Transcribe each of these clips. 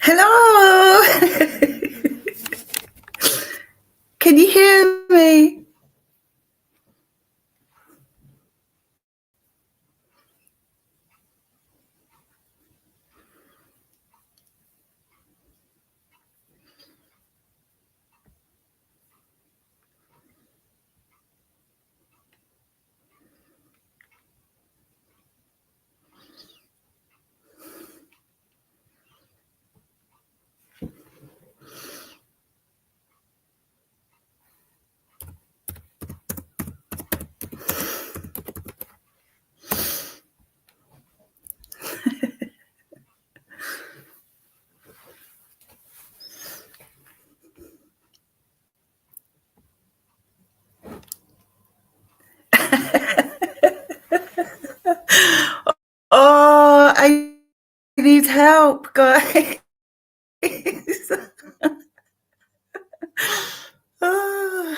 Hello. Can you hear me? Oh, I need help, guys. Oh.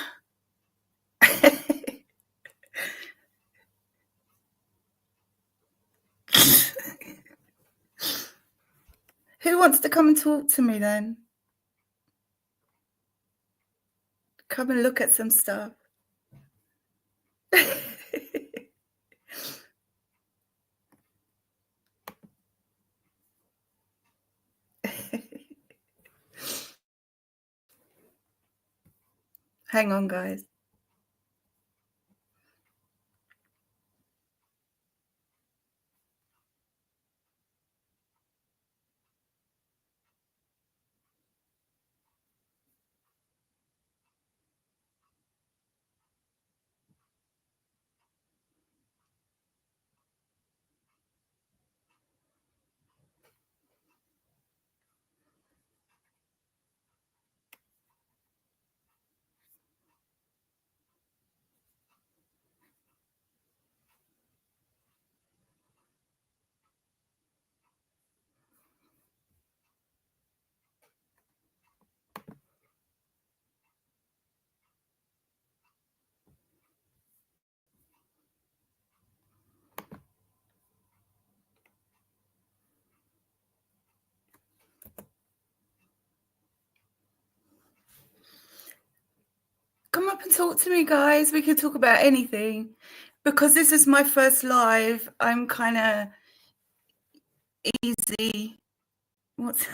Who wants to come and talk to me then? Come and look at some stuff. Hang on, guys. Come up and talk to me, guys. We can talk about anything. Because this is my first live, I'm kind of easy. What's...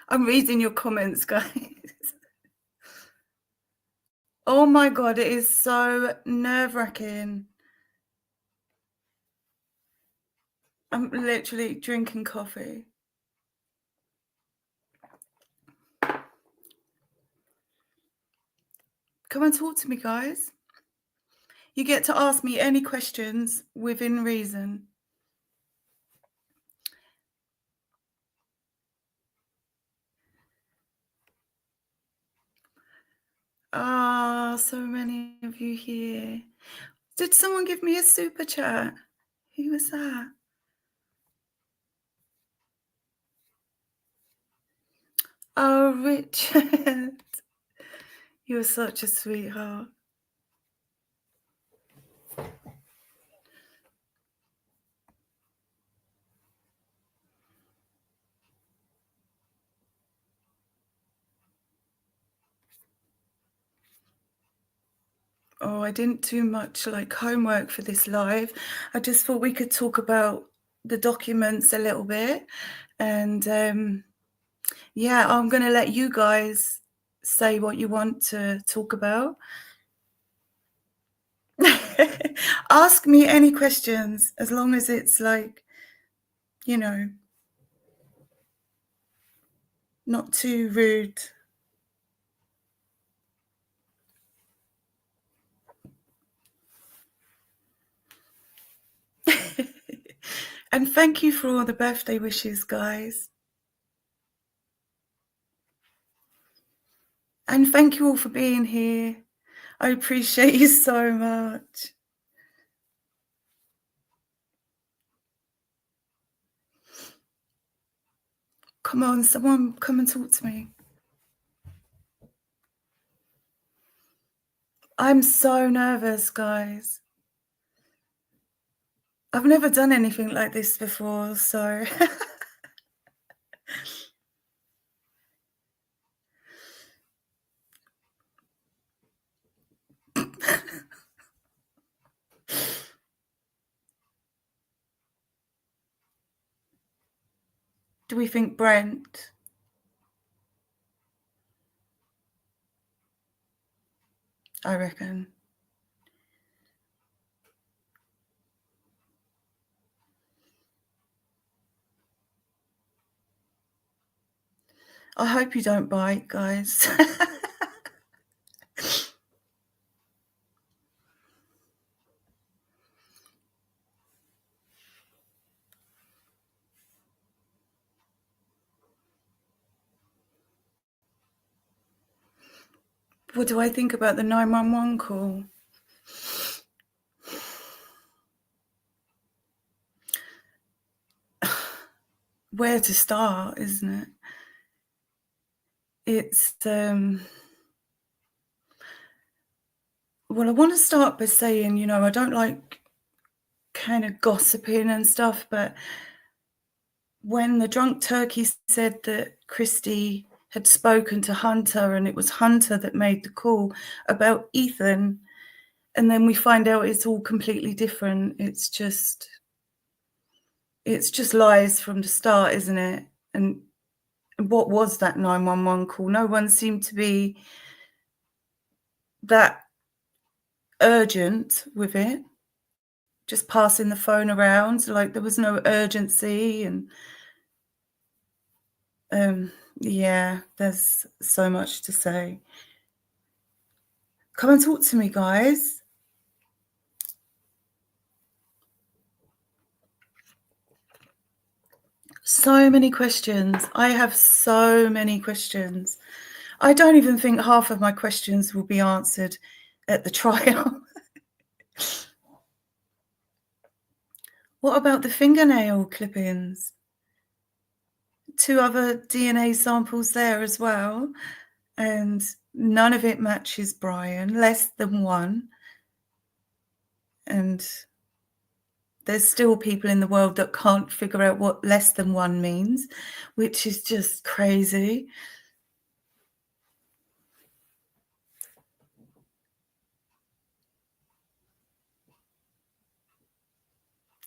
I'm reading your comments, guys. Oh my God, it is so nerve-wracking. I'm literally drinking coffee. Come and talk to me, guys. You get to ask me any questions within reason. Ah, so many of you here. Did someone give me a super chat? Who was that? Oh, Richard. You're such a sweetheart. Oh, I didn't do much like homework for this live. I just thought we could talk about the documents a little bit. And yeah, I'm going to let you guys say what you want to talk about. Ask me any questions, as long as it's like, you know, not too rude. And thank you for all the birthday wishes, guys. And thank you all for being here. I appreciate you so much. Come on, someone come and talk to me. I'm so nervous, guys. I've never done anything like this before, so do we think Brent? I reckon. I hope you don't bite, guys. What do I think about the 911 call? Where to start, isn't it? It's well, I want to start by saying, I don't like kind of gossiping and stuff, but when the drunk turkey said that Christy had spoken to Hunter and it was Hunter that made the call about Ethan, and then we find out it's all completely different, it's just lies from the start, isn't it? And what was that 911 call? No one seemed to be that urgent with it, just passing the phone around, like there was no urgency. And yeah, there's so much to say. Come and talk to me, guys. So many questions. I have so many questions. I don't even think half of my questions will be answered at the trial. What about the fingernail clippings? 2 other DNA samples there as well, and none of it matches Brian, less than 1. And there's still people in the world that can't figure out what less than 1 means, which is just crazy.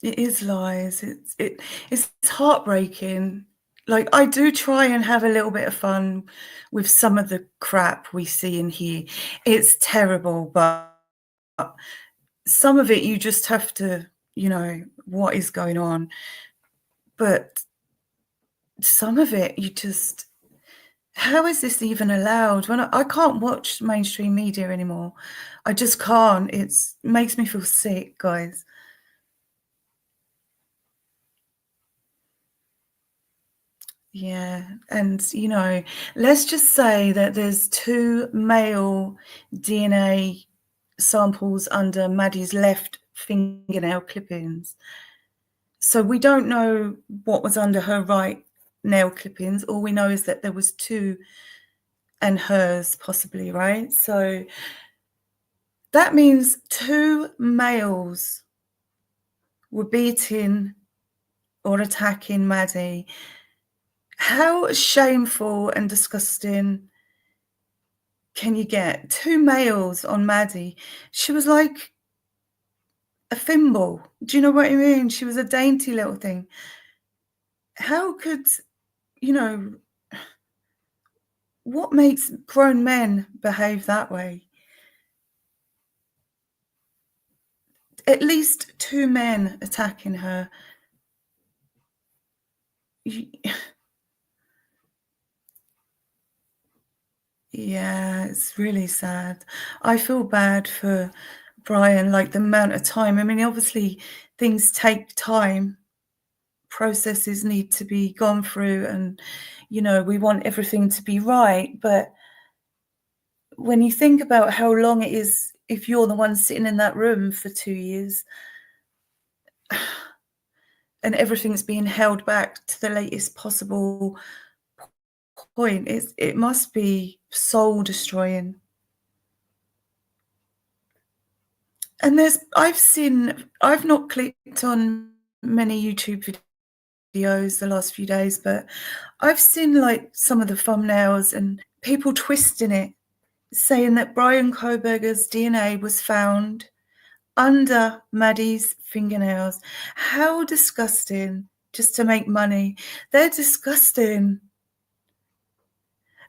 It is lies. It's heartbreaking. Like, I do try and have a little bit of fun with some of the crap we see and hear. It's terrible, but some of it you just have to, what is going on. But some of it you just, how is this even allowed? When I can't watch mainstream media anymore. I just can't. It makes me feel sick, guys. Yeah, and let's just say that there's 2 male DNA samples under Maddie's left fingernail clippings. So we don't know what was under her right nail clippings. All we know is that there was 2 and hers possibly, right? So that means 2 males were beating or attacking Maddie. How shameful and disgusting can you get? 2 males on Maddie. She was like a thimble. Do you know what I mean? She was a dainty little thing. How could, what makes grown men behave that way? At least 2 men attacking her. Yeah, it's really sad. I feel bad for Brian, like the amount of time. I mean, obviously things take time. Processes need to be gone through, and we want everything to be right. But when you think about how long it is, if you're the one sitting in that room for 2 years and everything's being held back to the latest possible point. It must be soul destroying. And I've not clicked on many YouTube videos the last few days, but I've seen like some of the thumbnails and people twisting it, saying that Brian Koberger's DNA was found under Maddie's fingernails. How disgusting, just to make money. They're disgusting.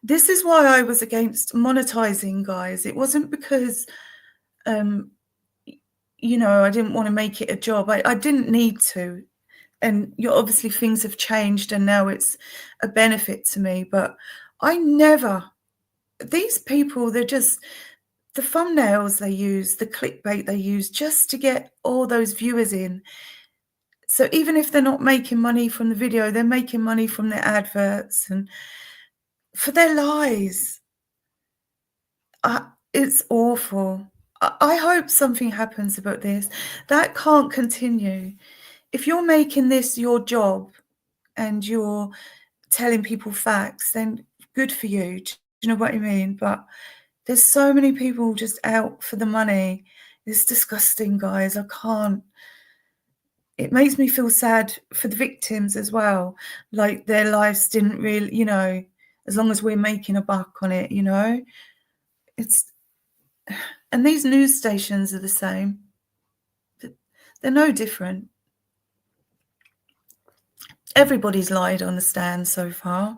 This is why I was against monetizing, guys. It wasn't because, you know, I didn't want to make it a job. I didn't need to. And obviously things have changed and now it's a benefit to me. But these people, they're just, the thumbnails they use, the clickbait they use just to get all those viewers in. So even if they're not making money from the video, they're making money from their adverts and for their lies. It's awful. I hope something happens about this. That can't continue. If you're making this your job and you're telling people facts, then good for you. Do you know what I mean? But there's so many people just out for the money. It's disgusting, guys. I can't. It makes me feel sad for the victims as well. Like their lives didn't really, you know, as long as we're making a buck on it, you know. And these news stations are the same. They're no different. Everybody's lied on the stand so far.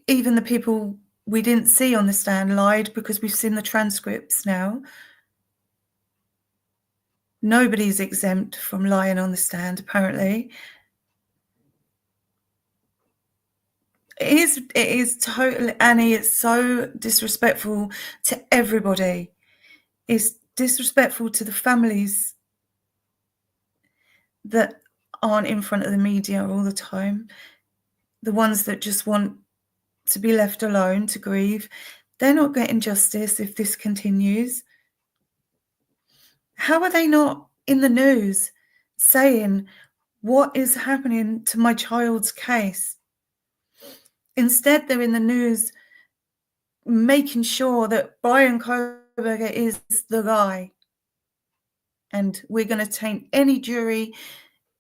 Even the people we didn't see on the stand lied because we've seen the transcripts now. Nobody's exempt from lying on the stand, apparently. It is totally, Annie, it's so disrespectful to everybody. It's disrespectful to the families that aren't in front of the media all the time. The ones that just want to be left alone to grieve. They're not getting justice if this continues. How are they not in the news saying what is happening to my child's case? Instead, they're in the news making sure that Brian Koberger is the guy. And we're going to taint any jury,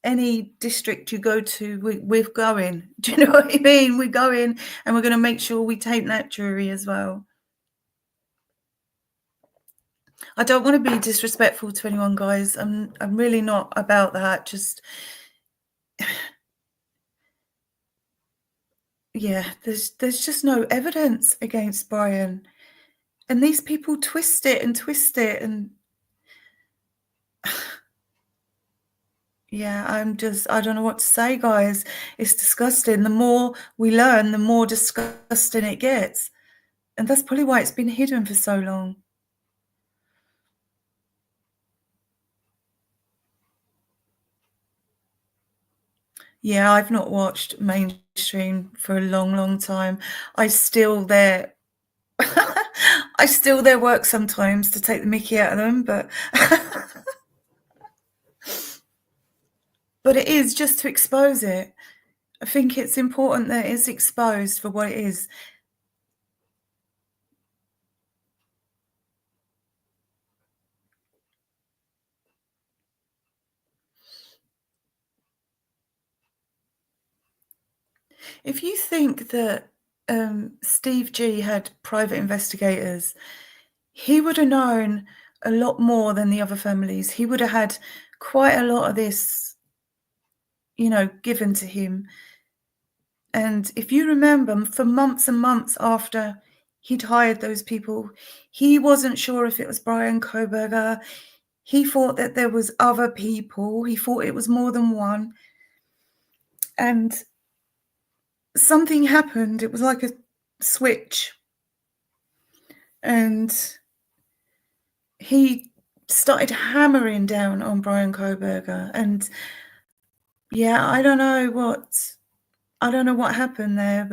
any district you go to, we're going. Do you know what I mean? We're going and we're going to make sure we taint that jury as well. I don't want to be disrespectful to anyone, guys. I'm really not about that. Just, yeah, there's just no evidence against Brian. And these people twist it and yeah, I don't know what to say, guys. It's disgusting. The more we learn, the more disgusting it gets. And that's probably why it's been hidden for so long. Yeah, I've not watched mainstream for a long, long time. I steal their work sometimes to take the mickey out of them, but but it is just to expose it. I think it's important that it's exposed for what it is. If you think that Steve G had private investigators, he would have known a lot more than the other families. He would have had quite a lot of this, you know, given to him. And if you remember, for months and months after he'd hired those people, he wasn't sure if it was Brian Koberger. He thought that there was other people. He thought it was more than one. And something happened. It was like a switch. And he started hammering down on Brian Koberger. And yeah, I don't know what happened there,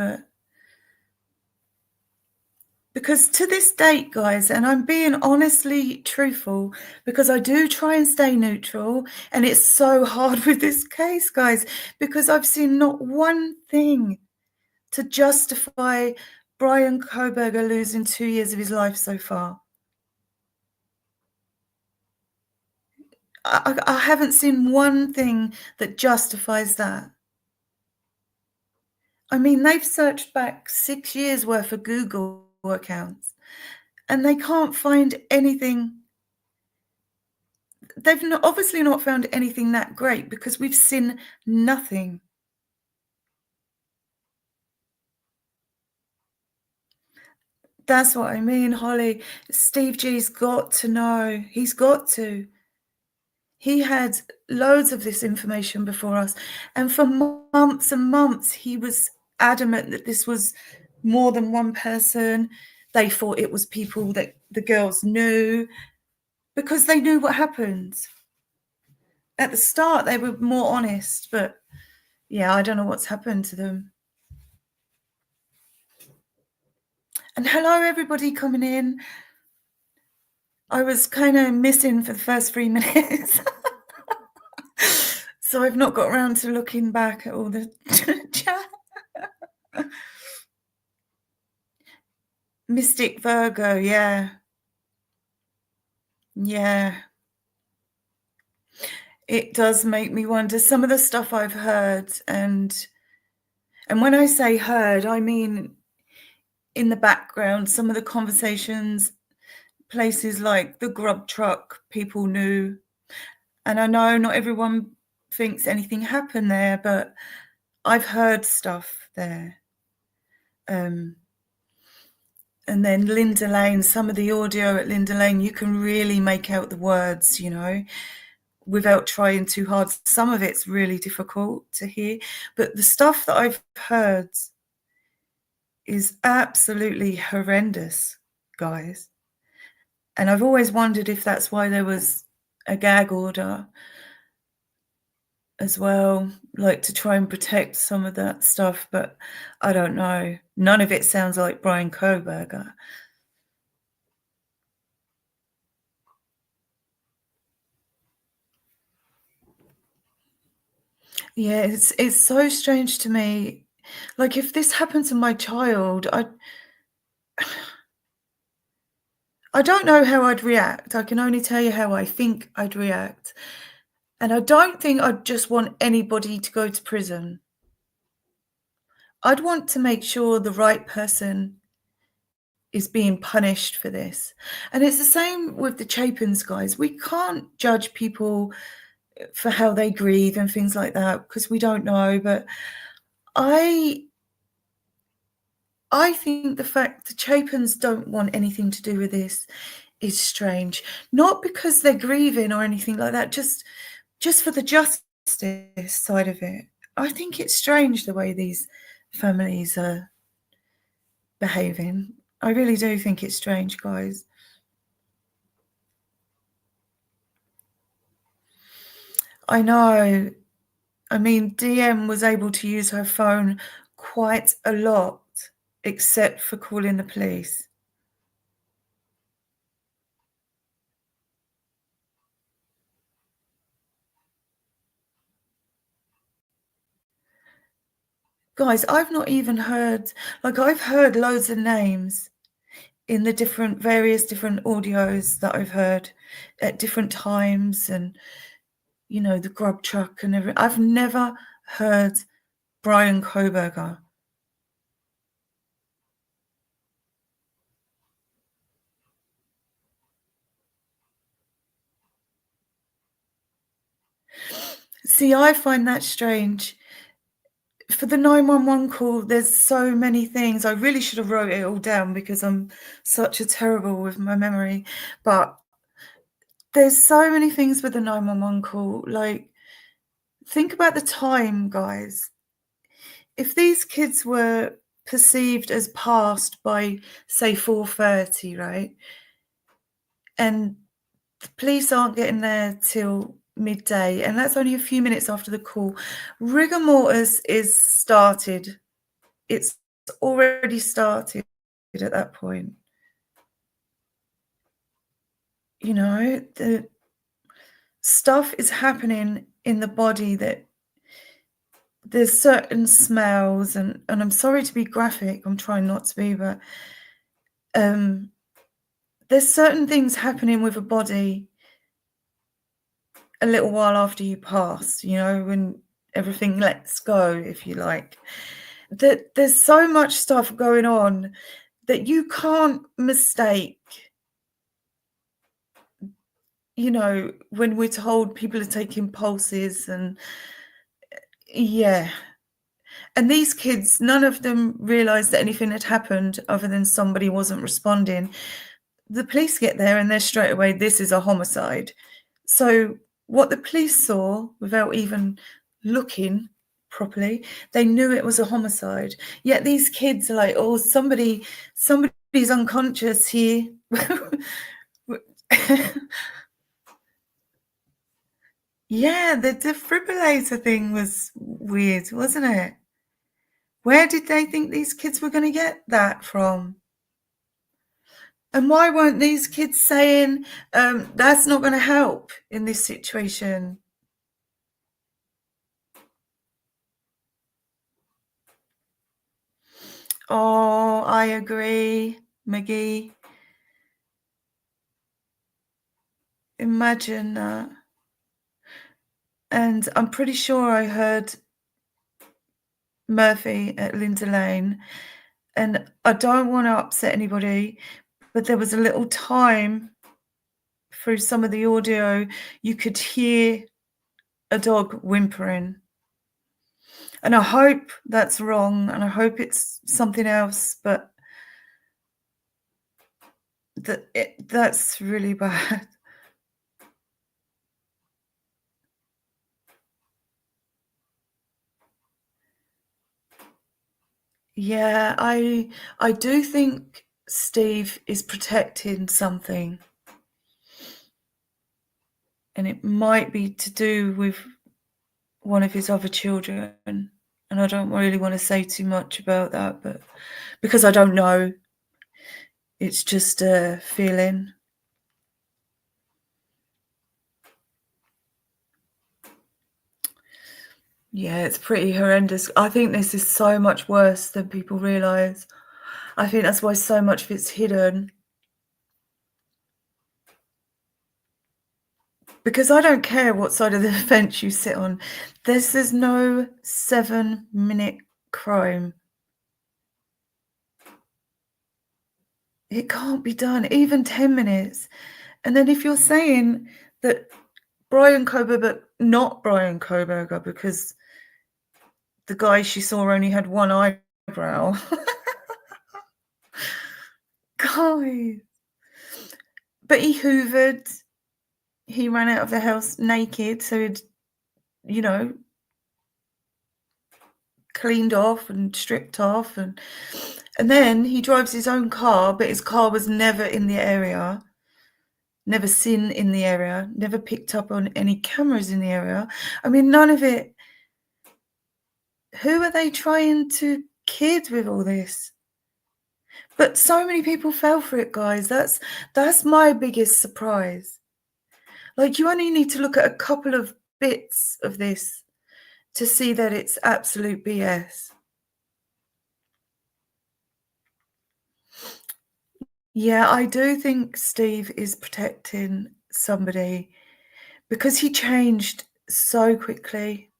but Because to this date, guys, and I'm being honestly truthful, because I do try and stay neutral, and it's so hard with this case, guys, because I've seen not one thing to justify Brian Koberger losing 2 years of his life so far. I haven't seen one thing that justifies that. I mean, they've searched back 6 years worth of Google accounts, and they can't find anything. They've obviously not found anything that great, because we've seen nothing. That's what I mean, Holly. Steve G's got to know. He's got to. He had loads of this information before us, and for months and months, he was adamant that this was more than one person. They thought it was people that the girls knew, because they knew what happened. At the start, they were more honest, but yeah, I don't know what's happened to them. And hello, everybody coming in. I was kind of missing for the first 3 minutes. So I've not got around to looking back at all the chat. Mystic Virgo, yeah. Yeah. It does make me wonder some of the stuff I've heard, and when I say heard, I mean in the background, some of the conversations, places like the grub truck, people knew. And I know not everyone thinks anything happened there, but I've heard stuff there. And then Linda Lane, some of the audio at Linda Lane, you can really make out the words, you know, without trying too hard. Some of it's really difficult to hear, but the stuff that I've heard is absolutely horrendous, guys. And I've always wondered if that's why there was a gag order as well, like to try and protect some of that stuff, but I don't know. None of it sounds like Brian Koberger. Yeah, it's so strange to me. Like, if this happened to my child, I don't know how I'd react. I can only tell you how I think I'd react. And I don't think I'd just want anybody to go to prison. I'd want to make sure the right person is being punished for this. And it's the same with the Chapins guys. We can't judge people for how they grieve and things like that, because we don't know. But I think the fact the Chapins don't want anything to do with this is strange. Not because they're grieving or anything like that, just for the justice side of it. I think it's strange the way these families are behaving. I really do think it's strange, guys. I know. I mean, DM was able to use her phone quite a lot, except for calling the police. Guys, I've not even heard, like, I've heard loads of names in the various different audios that I've heard at different times, and, you know, the grub truck and everything. I've never heard Brian Koberger. See, I find that strange. For the 911 call, there's so many things. I really should have wrote it all down because I'm such a terrible with my memory. But there's so many things with the 911 call. Like, think about the time, guys. If these kids were perceived as passed by, say, 4:30, right? And the police aren't getting there till midday, and that's only a few minutes after the call. Rigor mortis is started. It's already started at that point. the stuff is happening in the body that there's certain smells, and I'm sorry to be graphic, I'm trying not to be, but there's certain things happening with a body a little while after you pass, when everything lets go, if you like. That there's so much stuff going on that you can't mistake, when we're told people are taking pulses and yeah. And these kids, none of them realised that anything had happened other than somebody wasn't responding. The police get there and they're straight away, this is a homicide. So what the police saw, without even looking properly, they knew it was a homicide. Yet these kids are like, oh, somebody's unconscious here. Yeah, the defibrillator thing was weird, wasn't it? Where did they think these kids were going to get that from? And why weren't these kids saying, that's not going to help in this situation? Oh, I agree, McGee. Imagine that. And I'm pretty sure I heard Murphy at Linda Lane, and I don't want to upset anybody, but there was a little time through some of the audio you could hear a dog whimpering. And I hope that's wrong, and I hope it's something else, but that's really bad. Yeah, I do think Steve is protecting something, and it might be to do with one of his other children, and I don't really want to say too much about that, but because I don't know, it's just a feeling. Yeah, it's pretty horrendous. I think this is so much worse than people realise. I think that's why so much of it's hidden. Because I don't care what side of the fence you sit on. This is no 7-minute crime. It can't be done, even 10 minutes. And then if you're saying that Brian Koberger, but not Brian Koberger, because the guy she saw only had one eyebrow. Guys. But he hoovered. He ran out of the house naked, so he'd, cleaned off and stripped off, and then he drives his own car, but his car was never in the area, never seen in the area, never picked up on any cameras in the area. I mean, none of it. Who are they trying to kid with all this? But so many people fell for it, guys. That's my biggest surprise. Like, you only need to look at a couple of bits of this to see that it's absolute BS. Yeah, I do think Steve is protecting somebody because he changed so quickly.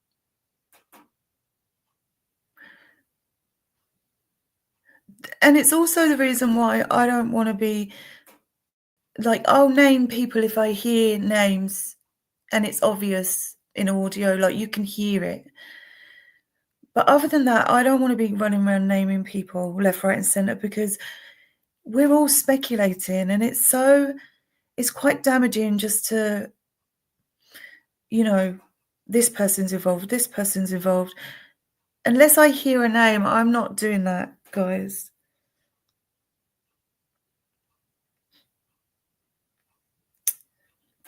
And it's also the reason why I don't want to be like, I'll name people if I hear names and it's obvious in audio, like you can hear it. But other than that, I don't want to be running around naming people left, right, and centre because we're all speculating, and it's quite damaging just to, this person's involved, this person's involved. Unless I hear a name, I'm not doing that, guys.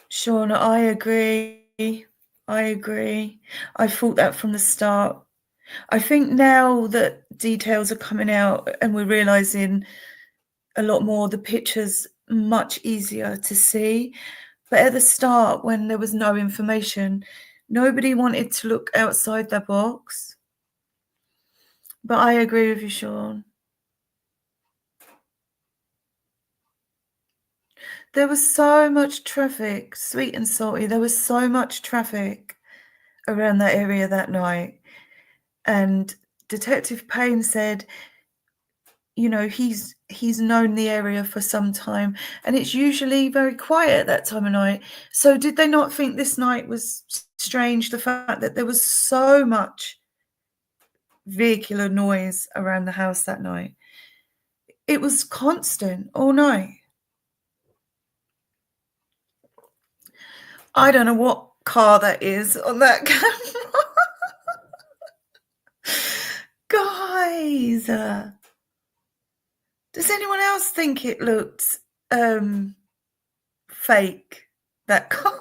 Sean, I agree. I thought that from the start. I think now that details are coming out and we're realising a lot more, the pictures much easier to see. But at the start, when there was no information, nobody wanted to look outside their box. But I agree with you, Sean. There was so much traffic, sweet and salty. There was so much traffic around that area that night. And Detective Payne said, you know, he's known the area for some time, and it's usually very quiet at that time of night. So did they not think this night was strange, the fact that there was so much vehicular noise around the house that night? It was constant all night. I don't know what car that is on that camera. Guys, does anyone else think it looked fake, that car?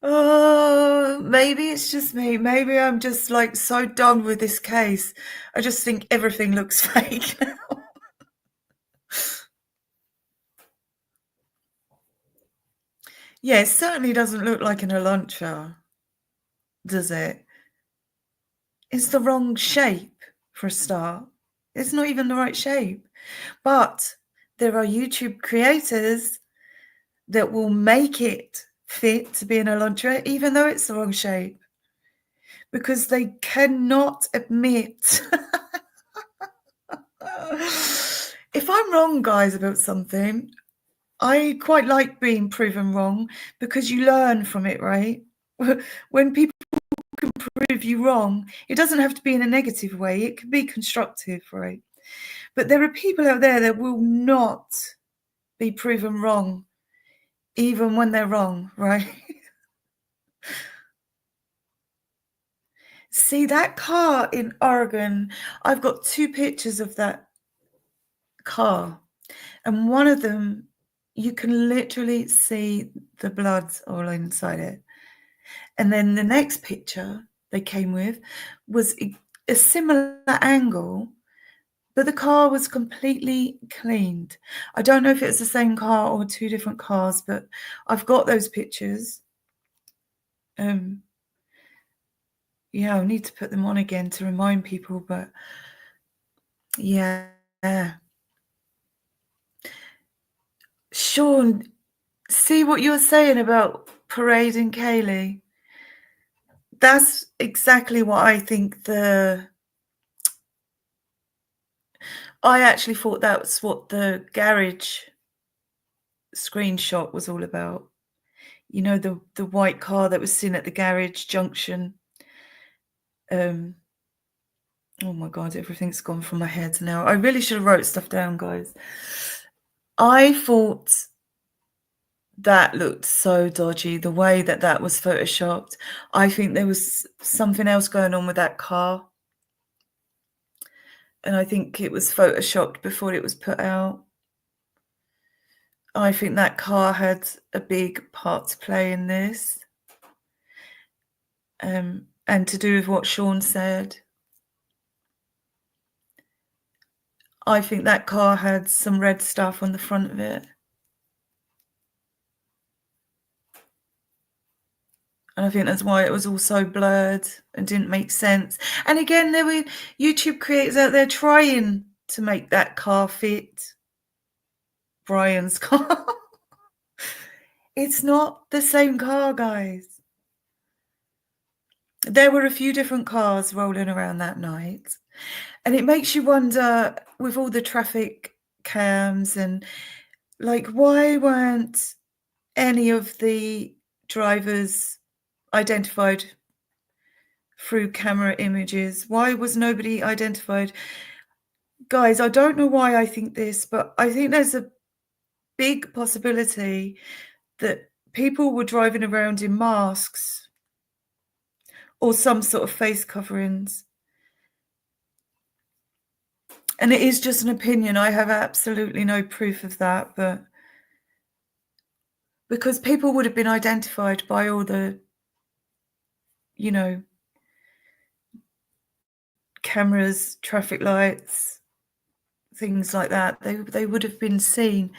Oh, maybe it's just me. Maybe I'm just like so done with this case. I just think everything looks fake now. Yeah, it certainly doesn't look like an Elantra, does it? It's the wrong shape for a start. It's not even the right shape. But there are YouTube creators that will make it fit to be an Elantra, even though it's the wrong shape, because they cannot admit. If I'm wrong, guys, about something, I quite like being proven wrong because you learn from it, right? When people can prove you wrong, it doesn't have to be in a negative way. It can be constructive, right? But there are people out there that will not be proven wrong, even when they're wrong, right? See, that car in Oregon, I've got 2 pictures of that car, and one of them, you can literally see the blood all inside it. And then the next picture they came with was a similar angle, but the car was completely cleaned. I don't know if it's the same car or 2 different cars, but I've got those pictures. Yeah, I'll need to put them on again to remind people, but yeah. Sean, see what you're saying about Parade and Kaylee? That's exactly what I think I actually thought that's what the garage screenshot was all about. You know, the white car that was seen at the garage junction. Oh my God, everything's gone from my head now. I really should have wrote stuff down, guys. I thought that looked so dodgy, the way that that was photoshopped. I think there was something else going on with that car. And I think it was photoshopped before it was put out. I think that car had a big part to play in this. And to do with what Sean said. I think that car had some red stuff on the front of it. And I think that's why it was all so blurred and didn't make sense. And again, there were YouTube creators out there trying to make that car fit Brian's car. It's not the same car, guys. There were a few different cars rolling around that night. And it makes you wonder, with all the traffic cams and, like, why weren't any of the drivers identified through camera images? Why was nobody identified? Guys, I don't know why I think this, but I think there's a big possibility that people were driving around in masks or some sort of face coverings. And it is just an opinion. I have absolutely no proof of that, but because people would have been identified by all the, you know, cameras, traffic lights, things like that. They would have been seen.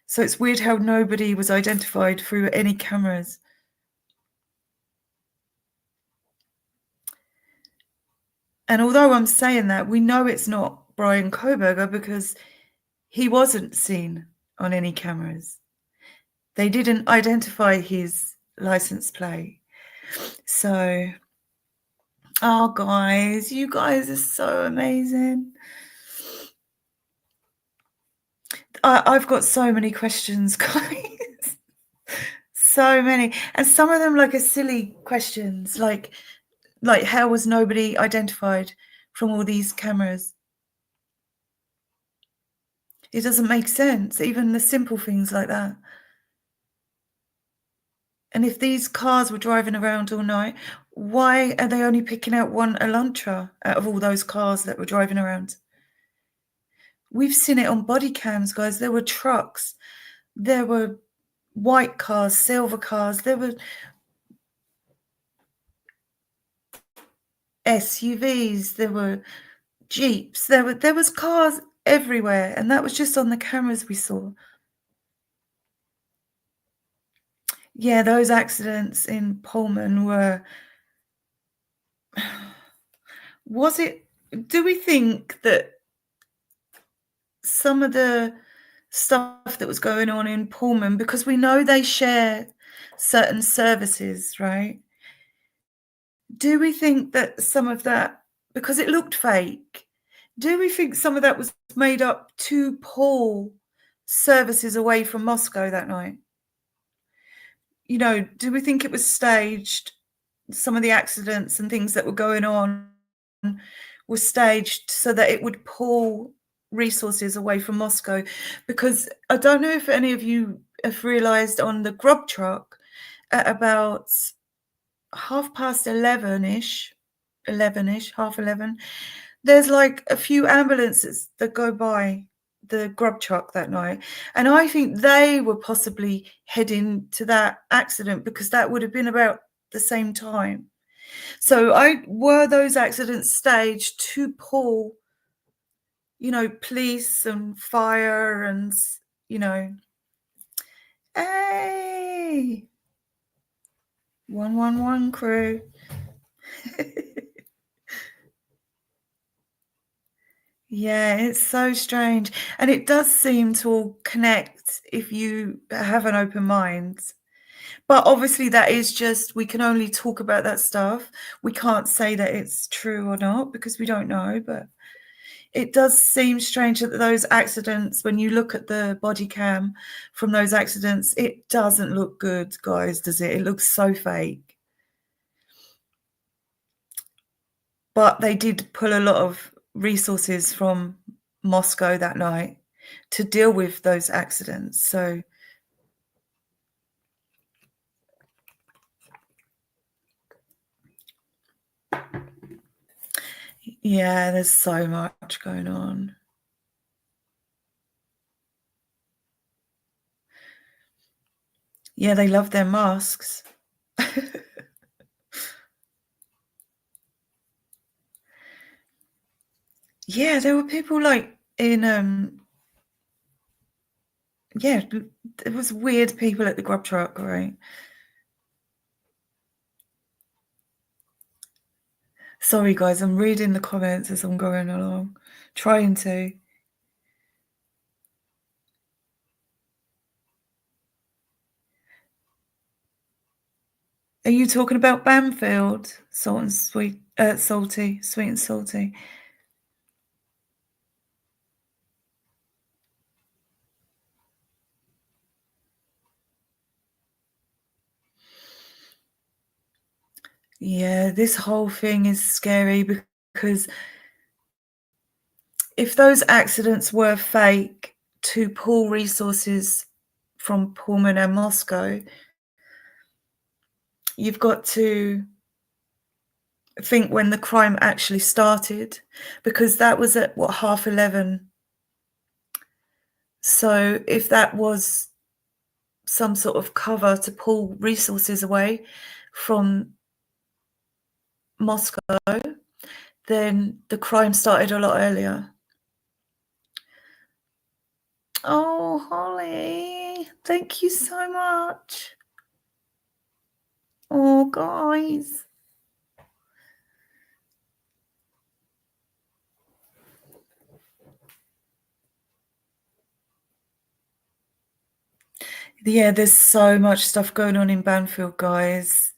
So it's weird how nobody was identified through any cameras. And although I'm saying that, we know it's not Brian Koberger because he wasn't seen on any cameras. They didn't identify his license plate. So, oh, guys, you guys are so amazing. I've got so many questions, guys. So many. And some of them like are silly questions, like how was nobody identified from all these cameras? It doesn't make sense, even the simple things like that. And if these cars were driving around all night, why are they only picking out one Elantra out of all those cars that were driving around? We've seen it on body cams, guys. There were trucks. There were white cars, silver cars. There were SUVs. There were Jeeps. There was cars everywhere. And that was just on the cameras we saw. Yeah, those accidents in Pullman were... Do we think that some of the stuff that was going on in Pullman, because we know they share certain services, right? Do we think that some of that, because it looked fake, do we think some of that was made up to pull services away from Moscow that night? You know, do we think it was staged? Some of the accidents and things that were going on were staged so that it would pull resources away from Moscow. Because I don't know if any of you have realised on the grub truck at about 11:30-ish, half 11, there's like a few ambulances that go by the grub truck that night. And I think they were possibly heading to that accident because that would have been about the same time. So were those accidents staged to pull, you know, police and fire and, you know, hey, 111 crew. Yeah, it's so strange. And it does seem to all connect if you have an open mind. But obviously that is just, we can only talk about that stuff. We can't say that it's true or not because we don't know, but it does seem strange that those accidents, when you look at the body cam from those accidents, it doesn't look good, guys, does it? It looks so fake. But they did pull a lot of resources from Moscow that night to deal with those accidents. So yeah, there's so much going on. Yeah, they love their masks. Yeah, there were people like in yeah, there was weird people at the grub truck, right? Sorry guys, I'm reading the comments as I'm going along, trying to. Are you talking about Bamfield? Salt and sweet, salty, sweet and salty. Yeah, this whole thing is scary because if those accidents were fake to pull resources from Pullman and Moscow, you've got to think when the crime actually started, because that was at what, 11:30. So if that was some sort of cover to pull resources away from Moscow, then the crime started a lot earlier. Oh, Holly, thank you so much. Oh, guys. Yeah, there's so much stuff going on in Banfield, guys.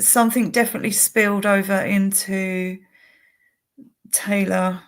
Something definitely spilled over into Taylor.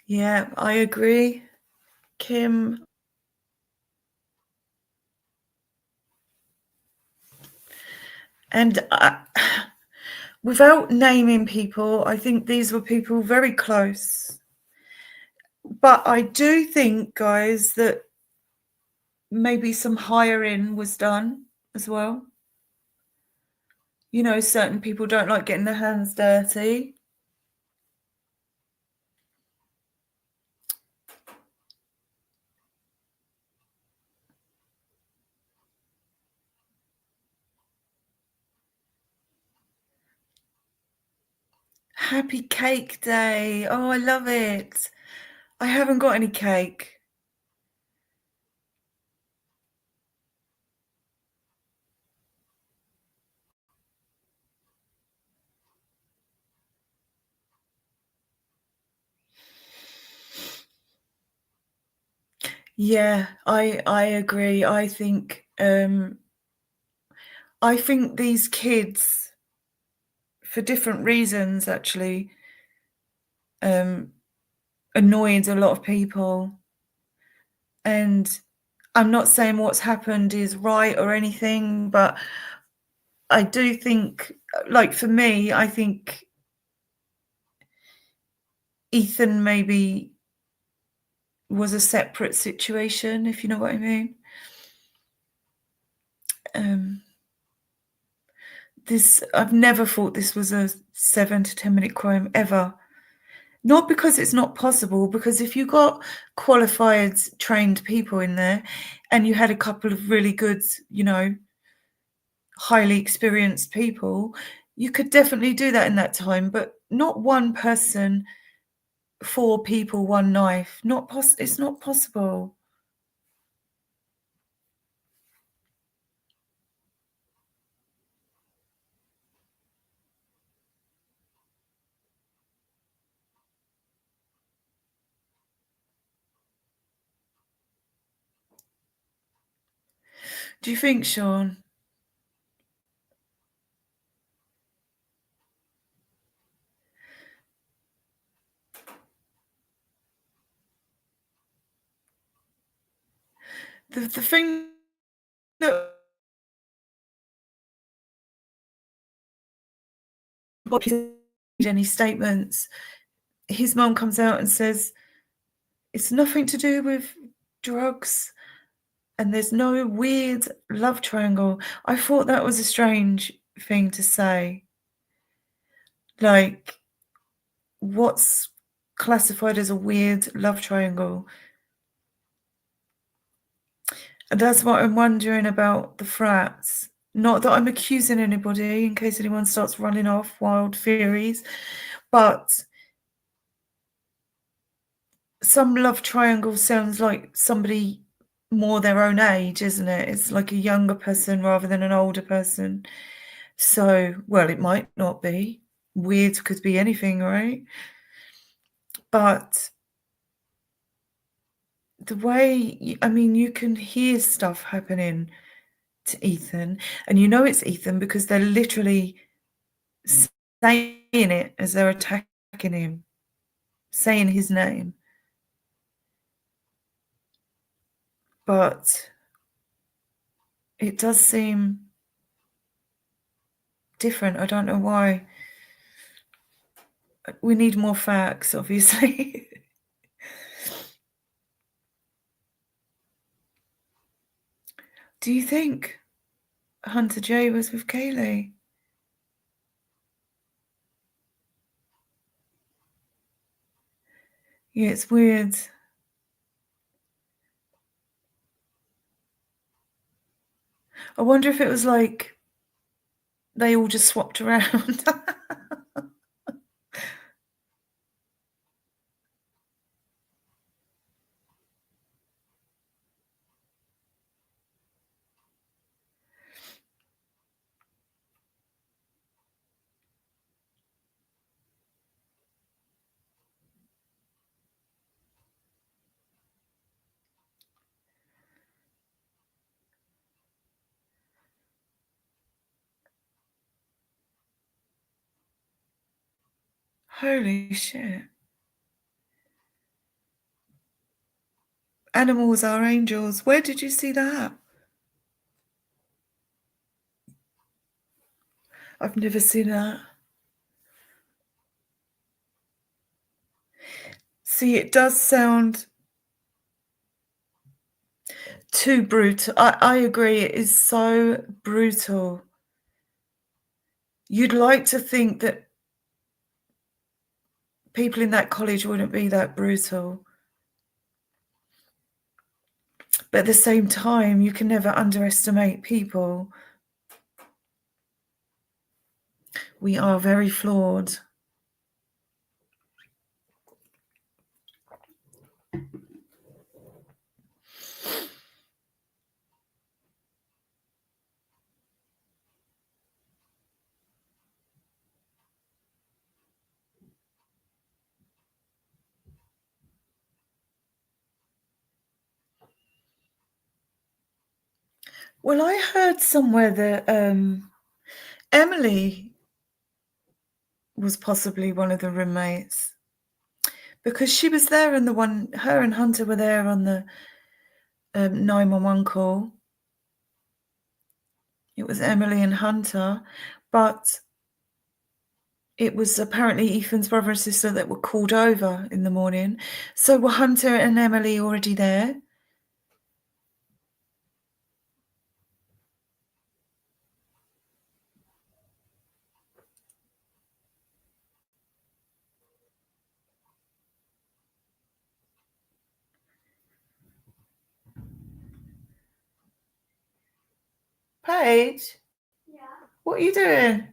Yeah, I agree, Kim. And without naming people, I think these were people very close. But I do think, guys, that maybe some hiring was done as well. You know, certain people don't like getting their hands dirty. Happy cake day. Oh, I love it. I haven't got any cake. Yeah, I agree. I think these kids, for different reasons actually, annoyed a lot of people. And I'm not saying what's happened is right or anything, but I do think, like for me, I think Ethan maybe was a separate situation, if you know what I mean. I've never thought this was a 7 to 10 minute crime ever. Not because it's not possible, because if you got qualified, trained people in there and you had a couple of really good, you know, highly experienced people, you could definitely do that in that time, but not one person, 4 people, 1 knife. It's not possible. Do you think, Sean? The thing that any statements, his mum comes out and says it's nothing to do with drugs and there's no weird love triangle. I thought that was a strange thing to say. Like, what's classified as a weird love triangle? And that's what I'm wondering about the frats. Not that I'm accusing anybody in case anyone starts running off wild theories, but some love triangle sounds like somebody more their own age, isn't it? It's like a younger person rather than an older person. So, well, it might not be. Weird could be anything, right? But the way, I mean, you can hear stuff happening to Ethan, and you know it's Ethan because they're literally saying it as they're attacking him, saying his name. But it does seem different. I don't know why. We need more facts, obviously. Do you think Hunter J was with Kaylee? Yeah, it's weird. I wonder if it was like they all just swapped around. Holy shit. Animals are angels. Where did you see that? I've never seen that. See, it does sound too brutal. I agree. It is so brutal. You'd like to think that people in that college wouldn't be that brutal. But at the same time, you can never underestimate people. We are very flawed. Well, I heard somewhere that Emily was possibly one of the roommates because she was there and her and Hunter were there on the 911 call. It was Emily and Hunter, but it was apparently Ethan's brother and sister that were called over in the morning. So were Hunter and Emily already there? Paige? Yeah. What are you doing?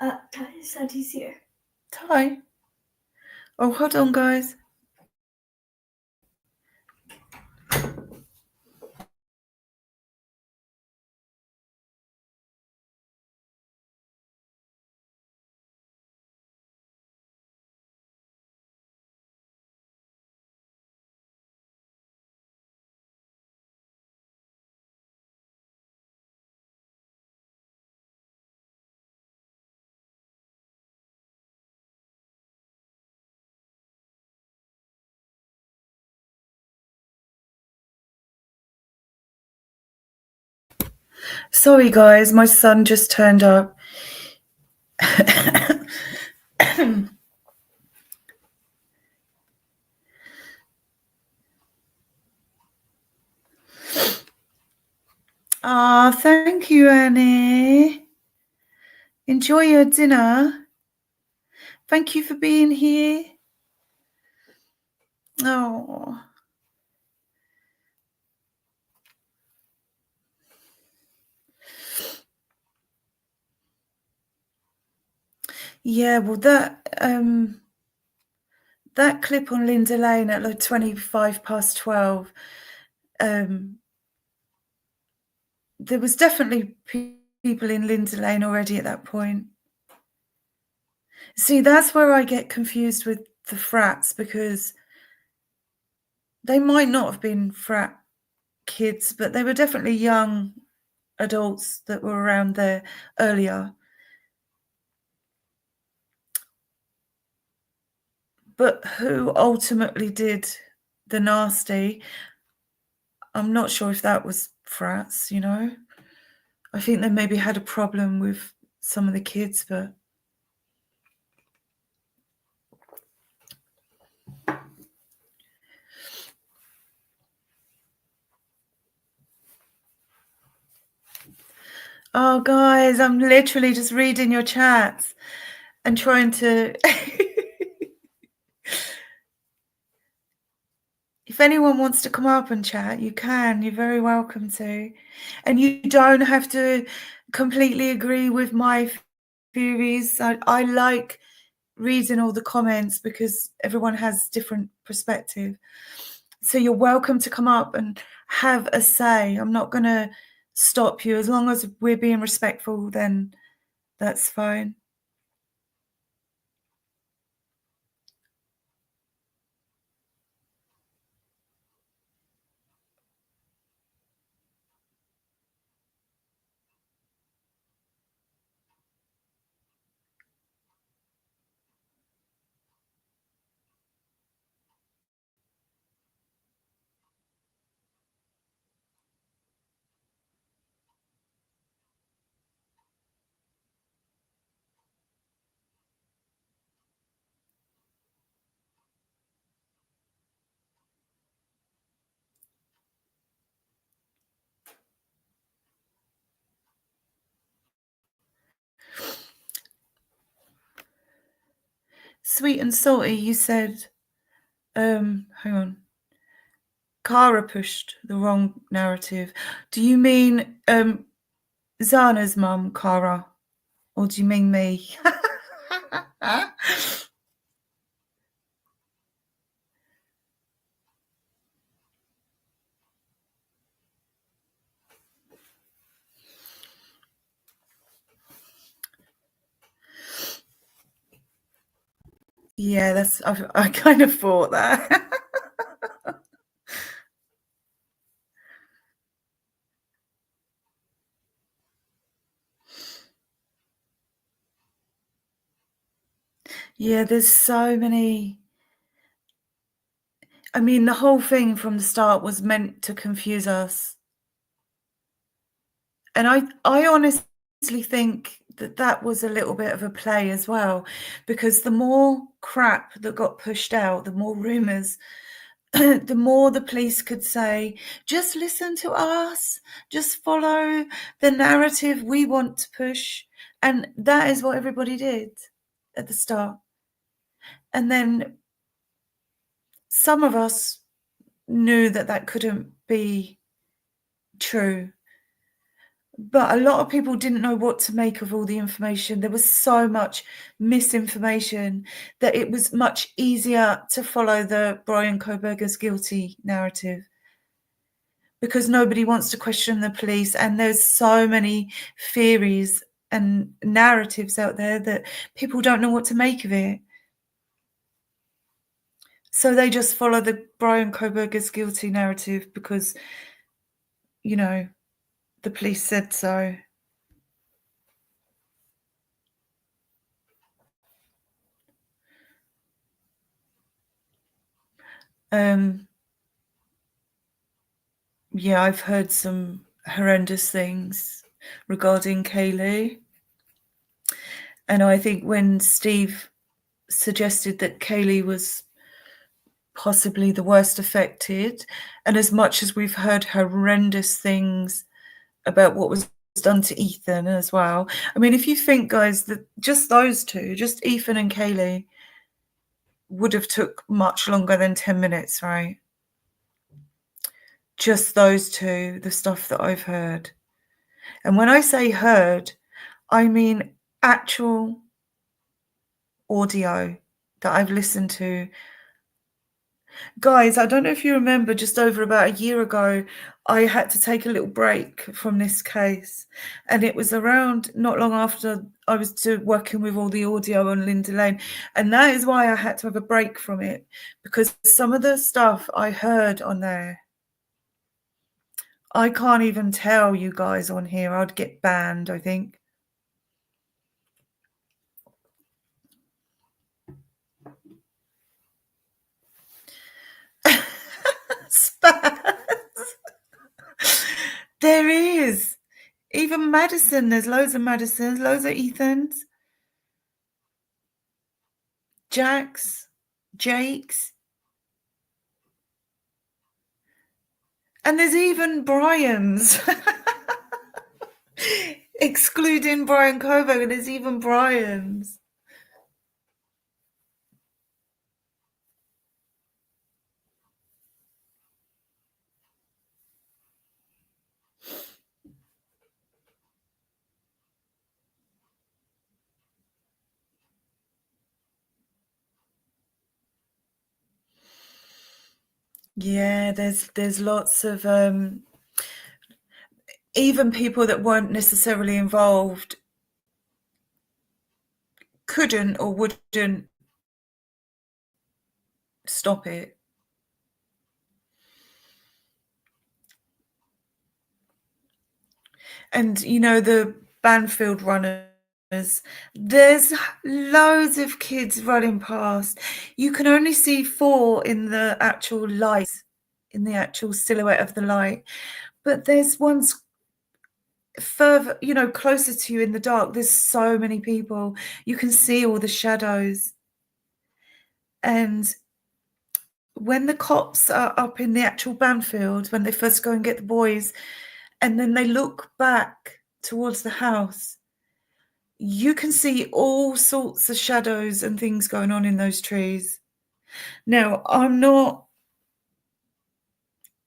Ty said he's here. Ty? Oh, hold on, guys. Sorry, guys, my son just turned up. Ah, thank you, Annie. Enjoy your dinner. Thank you for being here. Oh. Yeah, well, that clip on Linda Lane at like 12:25, there was definitely people in Linda Lane already at that point. See, that's where I get confused with the frats, because they might not have been frat kids, but they were definitely young adults that were around there earlier. But who ultimately did the nasty, I'm not sure if that was frats, you know? I think they maybe had a problem with some of the kids, but Oh, guys, I'm literally just reading your chats and trying to... If anyone wants to come up and chat, you can. You're very welcome to. And you don't have to completely agree with my theories. I like reading all the comments because everyone has different perspective. So you're welcome to come up and have a say. I'm not going to stop you. As long as we're being respectful, then that's fine. Sweet and salty, you said, hang on. Kara pushed the wrong narrative. Do you mean Zana's mum, Kara? Or do you mean me? Yeah, I kind of thought that. Yeah, there's so many. I mean, the whole thing from the start was meant to confuse us. And I honestly think that was a little bit of a play as well, because the more crap that got pushed out, the more rumours, the more the police could say, just listen to us, just follow the narrative we want to push. And that is what everybody did at the start. And then some of us knew that couldn't be true. But a lot of people didn't know what to make of all the information. There was so much misinformation that it was much easier to follow the Brian Koberger's guilty narrative, because nobody wants to question the police, and there's so many theories and narratives out there that people don't know what to make of it. So they just follow the Brian Koberger's guilty narrative because, you know, the police said so. Yeah, I've heard some horrendous things regarding Kaylee. And I think when Steve suggested that Kaylee was possibly the worst affected, and as much as we've heard horrendous things about what was done to Ethan as well. I mean, if you think, guys, that just those two, just Ethan and Kaylee, would have took much longer than 10 minutes, right? Just those two, the stuff that I've heard. And when I say heard, I mean actual audio that I've listened to. Guys, I don't know if you remember, just over about a year ago, I had to take a little break from this case. And it was around not long after I was working with all the audio on Linda Lane. And that is why I had to have a break from it, because some of the stuff I heard on there, I can't even tell you guys on here. I'd get banned, I think. Spaz. There is. Even Madison. There's loads of Madisons, loads of Ethans. Jacks. Jakes. And there's even Brian's. excluding Brian Kovac, and there's even Brian's. Yeah, there's lots of even people that weren't necessarily involved couldn't or wouldn't stop it. And you know, the Banfield runners, there's loads of kids running past. You can only see 4 in the actual light, in the actual silhouette of the light, but there's ones further, you know, closer to you in the dark. There's so many people. You can see all the shadows. And when the cops are up in the actual Banfield, when they first go and get the boys, and then they look back towards the house, you can see all sorts of shadows and things going on in those trees. Now, I'm not,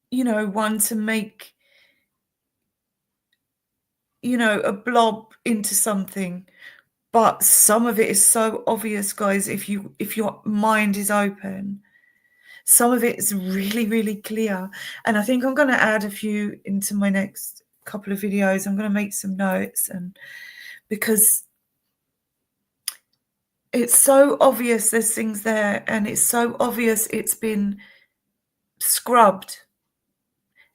you know, one to make, you know, a blob into something, but some of it is so obvious, guys. If your mind is open, some of it is really, really clear. And I think I'm going to add a few into my next couple of videos. I'm going to make some notes, and because it's so obvious there's things there, and it's so obvious it's been scrubbed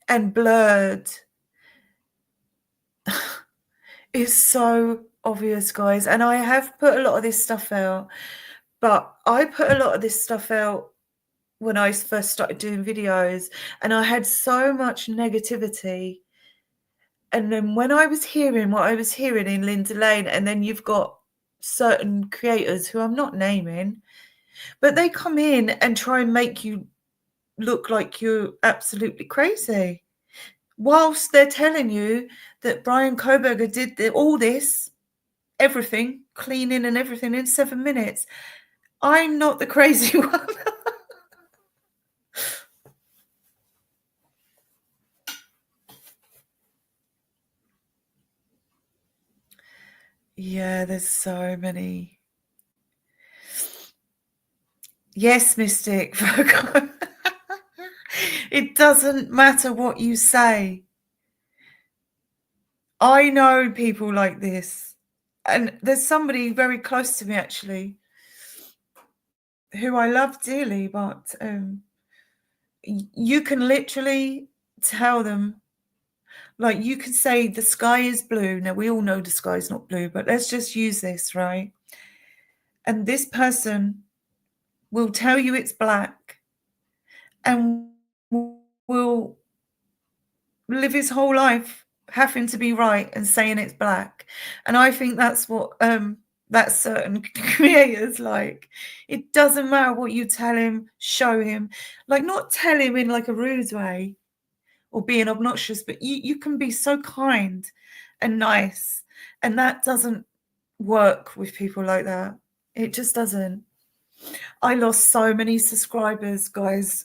and blurred. It's so obvious, guys. And I have put a lot of this stuff out, but I put a lot of this stuff out when I first started doing videos, and I had so much negativity. And then when I was hearing what I was hearing in Linda Lane, and then you've got certain creators who I'm not naming, but they come in and try and make you look like you're absolutely crazy, whilst they're telling you that Brian Koberger did all this, everything, cleaning and everything in 7 minutes. I'm not the crazy one. Yeah, there's so many. Yes, Mystic Virgo. It doesn't matter what you say. I know people like this. And there's somebody very close to me, actually, who I love dearly, but you can literally tell them, like, you can say the sky is blue. Now, we all know the sky is not blue, but let's just use this, right? And this person will tell you it's black and will live his whole life having to be right and saying it's black. And I think that's what that certain creators like. It doesn't matter what you tell him, show him, like, not tell him in like a rude way or being obnoxious, but you can be so kind and nice, and that doesn't work with people like that. It just doesn't. I lost so many subscribers, guys.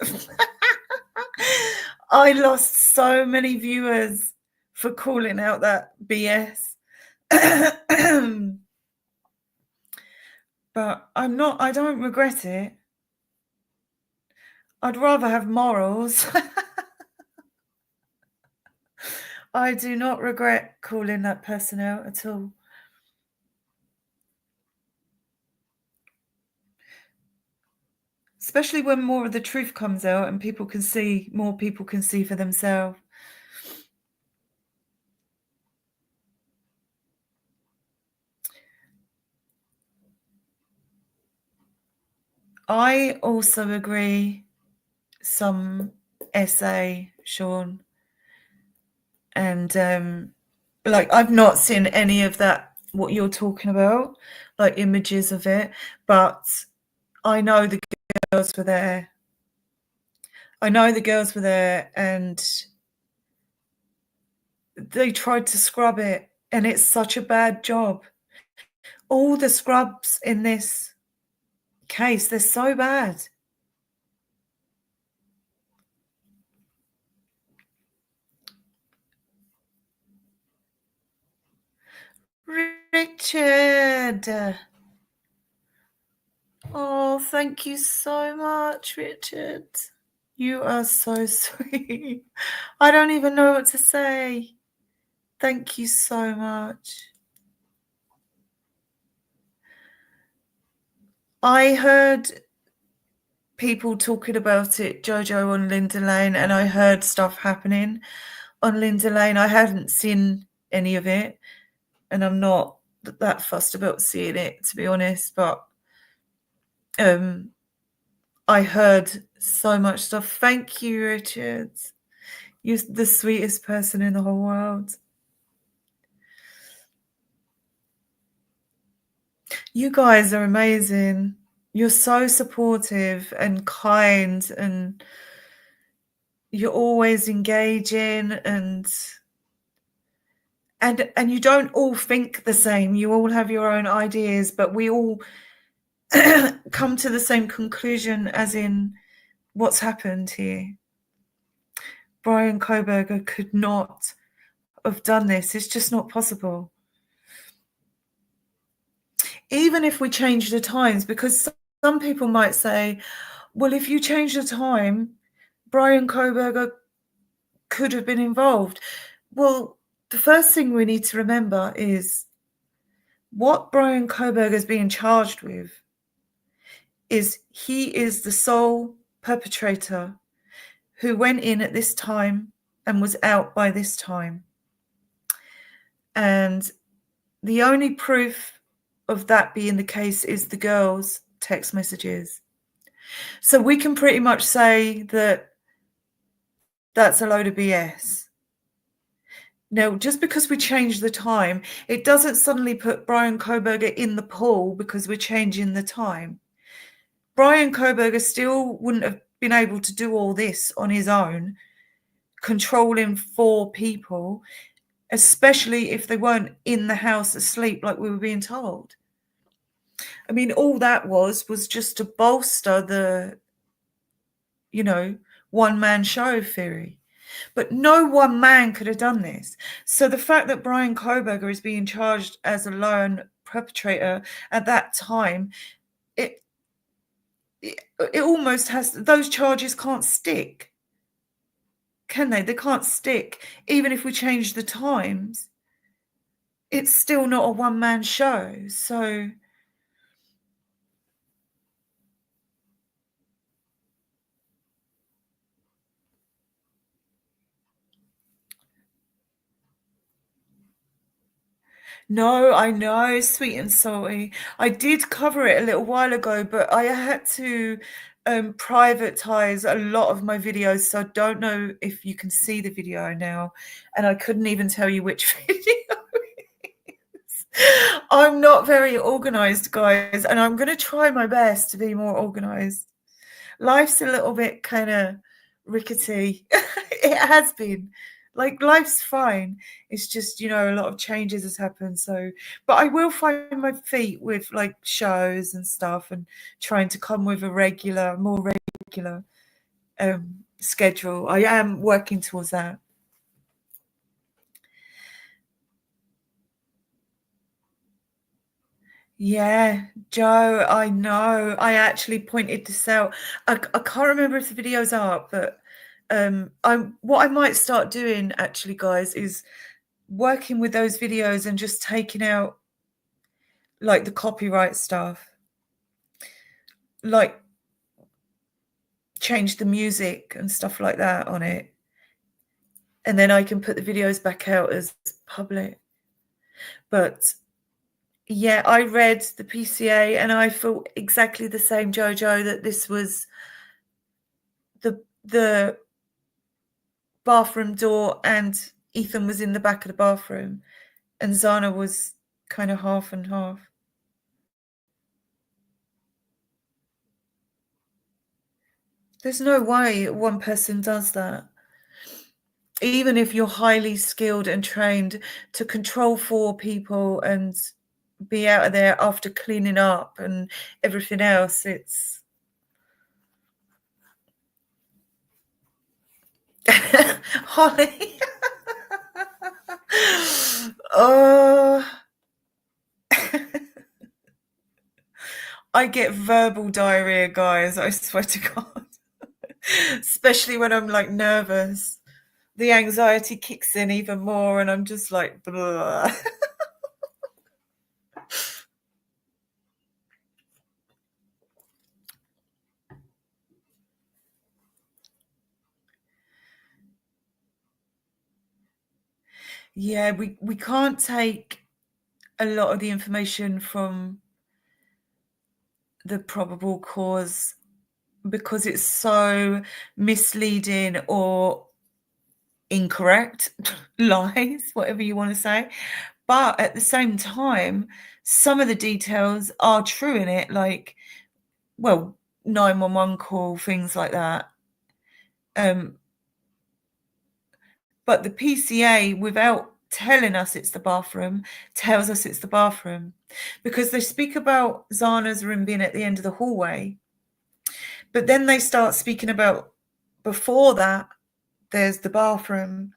I lost so many viewers for calling out that BS. But I don't regret it. I'd rather have morals. I do not regret calling that person out at all. Especially when more of the truth comes out and more people can see for themselves. I also agree some essay, Sean. And like, I've not seen any of that, what you're talking about, like images of it, but I know the girls were there. And they tried to scrub it And it's such a bad job. All the scrubs in this case, they're so bad. Richard. Oh, thank you so much, Richard. You are so sweet. I don't even know what to say. Thank you so much. I heard people talking about it, Jojo, on Linda Lane, and I heard stuff happening on Linda Lane. I hadn't seen any of it, and I'm not that fussed about seeing it, to be honest, but I heard so much stuff. Thank you, Richard. You're the sweetest person in the whole world. You guys are amazing. You're so supportive and kind, and you're always engaging, and you don't all think the same. You all have your own ideas, but we all come to the same conclusion, as in what's happened here. Brian Koberger could not have done this. It's just not possible. Even if we change the times, because some people might say, well, if you change the time, Brian Koberger could have been involved. Well, the first thing we need to remember is what Brian Koberger is being charged with is he is the sole perpetrator who went in at this time and was out by this time. And the only proof of that being the case is the girls' text messages. So we can pretty much say that that's a load of BS. Now, just because we change the time, it doesn't suddenly put Brian Koberger in the pool because we're changing the time. Brian Koberger still wouldn't have been able to do all this on his own, controlling 4 people, especially if they weren't in the house asleep like we were being told. I mean, all that was just to bolster the, one-man show theory. But no one man could have done this. So the fact that Brian Koberger is being charged as a lone perpetrator at that time, it almost has, those charges can't stick. Can they? They can't stick. Even if we change the times, it's still not a one-man show. So no, I know, sweet and salty. I did cover it a little while ago, but I had to privatize a lot of my videos, so I don't know if you can see the video now, and I couldn't even tell you which video it is. I'm not very organized, guys, and I'm going to try my best to be more organized. Life's a little bit kind of rickety. It has been. Like, life's fine. It's just, a lot of changes has happened. So, but I will find my feet with like shows and stuff, and trying to come with a more regular schedule. I am working towards that. Yeah, Joe, I know. I actually pointed this out. I can't remember if the video's up, but what I might start doing actually, guys, is working with those videos and just taking out like the copyright stuff, like change the music and stuff like that on it, and then I can put the videos back out as public. But yeah, I read the PCA and I felt exactly the same, Jojo, that this was the bathroom door and Ethan was in the back of the bathroom and Zana was kind of half and half. There's no way one person does that. even if you're highly skilled and trained to control 4 people and be out of there after cleaning up and everything else, it's Holly. Oh, I get verbal diarrhea, guys, I swear to God. Especially when I'm like nervous. The anxiety kicks in even more and I'm just like blah. Yeah, we can't take a lot of the information from the probable cause because it's so misleading or incorrect, lies, whatever you want to say. But at the same time, some of the details are true in it, like, well, 911 call, things like that. But the PCA, without telling us it's the bathroom, tells us it's the bathroom because they speak about Zana's room being at the end of the hallway. But then they start speaking about before that, there's the bathroom.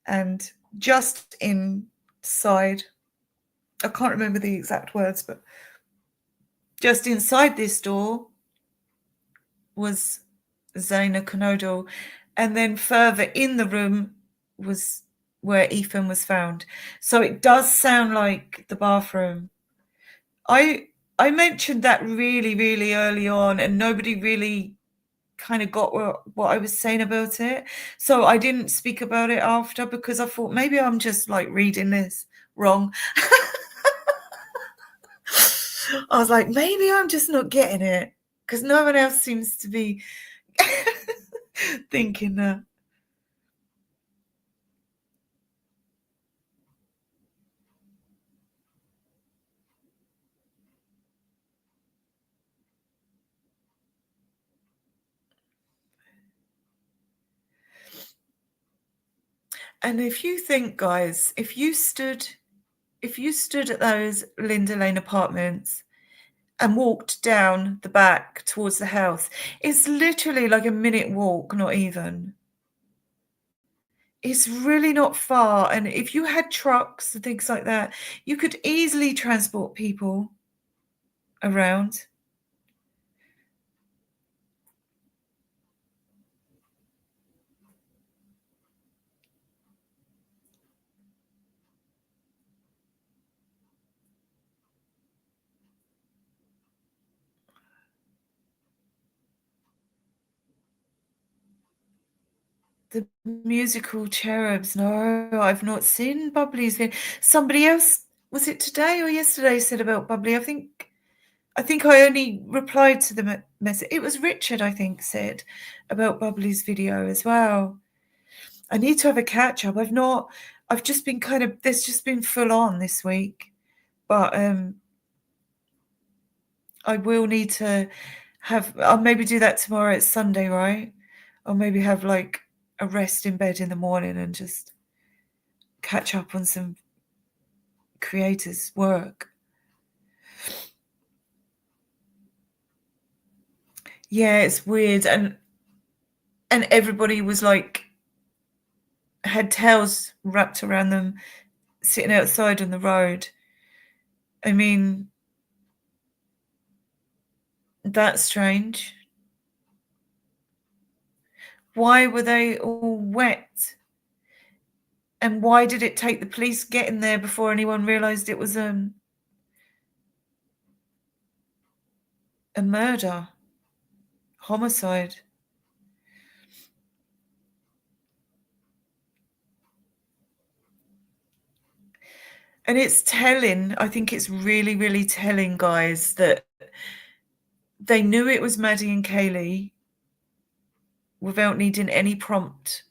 And just inside, I can't remember the exact words, but just inside this door was Zaina Konodo. And then further in the room was where Ethan was found. So it does sound like the bathroom. I mentioned that really, really early on, and nobody really kind of got what I was saying about it. So I didn't speak about it after because I thought maybe I'm just like reading this wrong. I was like, maybe I'm just not getting it because no one else seems to be thinking that. And if you think, guys, if you stood at those Linda Lane apartments and walked down the back towards the house, it's literally like a minute walk, not even. It's really not far. And if you had trucks and things like that, you could easily transport people around. The musical cherubs. No, I've not seen Bubbly's video. Somebody else, was it today or yesterday, said about Bubbly? I think I only replied to the message. It was Richard, I think, said about Bubbly's video as well. I need to have a catch up. I've just been there's just been full on this week. But I will need to I'll maybe do that tomorrow. It's Sunday, right? I'll maybe have like a rest in bed in the morning and just catch up on some creators' work. Yeah, it's weird. And everybody was like, had tails wrapped around them sitting outside on the road. I mean, that's strange. Why were they all wet? And why did it take the police getting there before anyone realised it was a murder, homicide? And it's telling, I think it's really, really telling, guys, that they knew it was Maddie and Kaylee without needing any prompt.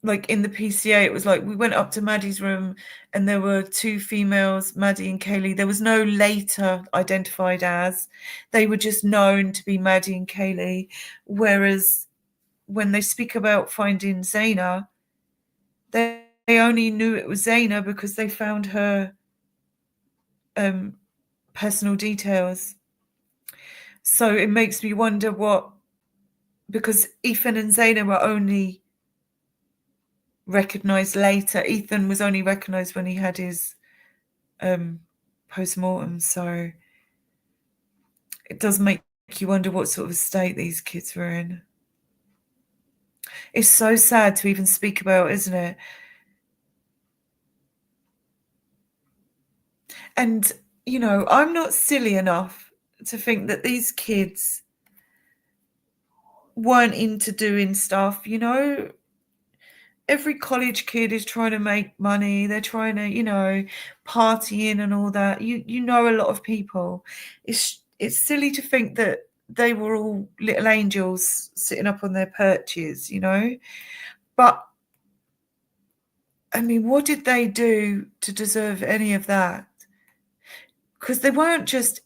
Like in the PCA, it was like we went up to Maddie's room and there were 2 females, Maddie and Kaylee. There was no later identified as. They were just known to be Maddie and Kaylee. Whereas when they speak about finding Zaina, They only knew it was Zaina because they found her personal details. So it makes me wonder because Ethan and Zaina were only recognised later. Ethan was only recognised when he had his post-mortem. So it does make you wonder what sort of state these kids were in. It's so sad to even speak about, isn't it? And, I'm not silly enough to think that these kids weren't into doing stuff, Every college kid is trying to make money. They're trying to, partying and all that. You know a lot of people. It's silly to think that they were all little angels sitting up on their perches, But, I mean, what did they do to deserve any of that? Because they weren't just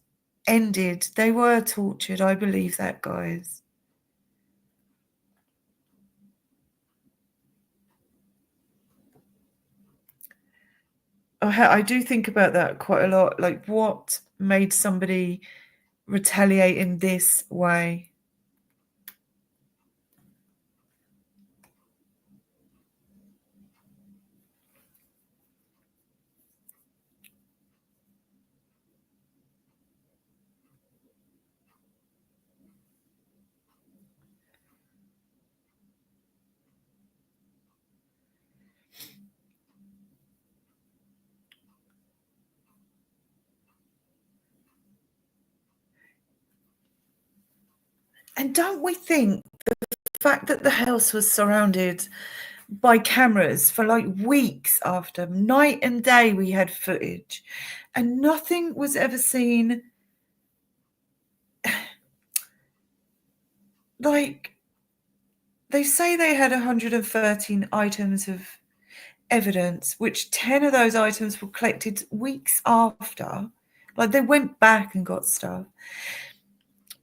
ended. They were tortured. I believe that, guys. I do think about that quite a lot. Like, what made somebody retaliate in this way? And don't we think the fact that the house was surrounded by cameras for like weeks after, night and day we had footage, and nothing was ever seen. Like, they say they had 113 items of evidence, which 10 of those items were collected weeks after. Like, they went back and got stuff.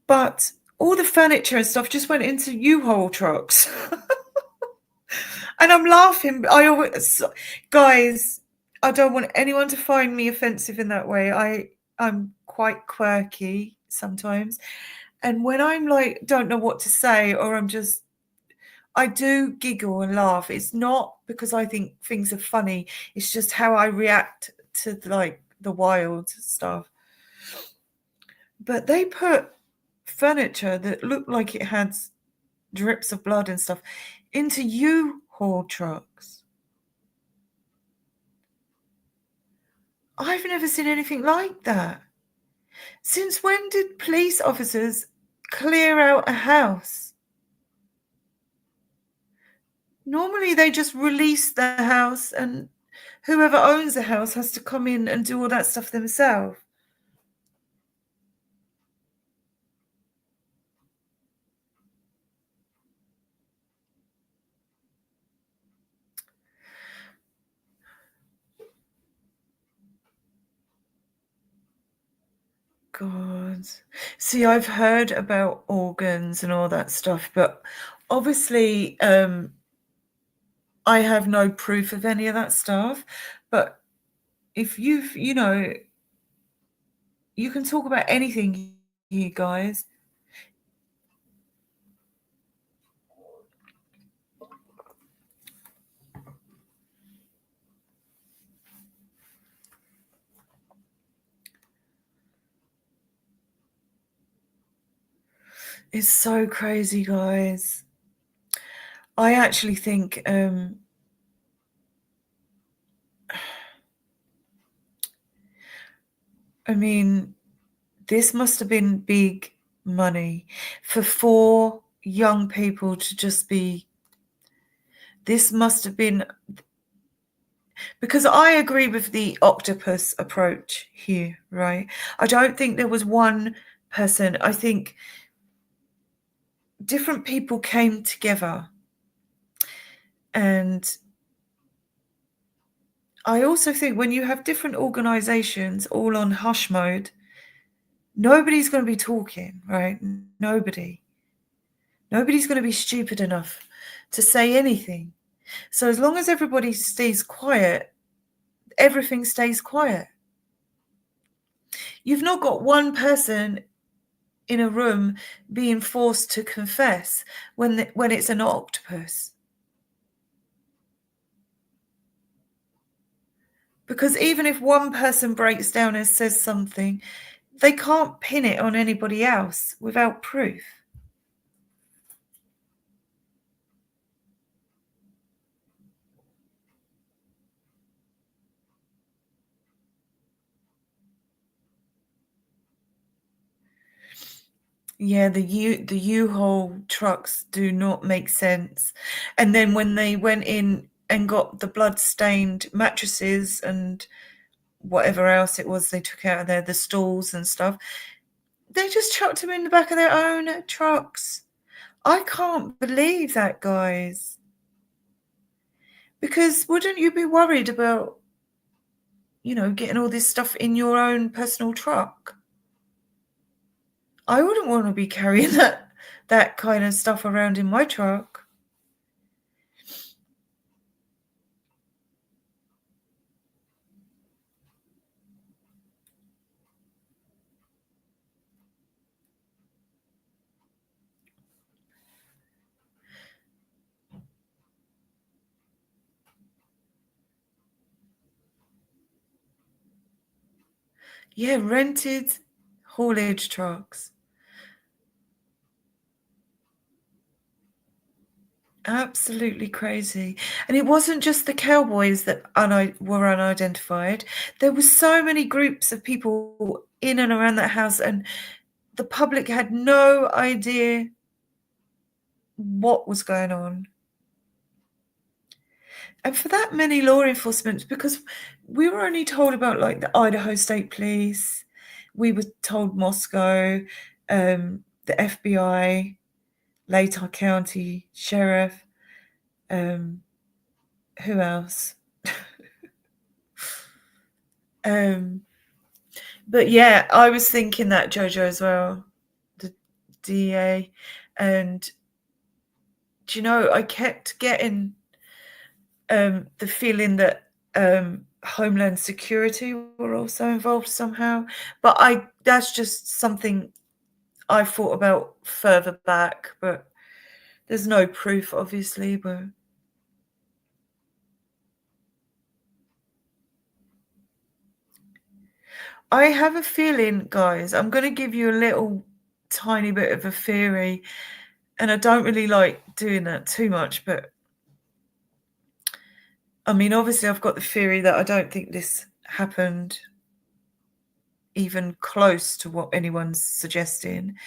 But all the furniture and stuff just went into U-Haul trucks. And I'm laughing. Guys, I don't want anyone to find me offensive in that way. I'm quite quirky sometimes. And when I'm like, don't know what to say, or I do giggle and laugh. It's not because I think things are funny. It's just how I react to like the wild stuff. But they put furniture that looked like it had drips of blood and stuff into U-Haul trucks. I've never seen anything like that. Since when did police officers clear out a house? Normally they just release the house and whoever owns the house has to come in and do all that stuff themselves. God. See, I've heard about organs and all that stuff, but obviously I have no proof of any of that stuff. But if you can talk about anything here, guys. It's so crazy, guys. I actually think I mean, this must have been big money for 4 young people to just be. This must have been, because I agree with the octopus approach here, right? I don't think there was one person. I think different people came together. And I also think when you have different organizations all on hush mode, nobody's going to be talking, right? Nobody's going to be stupid enough to say anything. So as long as everybody stays quiet, everything stays quiet. You've not got one person in a room being forced to confess when it's an octopus. Because even if one person breaks down and says something, they can't pin it on anybody else without proof. Yeah, the U-Haul trucks do not make sense. And then when they went in and got the blood-stained mattresses and whatever else it was they took out of there, the stalls and stuff, they just chucked them in the back of their own trucks. I can't believe that, guys. Because wouldn't you be worried about, getting all this stuff in your own personal truck? I wouldn't want to be carrying that kind of stuff around in my truck. Yeah, rented haulage trucks. Absolutely crazy. And it wasn't just the cowboys that were unidentified. There were so many groups of people in and around that house, and the public had no idea what was going on. And for that many law enforcement, because we were only told about like the Idaho State Police, we were told Moscow, the FBI, Latah County Sheriff, who else? But yeah, I was thinking that, Jojo, as well, the DA. And do you know, I kept getting the feeling that Homeland Security were also involved somehow. But that's just something I thought about further back, but there's no proof, obviously. But I have a feeling, guys, I'm going to give you a little tiny bit of a theory, and I don't really like doing that too much, but I mean, obviously I've got the theory that I don't think this happened even close to what anyone's suggesting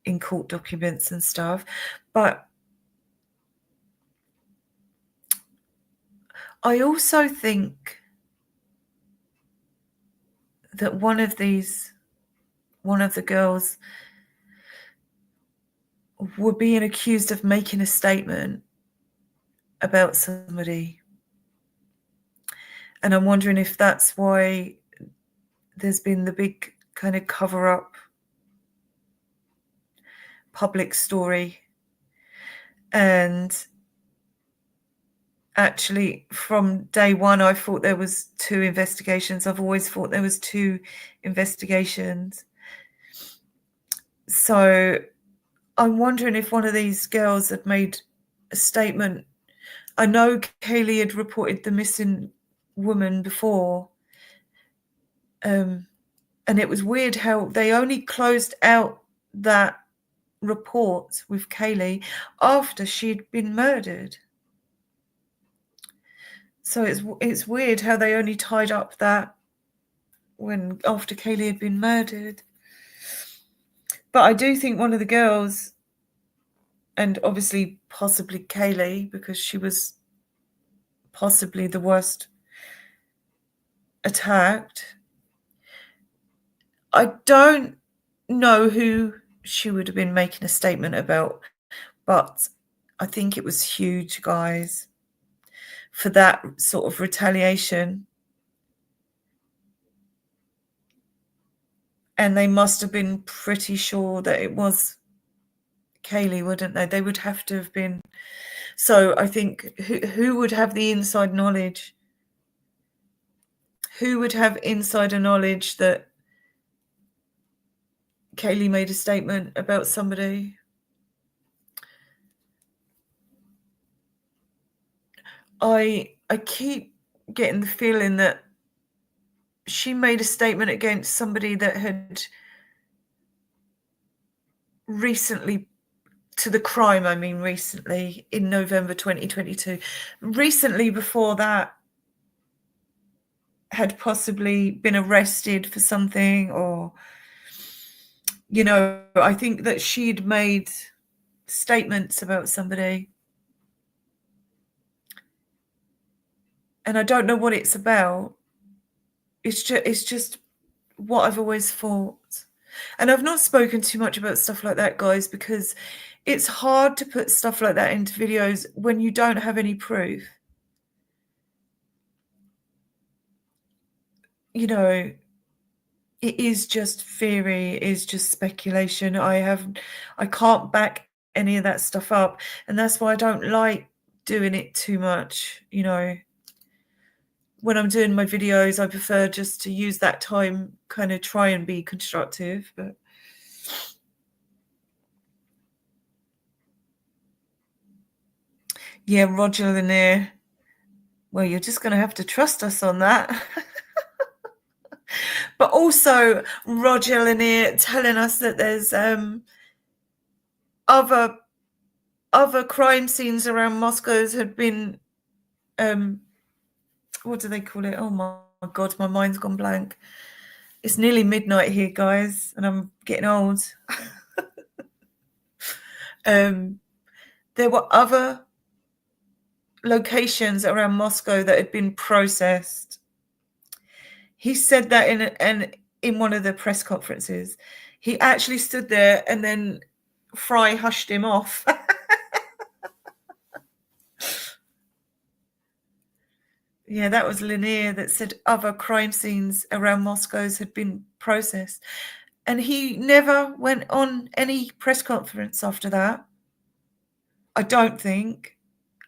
in court documents and stuff, but I also think that one of the girls were being accused of making a statement about somebody. And I'm wondering if that's why there's been the big kind of cover-up public story. And actually, from day one, I thought there was 2 investigations. I've always thought there was 2 investigations. So I'm wondering if one of these girls had made a statement. I know Kaylee had reported the missing woman before. And it was weird how they only closed out that report with Kaylee after she'd been murdered. So it's weird how they only tied up that after Kaylee had been murdered. But I do think one of the girls, and obviously possibly Kaylee, because she was possibly the worst attacked. I don't know who she would have been making a statement about, but I think it was huge, guys, for that sort of retaliation. And they must have been pretty sure that it was Kaylee, wouldn't they? They would have to have been. So I think who would have the inside knowledge? Who would have insider knowledge that Kaylee made a statement about somebody? I keep getting the feeling that she made a statement against somebody that had recently, to the crime, I mean recently, in November 2022. Recently before that, had possibly been arrested for something, or, you know, I think that she'd made statements about somebody. And I don't know what it's about. It's just what I've always thought. And I've not spoken too much about stuff like that, guys, because it's hard to put stuff like that into videos when you don't have any proof. You know, it is just theory, it is just speculation. I can't back any of that stuff up, and that's why I don't like doing it too much. You know, when I'm doing my videos, I prefer just to use that time, kind of try and be constructive. But yeah, Roger Lanier, well, you're just going to have to trust us on that. But also Roger Lanier telling us that there's other crime scenes around Moscow had been, what do they call it? Oh my God, my mind's gone blank. It's nearly midnight here, guys, and I'm getting old. There were other locations around Moscow that had been processed. He said that in one of the press conferences. He actually stood there, and then Fry hushed him off. Yeah, that was Lanier that said other crime scenes around Moscow's had been processed. And he never went on any press conference after that. I don't think.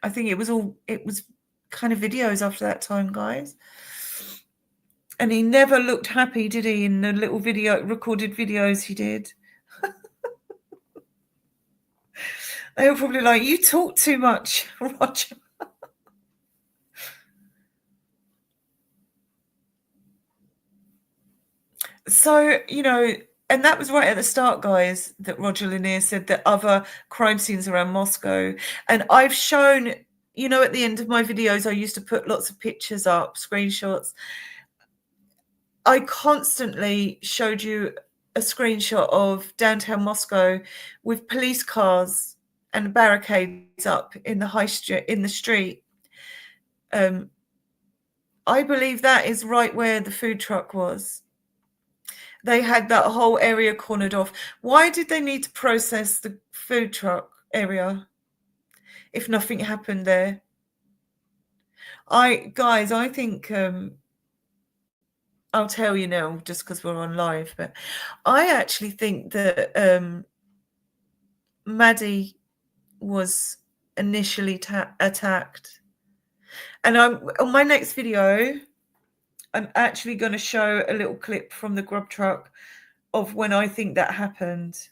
I think it was kind of videos after that time, guys. And he never looked happy, did he, in the little recorded videos he did? They were probably like, you talk too much, Roger. So, you know, and that was right at the start, guys, that Roger Lanier said that other crime scenes around Moscow. And I've shown, you know, at the end of my videos, I used to put lots of pictures up, screenshots. I constantly showed you a screenshot of downtown Moscow with police cars and barricades up in the high street, in the street. I believe that is right where the food truck was. They had that whole area cornered off. Why did they need to process the food truck area if nothing happened there? I think I'll tell you now, just because we're on live, but I actually think that Maddie was initially attacked. And on my next video, I'm actually going to show a little clip from the grub truck of when I think that happened.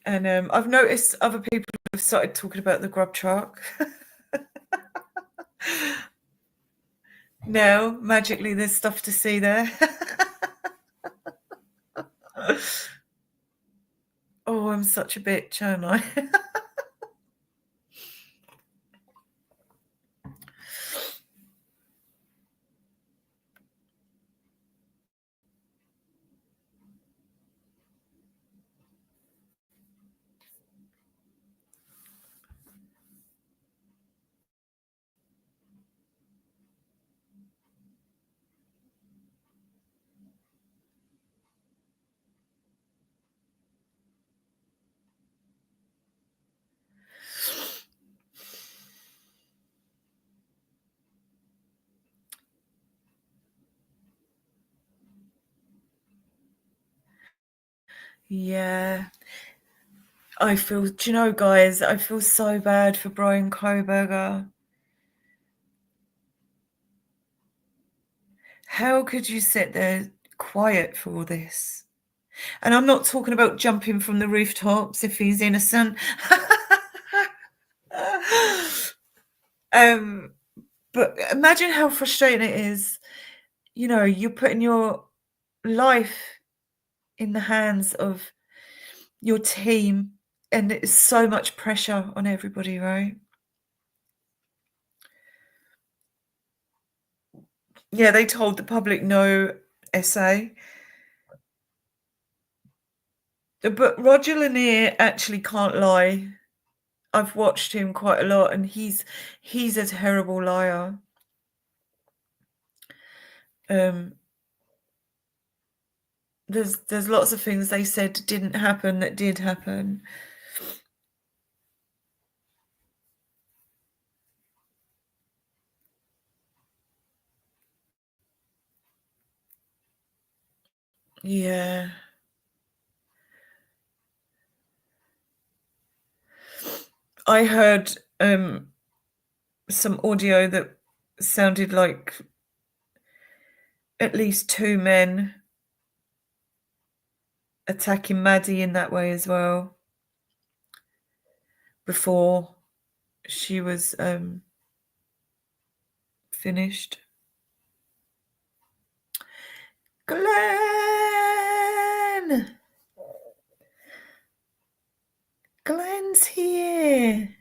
And I've noticed other people have started talking about the grub truck. Now, magically, there's stuff to see there. Oh, I'm such a bitch, aren't I? Yeah. I feel, do you know, guys, I feel so bad for Brian Koberger. How could you sit there quiet for all this? And I'm not talking about jumping from the rooftops if he's innocent. But imagine how frustrating it is. You know, you're putting your life in the hands of your team, and it's so much pressure on everybody, right? Yeah, they told the public no essay. But Roger Lanier actually can't lie. I've watched him quite a lot, and he's a terrible liar. There's lots of things they said didn't happen that did happen. Yeah. I heard some audio that sounded like at least 2 men attacking Maddie in that way as well before she was finished. Glenn's here.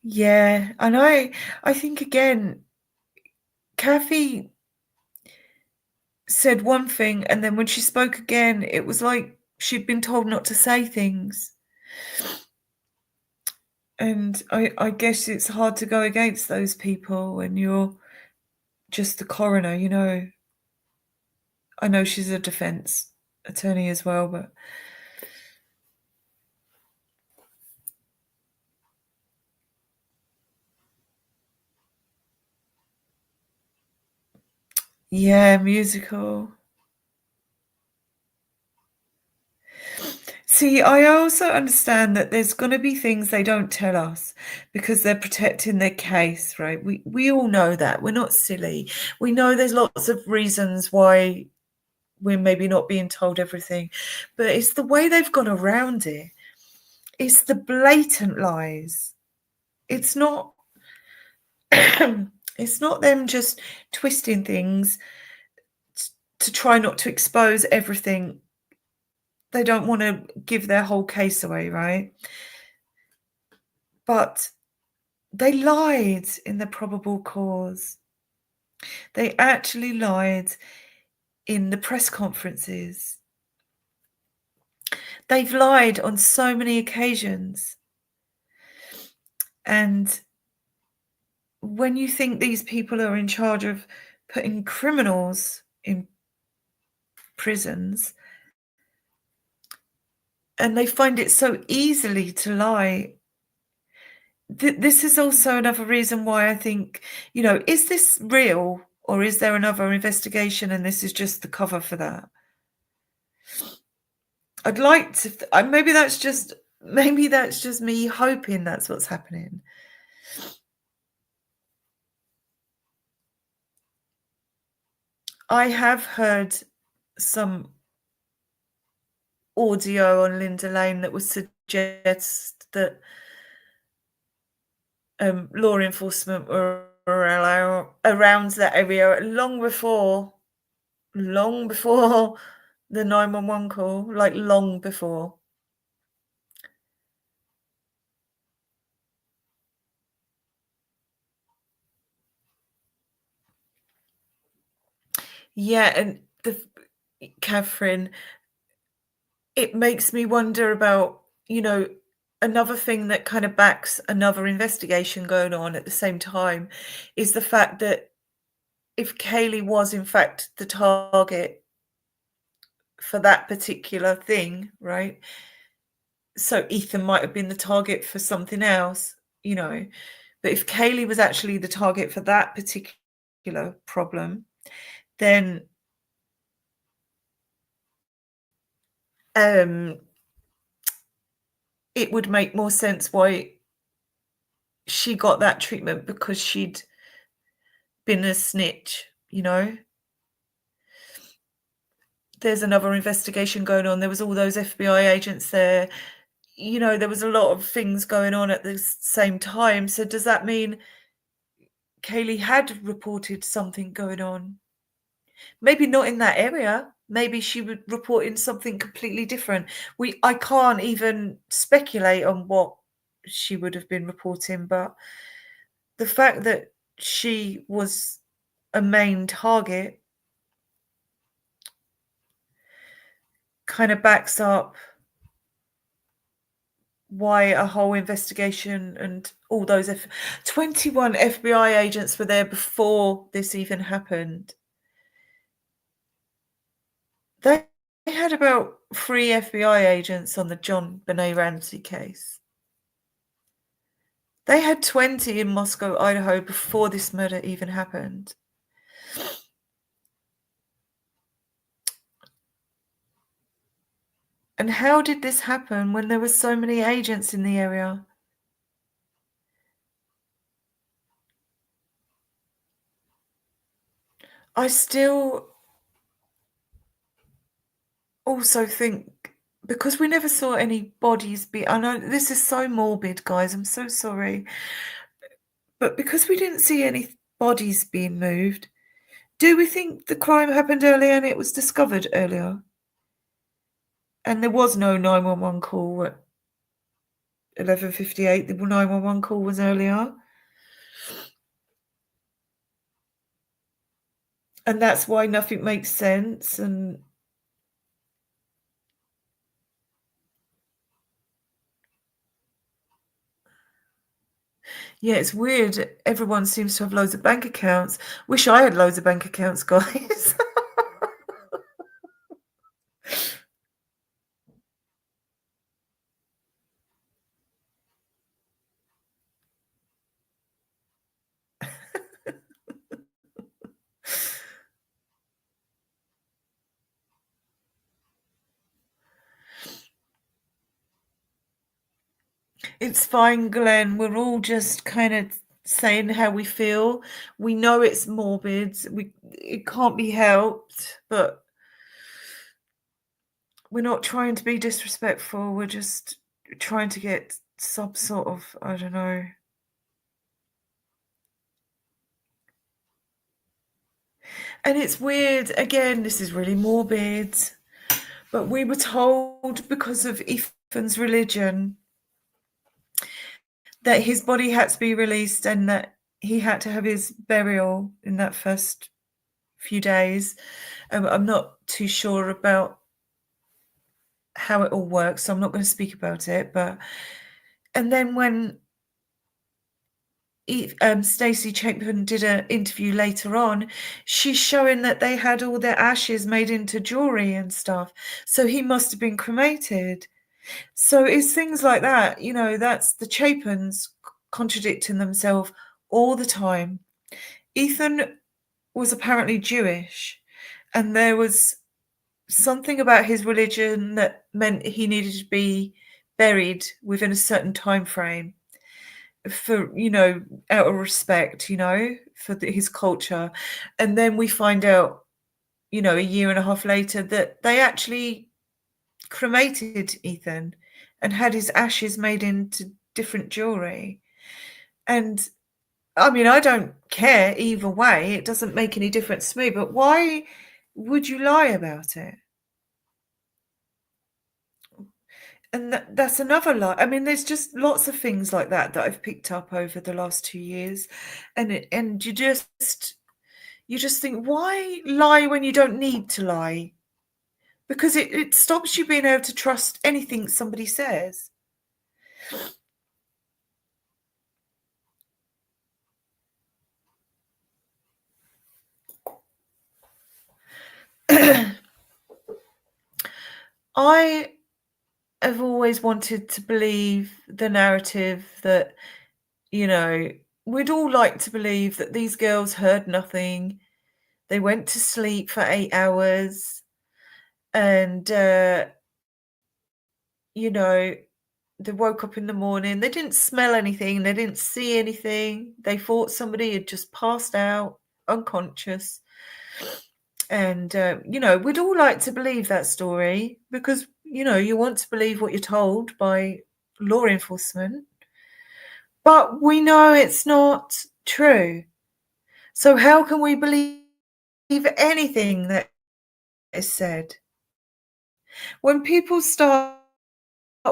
Yeah, and I think again, Kathy said one thing, and then when she spoke again, it was like she'd been told not to say things. And I guess it's hard to go against those people when you're just the coroner, you know. I know she's a defense attorney as well, but yeah, musical. See, I also understand that there's going to be things they don't tell us because they're protecting their case, right? We all know that. We're not silly. We know there's lots of reasons why we're maybe not being told everything, but it's the way they've gone around it. It's the blatant lies. It's not it's not them just twisting things to try not to expose everything. They don't want to give their whole case away, right? But they lied in the probable cause. They actually lied in the press conferences. They've lied on so many occasions. And when you think these people are in charge of putting criminals in prisons, and they find it so easily to lie, this is also another reason why I think, you know, is this real or is there another investigation and this is just the cover for that? I'd like to, maybe that's just me hoping that's what's happening. I have heard some audio on Linda Lane that would suggest that law enforcement were around that area long before the 911 call, like long before. Yeah, and Catherine, it makes me wonder about, you know, another thing that kind of backs another investigation going on at the same time is the fact that if Kaylee was in fact the target for that particular thing, right? So Ethan might have been the target for something else, you know. But if Kaylee was actually the target for that particular problem, then it would make more sense why she got that treatment, because she'd been a snitch, you know? There's another investigation going on. There was all those FBI agents there. You know, there was a lot of things going on at the same time. So does that mean Kaylee had reported something going on? Maybe not in that area. Maybe she would report in something completely different. I can't even speculate on what she would have been reporting, but the fact that she was a main target kind of backs up why a whole investigation and all those 21 FBI agents were there before this even happened. They had about 3 FBI agents on the John Benet Ramsey case. They had 20 in Moscow, Idaho before this murder even happened. And how did this happen when there were so many agents in the area? I still also think, because we never saw any bodies I know this is so morbid, guys, I'm so sorry. But because we didn't see any bodies being moved, do we think the crime happened earlier and it was discovered earlier? And there was no 911 call at 11:58. The 911 call was earlier. And that's why nothing makes sense. And yeah, it's weird. Everyone seems to have loads of bank accounts. Wish I had loads of bank accounts, guys. It's fine, Glenn. We're all just kind of saying how we feel. We know it's morbid. It can't be helped, but we're not trying to be disrespectful. We're just trying to get some sort of, I don't know. And it's weird. Again, this is really morbid. But we were told, because of Ethan's religion, that his body had to be released and that he had to have his burial in that first few days. I'm not too sure about how it all works, so I'm not going to speak about it. And then when Stacey Chapman did an interview later on, she's showing that they had all their ashes made into jewelry and stuff. So he must have been cremated. So it's things like that, you know, that's the Chapins contradicting themselves all the time. Ethan was apparently Jewish, and there was something about his religion that meant he needed to be buried within a certain time frame for, you know, out of respect, you know, for his culture. And then we find out, you know, a year and a half later that they actually cremated Ethan and had his ashes made into different jewelry. And I mean, I don't care either way. It doesn't make any difference to me. But why would you lie about it? And that's another lie. I mean, there's just lots of things like that I've picked up over the last 2 years. And you just think, why lie when you don't need to lie? Because it stops you being able to trust anything somebody says. I have always wanted to believe the narrative that, you know, we'd all like to believe that these girls heard nothing. They went to sleep for 8 hours and you know, they woke up in the morning, they didn't smell anything, they didn't see anything. They thought somebody had just passed out unconscious. And, we'd all like to believe that story because, you want to believe what you're told by law enforcement. But we know it's not true. So how can we believe anything that is said? When people start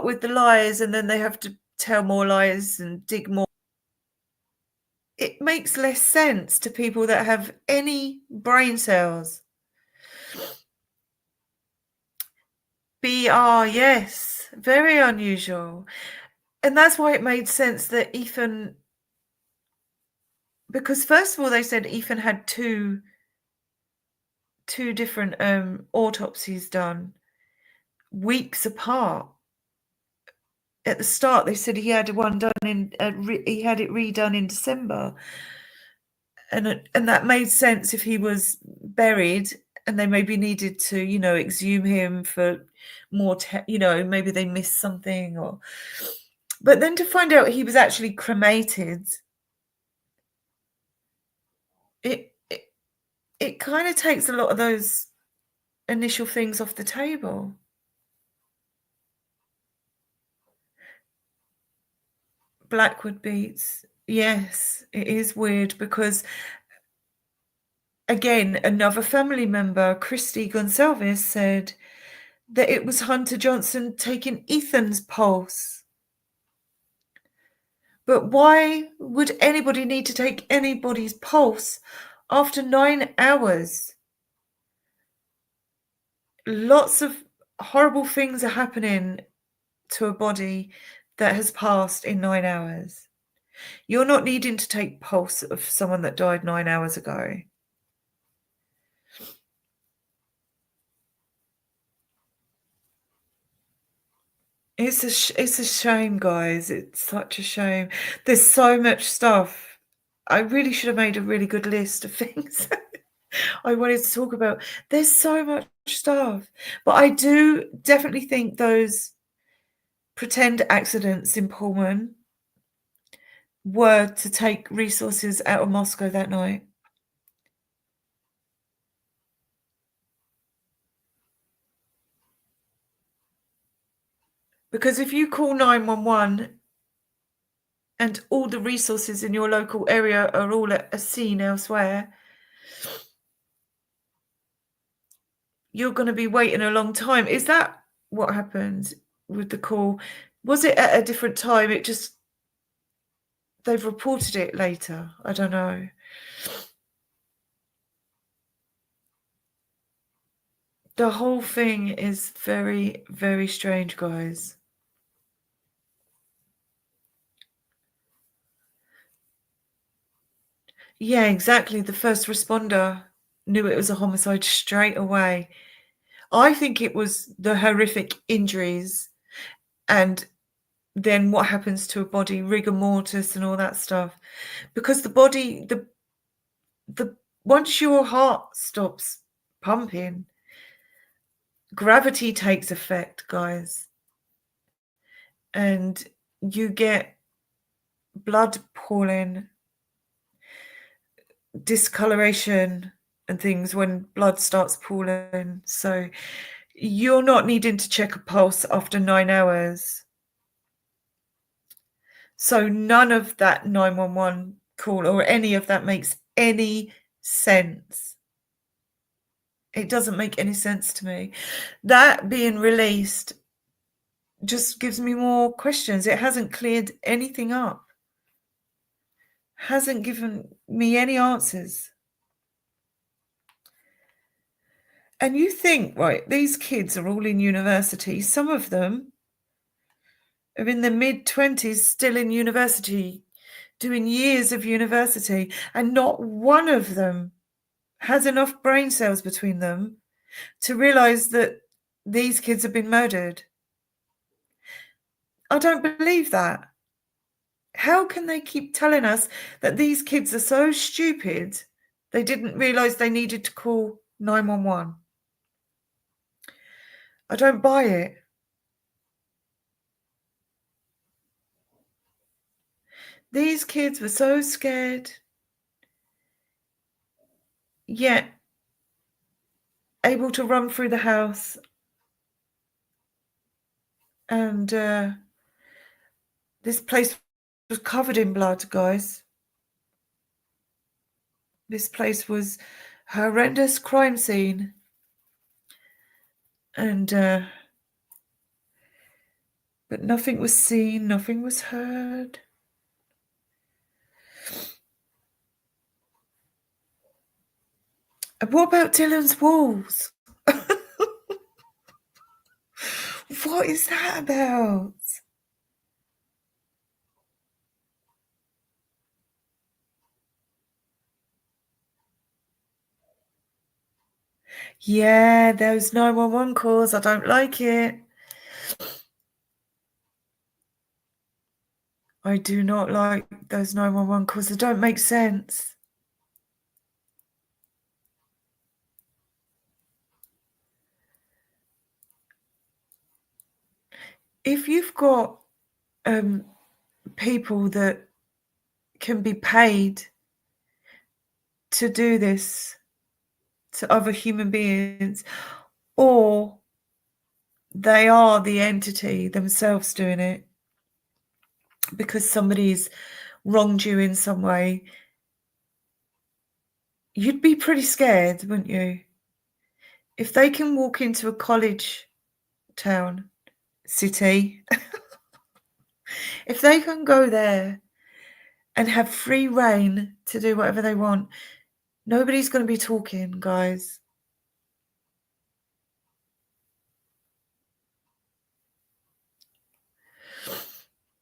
with the lies and then they have to tell more lies and dig more, it makes less sense to people that have any brain cells. BR, yes, very unusual. And that's why it made sense that Ethan, because first of all, they said Ethan had two different autopsies done weeks apart. At the start, they said he had one done he had it redone in December, and that made sense if he was buried and they maybe needed to, exhume him for more, maybe they missed something but then to find out he was actually cremated, it kind of takes a lot of those initial things off the table. Blackwood beets. Yes, it is weird because, again, another family member, Christy Gonsalves, said that it was Hunter Johnson taking Ethan's pulse. But why would anybody need to take anybody's pulse after 9 hours? Lots of horrible things are happening to a body that has passed in 9 hours. You're not needing to take pulse of someone that died 9 hours ago. It's a shame, guys. It's such a shame. There's so much stuff. I really should have made a really good list of things I wanted to talk about. There's so much stuff. But I do definitely think those pretend accidents in Pullman were to take resources out of Moscow that night. Because if you call 911 and all the resources in your local area are all at a scene elsewhere, you're going to be waiting a long time. Is that what happened with the call? Was it at a different time? They've reported it later. I don't know. The whole thing is very, very strange, guys. Yeah, exactly. The first responder knew it was a homicide straight away. I think it was the horrific injuries and then what happens to a body, rigor mortis and all that stuff. Because the body, the once your heart stops pumping, gravity takes effect, guys. And you get blood pooling, discoloration and things when blood starts pooling. So you're not needing to check a pulse after 9 hours. So none of that 911 call or any of that makes any sense. It doesn't make any sense to me. That being released just gives me more questions. It hasn't cleared anything up. Hasn't given me any answers. And you think, right, these kids are all in university. Some of them are in their mid-20s, still in university, doing years of university, and not one of them has enough brain cells between them to realise that these kids have been murdered. I don't believe that. How can they keep telling us that these kids are so stupid they didn't realise they needed to call 911? I don't buy it. These kids were so scared, yet able to run through the house. And this place was covered in blood, guys. This place was a horrendous crime scene. And but nothing was seen, nothing was heard. And what about Dylan's walls? What is that about? Yeah, those 911 calls, I don't like it. I do not like those 911 calls. They don't make sense. If you've got people that can be paid to do this to other human beings, or they are the entity themselves doing it because somebody's wronged you in some way, you'd be pretty scared, wouldn't you? If they can walk into a college town, city, if they can go there and have free reign to do whatever they want, nobody's going to be talking, guys.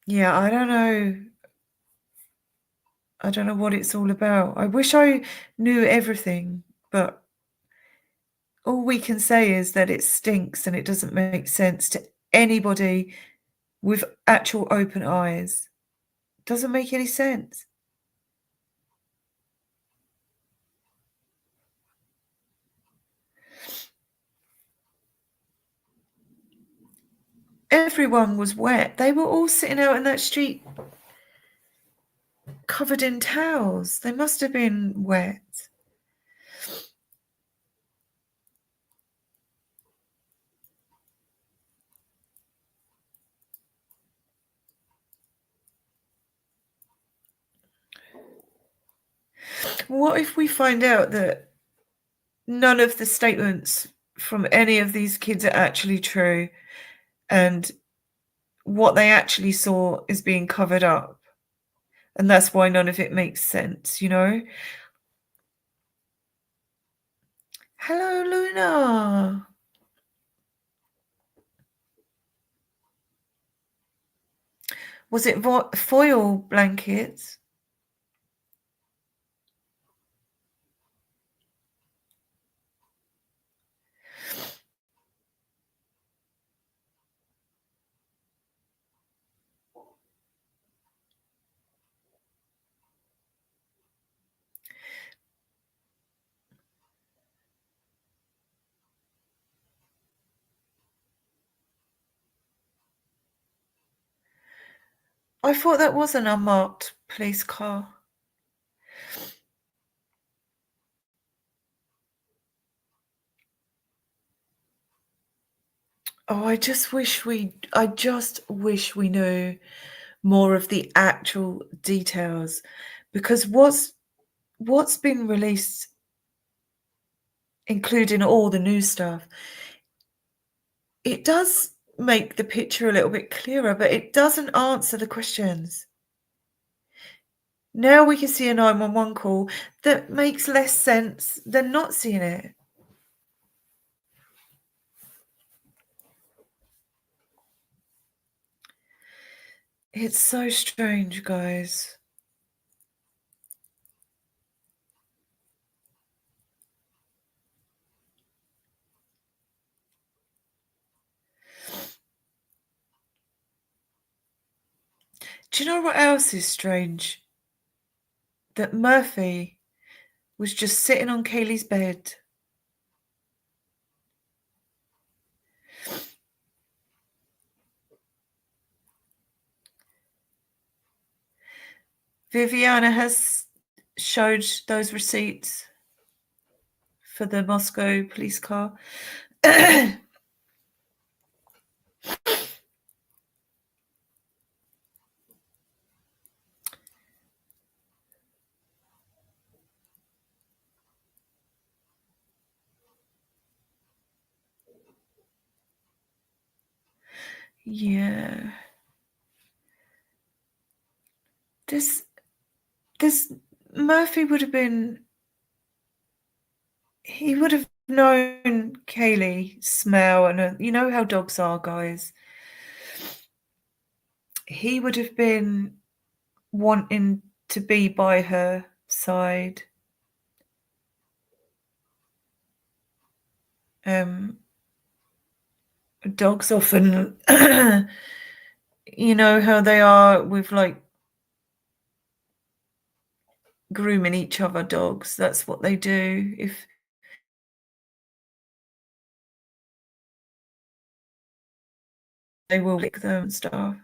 Yeah, I don't know. I don't know what it's all about. I wish I knew everything, but all we can say is that it stinks and it doesn't make sense to anybody with actual open eyes. It doesn't make any sense. Everyone was wet. They were all sitting out in that street covered in towels. They must have been wet. What if we find out that none of the statements from any of these kids are actually true and what they actually saw is being covered up? And that's why none of it makes sense, you know? Hello, Luna. Was it foil blankets? I thought that was an unmarked police car. Oh, I just wish we knew more of the actual details, because what's been released, including all the new stuff, it does make the picture a little bit clearer, but it doesn't answer the questions. Now we can see a 911 call that makes less sense than not seeing it. It's so strange, guys. Do you know what else is strange? That Murphy was just sitting on Kaylee's bed. Viviana has showed those receipts for the Moscow police car. Yeah. This Murphy would have been, he would have known Kaylee smell, and you know how dogs are, guys. He would have been wanting to be by her side. Dogs often, you know how they are with like grooming each other. Dogs, that's what they do. If they will lick them and stuff.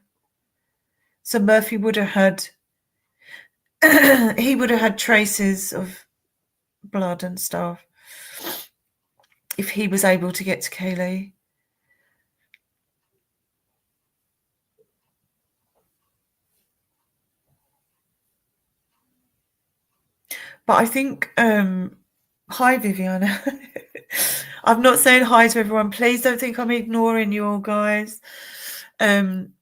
So Murphy would have had, he would have had traces of blood and stuff if he was able to get to Kaylee. But I think, hi Viviana. I'm not saying hi to everyone. Please don't think I'm ignoring you all, guys. Even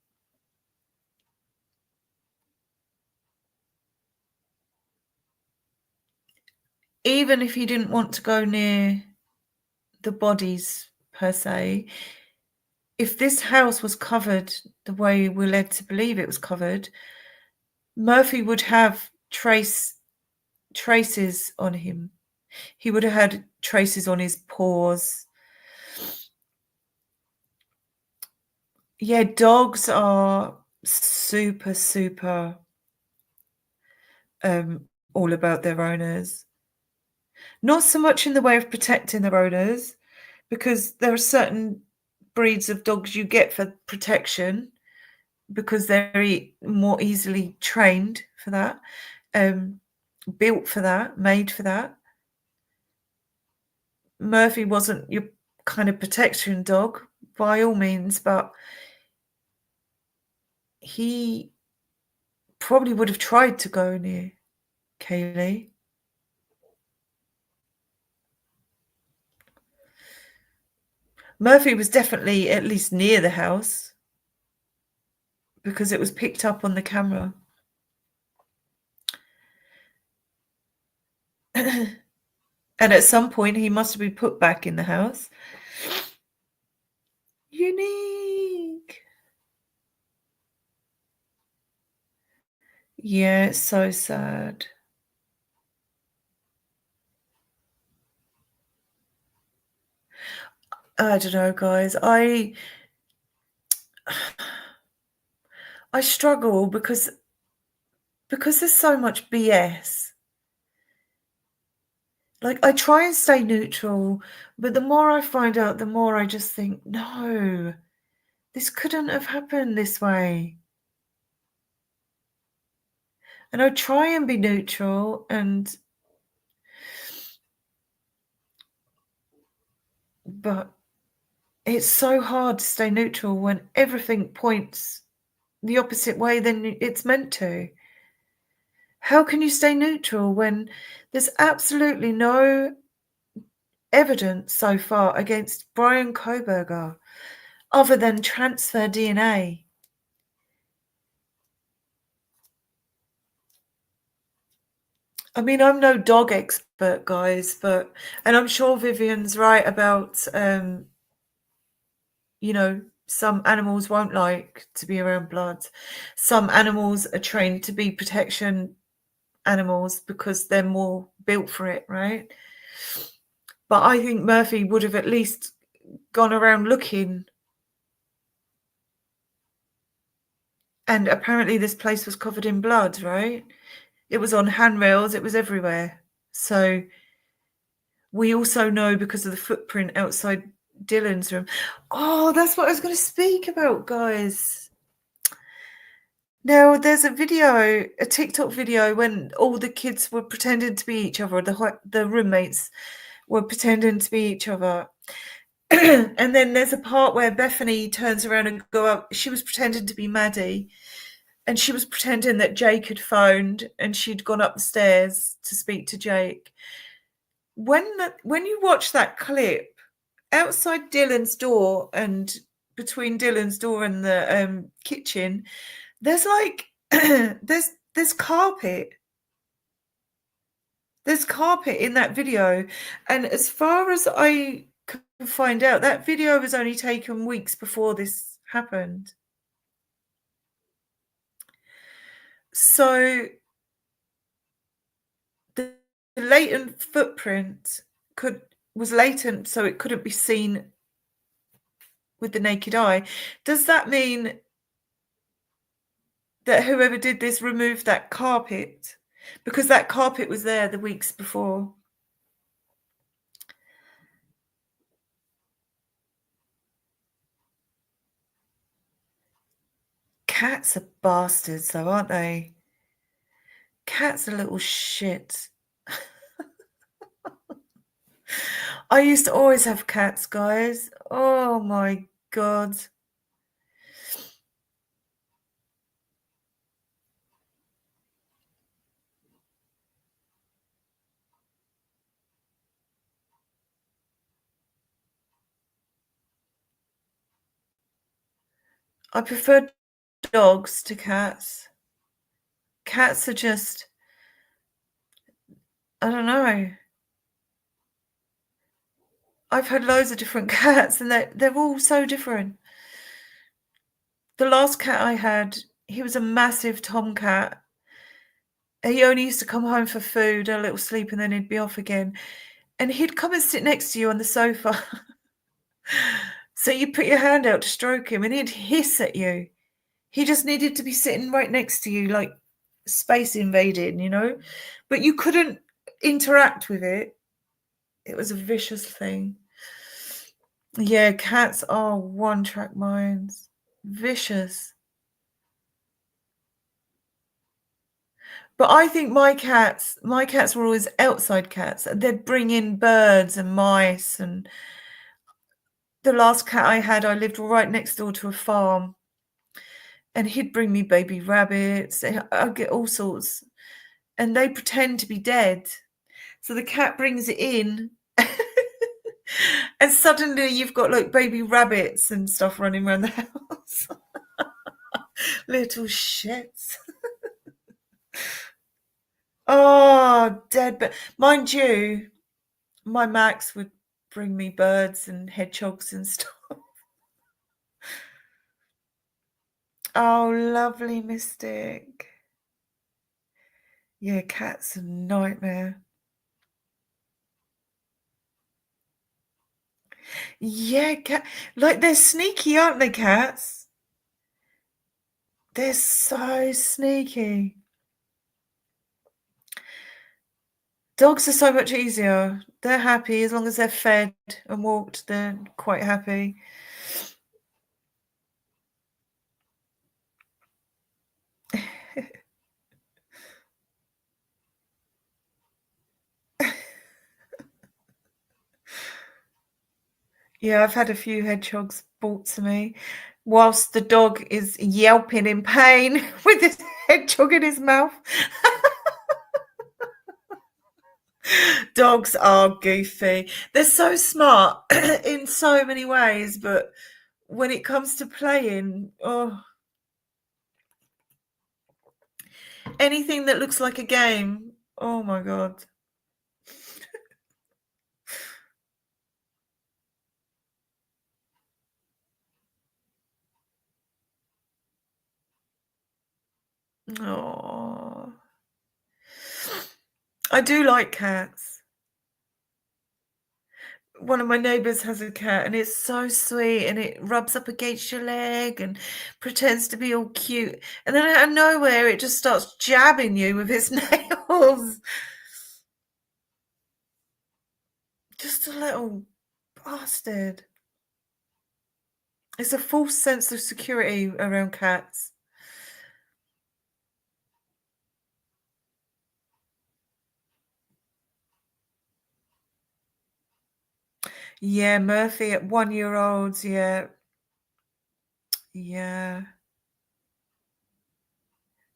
if he didn't want to go near the bodies per se, if this house was covered the way we're led to believe it was covered, Murphy would have traces on him. He would have had traces on his paws. Yeah, dogs are super all about their owners. Not so much in the way of protecting their owners, because there are certain breeds of dogs you get for protection because they're more easily trained for that, built for that, made for that. Murphy wasn't your kind of protection dog by all means, but he probably would have tried to go near Kaylee. Murphy was definitely at least near the house because it was picked up on the camera. And at some point he must have been put back in the house. Unique. Yeah, it's so sad. I don't know, guys. I struggle because there's so much BS. Like, I try and stay neutral, but the more I find out, the more I just think, no, this couldn't have happened this way. And I try and be neutral, but it's so hard to stay neutral when everything points the opposite way than it's meant to. How can you stay neutral when there's absolutely no evidence so far against Brian Koberger other than transfer DNA? I mean, I'm no dog expert, guys, and I'm sure Vivian's right about, you know, some animals won't like to be around blood. Some animals are trained to be protection animals because they're more built for it, right? But I think Murphy would have at least gone around looking. And apparently this place was covered in blood, right? It was on handrails, it was everywhere. So we also know because of the footprint outside Dylan's room. Oh, that's what I was going to speak about, guys. Now, there's a TikTok video when all the kids were pretending to be each other. The roommates were pretending to be each other. And then there's a part where Bethany turns around and go up. She was pretending to be Maddie, and she was pretending that Jake had phoned and she'd gone up the stairs to speak to Jake. When you watch that clip, outside Dylan's door and between Dylan's door and the kitchen, there's like there's carpet. There's carpet in that video, and as far as I can find out, that video was only taken weeks before this happened. So the latent footprint was latent, so it couldn't be seen with the naked eye. Does that mean that whoever did this removed that carpet? Because that carpet was there the weeks before. Cats are bastards, though, aren't they? Cats are little shit. I used to always have cats, guys. Oh my God. I prefer dogs to cats. Cats are just, I don't know. I've had loads of different cats, and they're all so different. The last cat I had, he was a massive tomcat. He only used to come home for food, a little sleep, and then he'd be off again. And he'd come and sit next to you on the sofa. So you put your hand out to stroke him, and he'd hiss at you. He just needed to be sitting right next to you, like space invading, you know? But you couldn't interact with it. It was a vicious thing. Yeah, cats are one-track minds. Vicious. But I think my cats were always outside cats. They'd bring in birds and mice. And the last cat I had, I lived right next door to a farm. And he'd bring me baby rabbits. I'd get all sorts. And they pretend to be dead. So the cat brings it in. And suddenly you've got like baby rabbits and stuff running around the house. Little shits. Oh, dead. But mind you, my Max would bring me birds and hedgehogs and stuff. Oh, lovely, Mystic. Yeah, cats a nightmare. Yeah, like they're sneaky, aren't they, cats? They're so sneaky. Dogs are so much easier. They're happy as long as they're fed and walked. They're quite happy. Yeah, I've had a few hedgehogs brought to me whilst the dog is yelping in pain with his hedgehog in his mouth. Dogs are goofy. They're so smart in so many ways, but when it comes to playing, anything that looks like a game, oh my God. Oh, I do like cats. One of my neighbours has a cat, and it's so sweet, and it rubs up against your leg and pretends to be all cute, and then out of nowhere it just starts jabbing you with its nails. Just a little bastard. It's a false sense of security around cats. Yeah, Murphy at 1 year olds. Yeah. Yeah.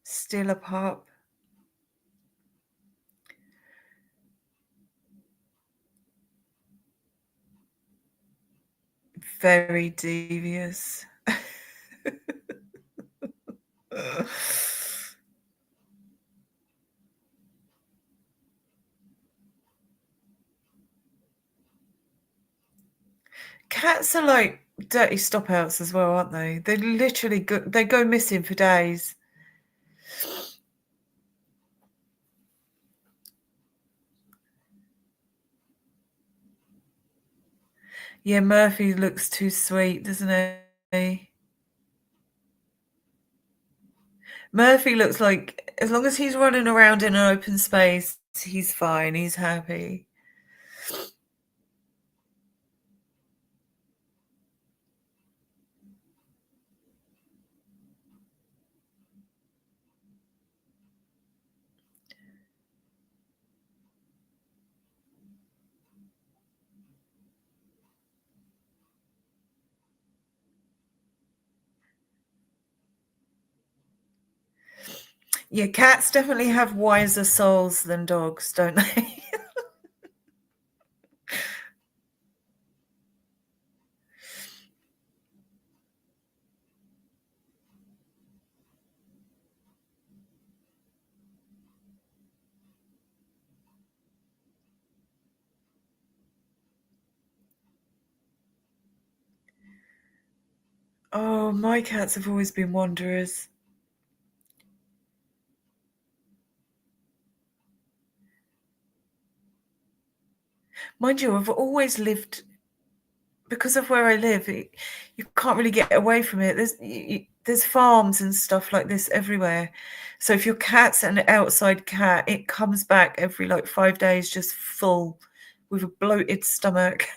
Still a pup. Very devious. Cats are like dirty stop-outs as well, aren't they? They literally they go missing for days. Yeah, Murphy looks too sweet, doesn't he? Murphy looks like, as long as he's running around in an open space, he's fine. He's happy. Yeah, cats definitely have wiser souls than dogs, don't they? Oh, my cats have always been wanderers. Mind you, I've always lived, because of where I live, you can't really get away from it. There's farms and stuff like this everywhere. So if your cat's an outside cat, it comes back every like 5 days just full with a bloated stomach.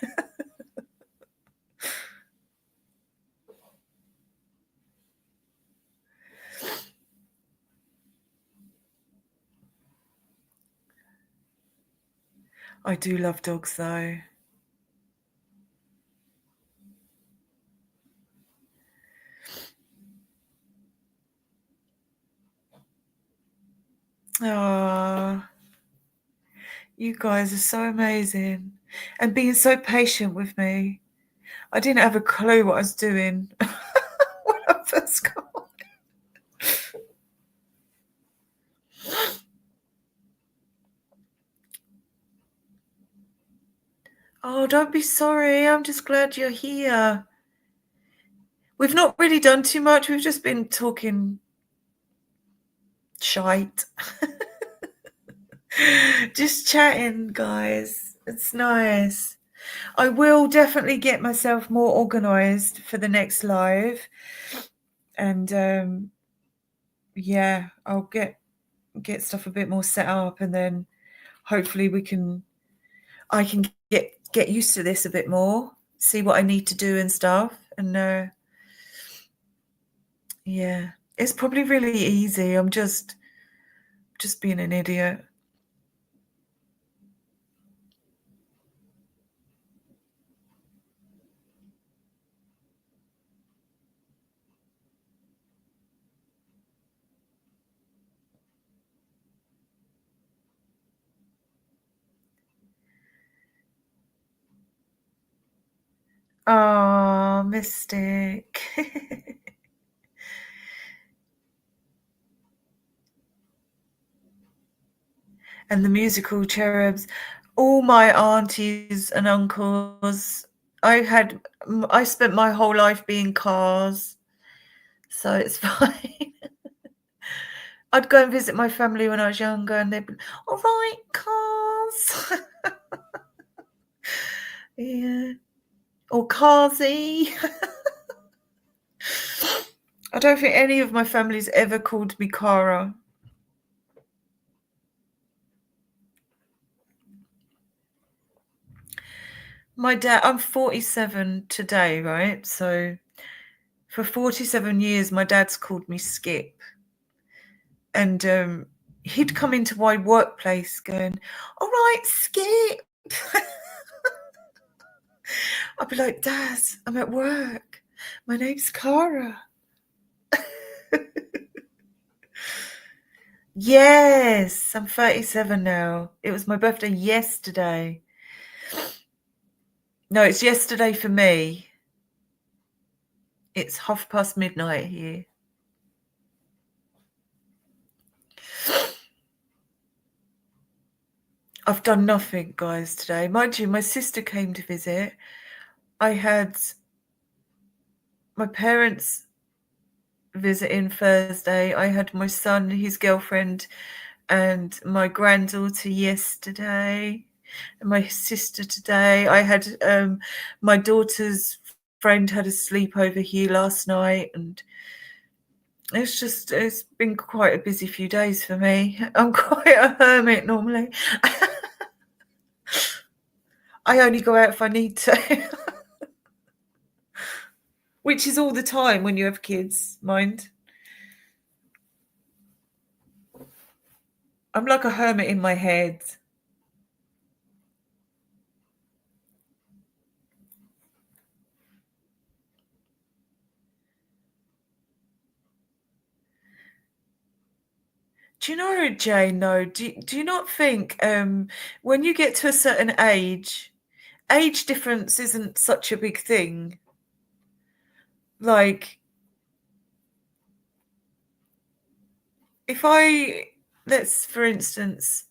I do love dogs though. Ah, you guys are so amazing and being so patient with me. I didn't have a clue what I was doing when I first got. Oh, don't be sorry. I'm just glad you're here. We've not really done too much. We've just been talking shite. Just chatting, guys. It's nice. I will definitely get myself more organized for the next live. And yeah, I'll get stuff a bit more set up, and then hopefully I can get used to this a bit more, see what I need to do and stuff. And yeah, it's probably really easy. I'm just being an idiot. Oh, Mystic. And the musical cherubs, all my aunties and uncles. I spent my whole life being cars, so it's fine. I'd go and visit my family when I was younger, and they'd be, all right, cars. Yeah. Or Carsy. I don't think any of my family's ever called me Cara. My dad, I'm 47 today, right? So for 47 years, my dad's called me Skip. And he'd come into my workplace going, all right, Skip. I'd be like, Dad, I'm at work. My name's Cara. Yes, I'm 37 now. It was my birthday yesterday. No, it's yesterday for me. It's midnight here. I've done nothing, guys, today. Mind you, my sister came to visit. I had my parents visiting Thursday. I had my son, his girlfriend, and my granddaughter yesterday, and my sister today. I had my daughter's friend had a sleepover here last night, and it's been quite a busy few days for me. I'm quite a hermit normally. I only go out if I need to. Which is all the time when you have kids, mind. I'm like a hermit in my head. Do you know, Jane, though, do you not think when you get to a certain age difference isn't such a big thing? Like, if let's, for instance,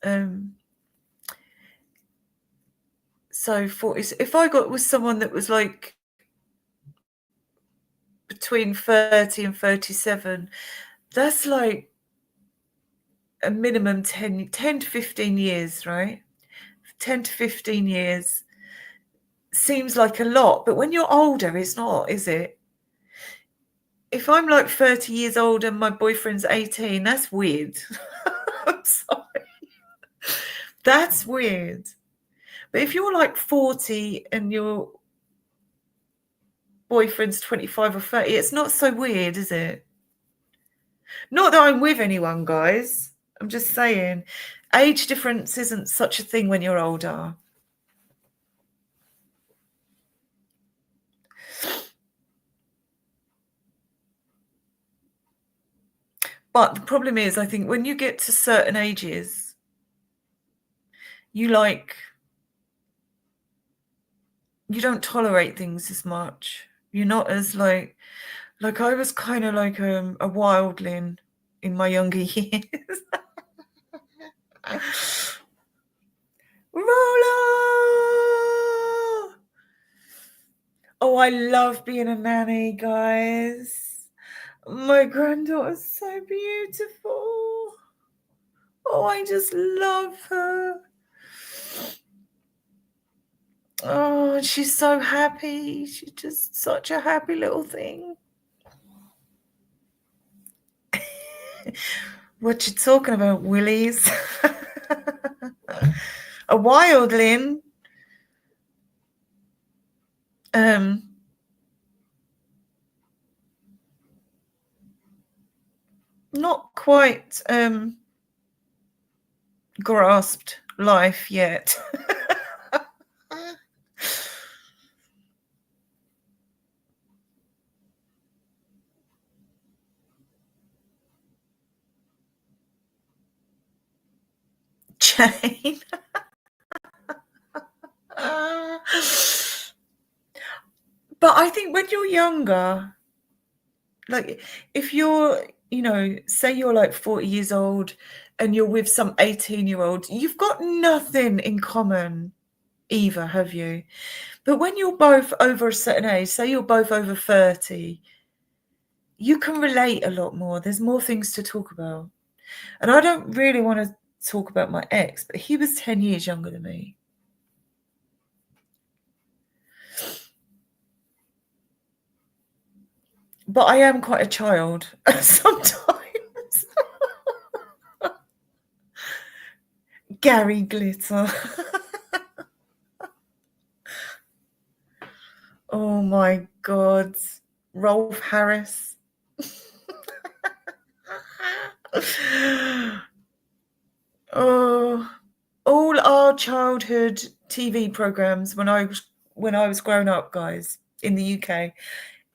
so 40, if I got with someone that was like between 30 and 37, that's like a minimum 10 to 15 years, right? 10 to 15 years seems like a lot, but when you're older, it's not, is it? If I'm like 30 years old and my boyfriend's 18, that's weird. I'm sorry. That's weird. But if you're like 40 and your boyfriend's 25 or 30, it's not so weird, is it? Not that I'm with anyone, guys. I'm just saying, age difference isn't such a thing when you're older. But the problem is, I think when you get to certain ages, you don't tolerate things as much. You're not as like I was kind of like a wildling in my younger years. Roller! Oh, I love being a nanny, guys. My granddaughter's so beautiful. Oh, I just love her. Oh, she's so happy. She's just such a happy little thing. What you talking about, Willies? A wildling. Not quite grasped life yet. Jane. But I think when you're younger, like if you're, say you're like 40 years old and you're with some 18-year-old, you've got nothing in common either, have you? But when you're both over a certain age, say you're both over 30, you can relate a lot more. There's more things to talk about. And I don't really want to talk about my ex, but he was 10 years younger than me. But I am quite a child sometimes. Gary Glitter. Oh my God. Rolf Harris. Oh, all our childhood TV programs when I when I was growing up, guys, in the UK.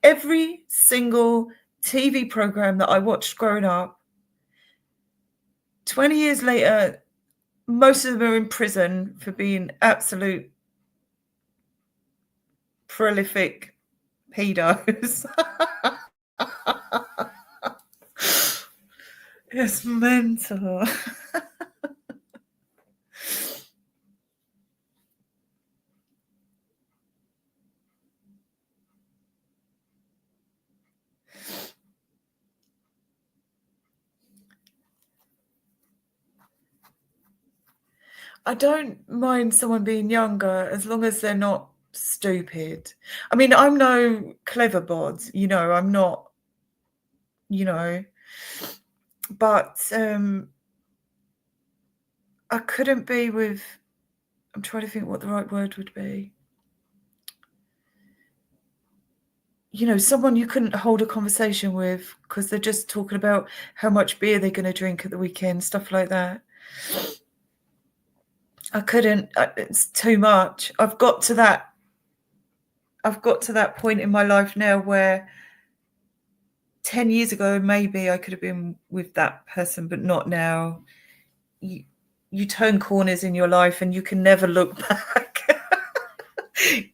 Every single TV program that I watched growing up, 20 years later, most of them are in prison for being absolute prolific pedos. It's mental. I don't mind someone being younger as long as they're not stupid. I mean, I'm no clever bod, I'm not, but I couldn't be with, I'm trying to think what the right word would be. Someone you couldn't hold a conversation with because they're just talking about how much beer they're going to drink at the weekend, stuff like that. I couldn't. It's too much. I've got to that point in my life now where 10 years ago, maybe I could have been with that person, but not now. You turn corners in your life and you can never look back.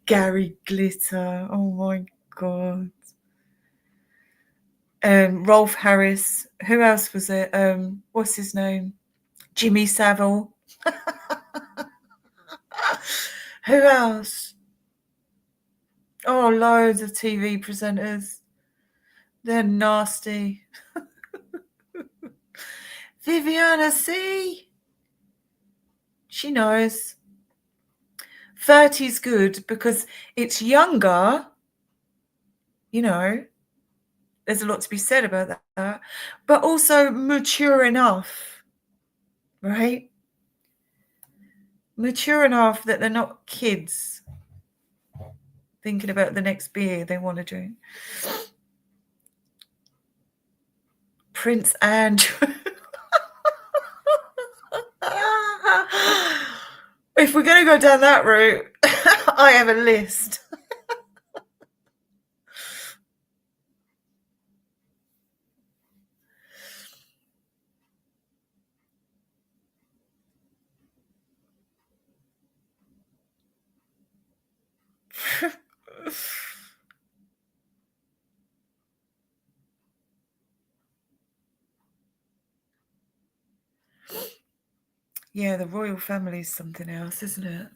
Gary Glitter. Oh my God. Rolf Harris. Who else was it? What's his name? Jimmy Savile. Who else? Oh, loads of TV presenters. They're nasty. Viviana, see? She knows. 30's good because it's younger. There's a lot to be said about that. But also mature enough, right? Mature enough that they're not kids thinking about the next beer they want to drink. Prince Andrew. If we're going to go down that route, I have a list. Yeah, the royal family is something else, isn't it?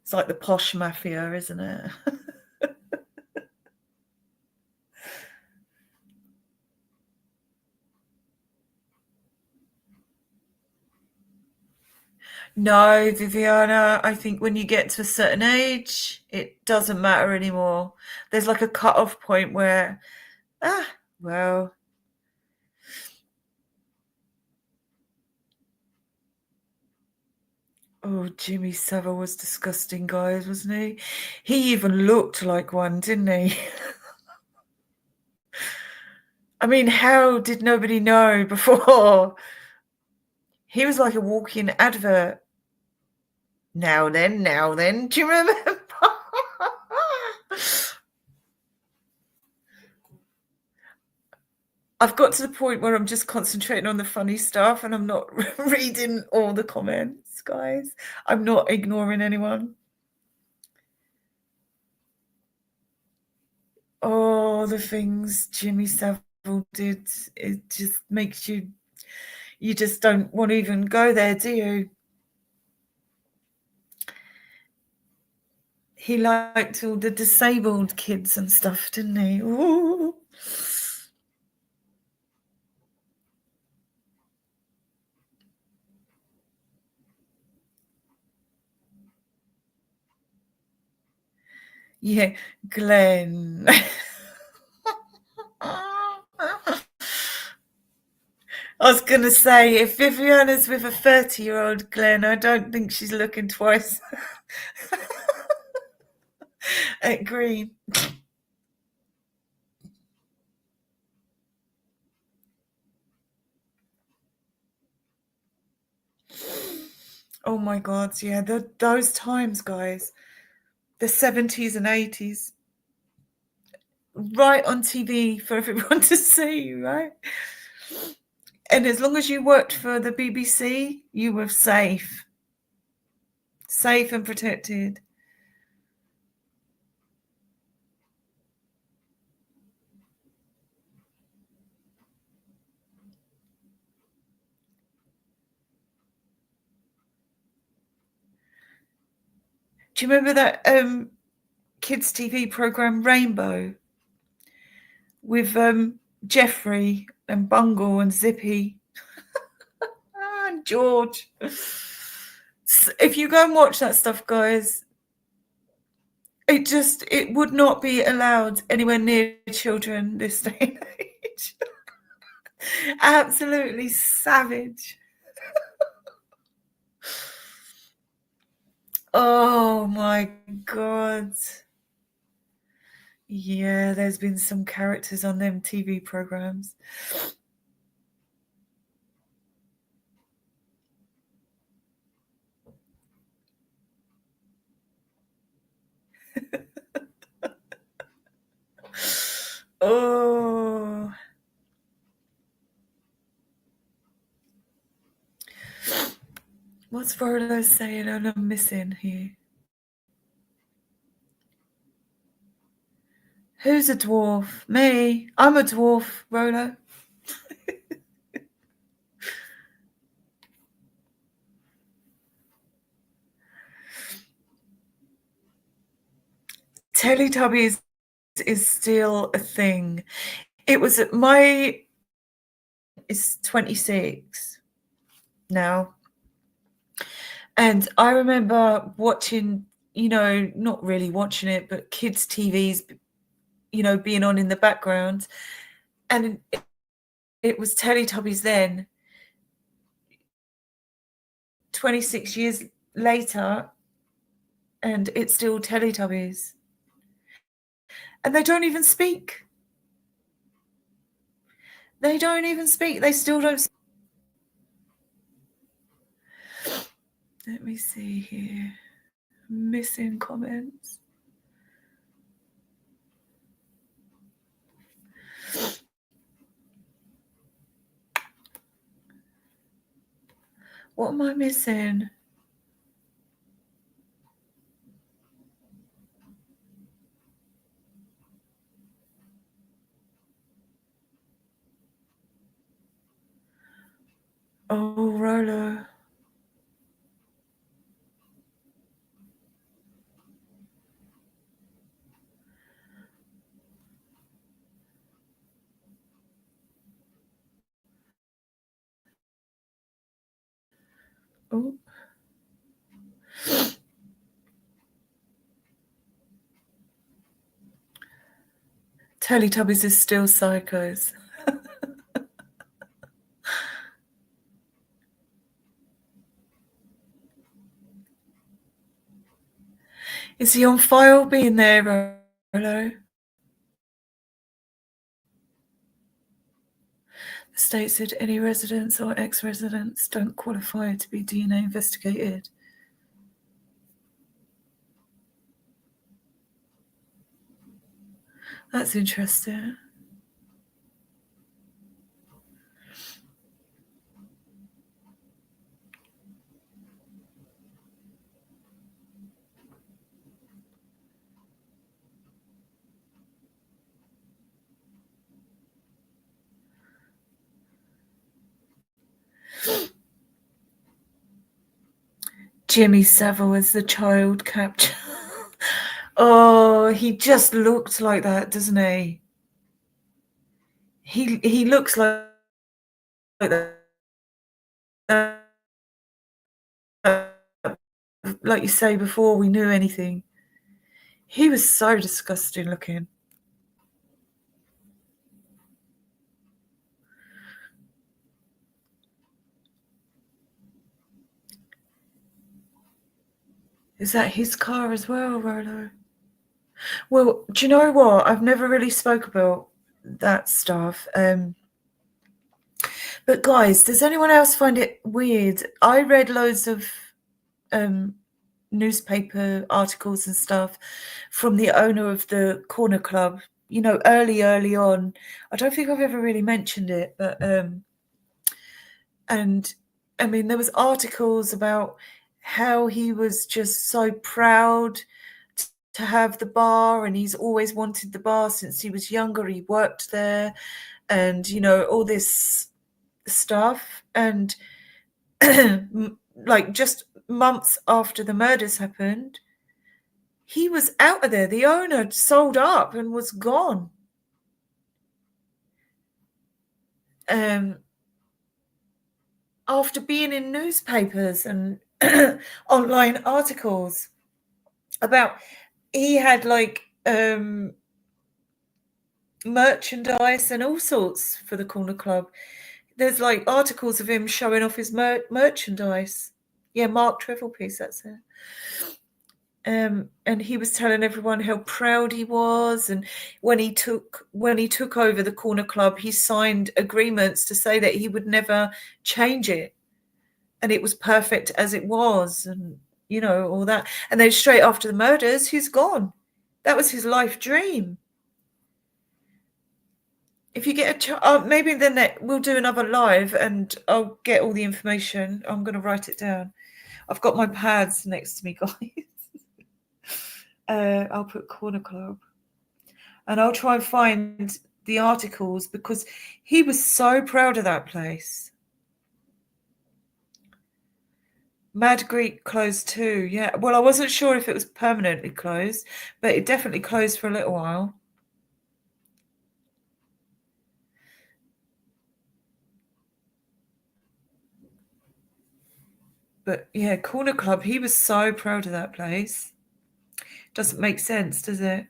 It's like the posh mafia, isn't it? No, Viviana, I think when you get to a certain age, it doesn't matter anymore. There's like a cut-off point where, well. Oh, Jimmy Savile was disgusting, guys, wasn't he? He even looked like one, didn't he? I mean, how did nobody know before? He was like a walking advert. Now then, do you remember? I've got to the point where I'm just concentrating on the funny stuff and I'm not reading all the comments, guys. I'm not ignoring anyone. Oh, the things Jimmy Savile did, it just makes you just don't want to even go there, do you? He liked all the disabled kids and stuff, didn't he? Ooh. Yeah, Glenn. I was going to say, if Viviana's with a 30-year-old Glenn, I don't think she's looking twice at Green. Oh my God, yeah, those times, guys, the 70s and 80s, right on TV for everyone to see, right? And as long as you worked for the BBC, you were safe and protected. Do you remember that kids TV program Rainbow with Jeffrey and Bungle and Zippy and George? If you go and watch that stuff, guys, it would not be allowed anywhere near children this day and age. Absolutely savage. Oh my God. Yeah, there's been some characters on them TV programs. Oh. What's Rolo saying? And I'm missing here. Who's a dwarf? Me. I'm a dwarf, Rolo. Teletubbies is still a thing. It was it's 26 now. And I remember watching, not really watching it, but kids' TVs, being on in the background. And it was Teletubbies then. 26 years later, and it's still Teletubbies. And they don't even speak. They don't even speak. They still don't speak. Let me see here. Missing comments. What am I missing? Oh, Rolo. Oh. Teletubbies is still psychos. Is he on file being there, Rolo? The state said any residents or ex-residents don't qualify to be DNA investigated. That's interesting. Jimmy Savile as the child capture. Oh, he just looked like that, doesn't he? He looks like that. Like you say, before we knew anything. He was so disgusting looking. Is that his car as well, Rolo? Well, do you know what? I've never really spoke about that stuff. But guys, does anyone else find it weird? I read loads of newspaper articles and stuff from the owner of the corner club, early on. I don't think I've ever really mentioned it, but and I mean, there was articles about how he was just so proud to have the bar, and he's always wanted the bar since he was younger. He worked there, and all this stuff. And like just months after the murders happened, he was out of there. The owner sold up and was gone. After being in newspapers and online articles about, he had like merchandise and all sorts for the corner club. There's like articles of him showing off his merchandise. Yeah, Mark Trevelpiece, that's it. And he was telling everyone how proud he was, and when he took over the corner club, he signed agreements to say that he would never change it, and it was perfect as it was, and all that. And then straight after the murders, he's gone. That was his life dream. If you get maybe then we'll do another live, and I'll get all the information. I'm going to write it down. I've got my pads next to me, guys. I'll put corner club, and I'll try and find the articles, because he was so proud of that place. Mad Greek closed too. Yeah, well, I wasn't sure if it was permanently closed, but it definitely closed for a little while. But yeah, corner club, he was so proud of that place. Doesn't make sense, does it?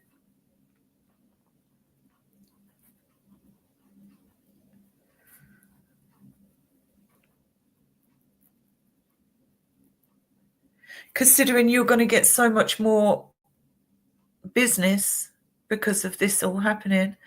Considering you're going to get so much more business because of this all happening.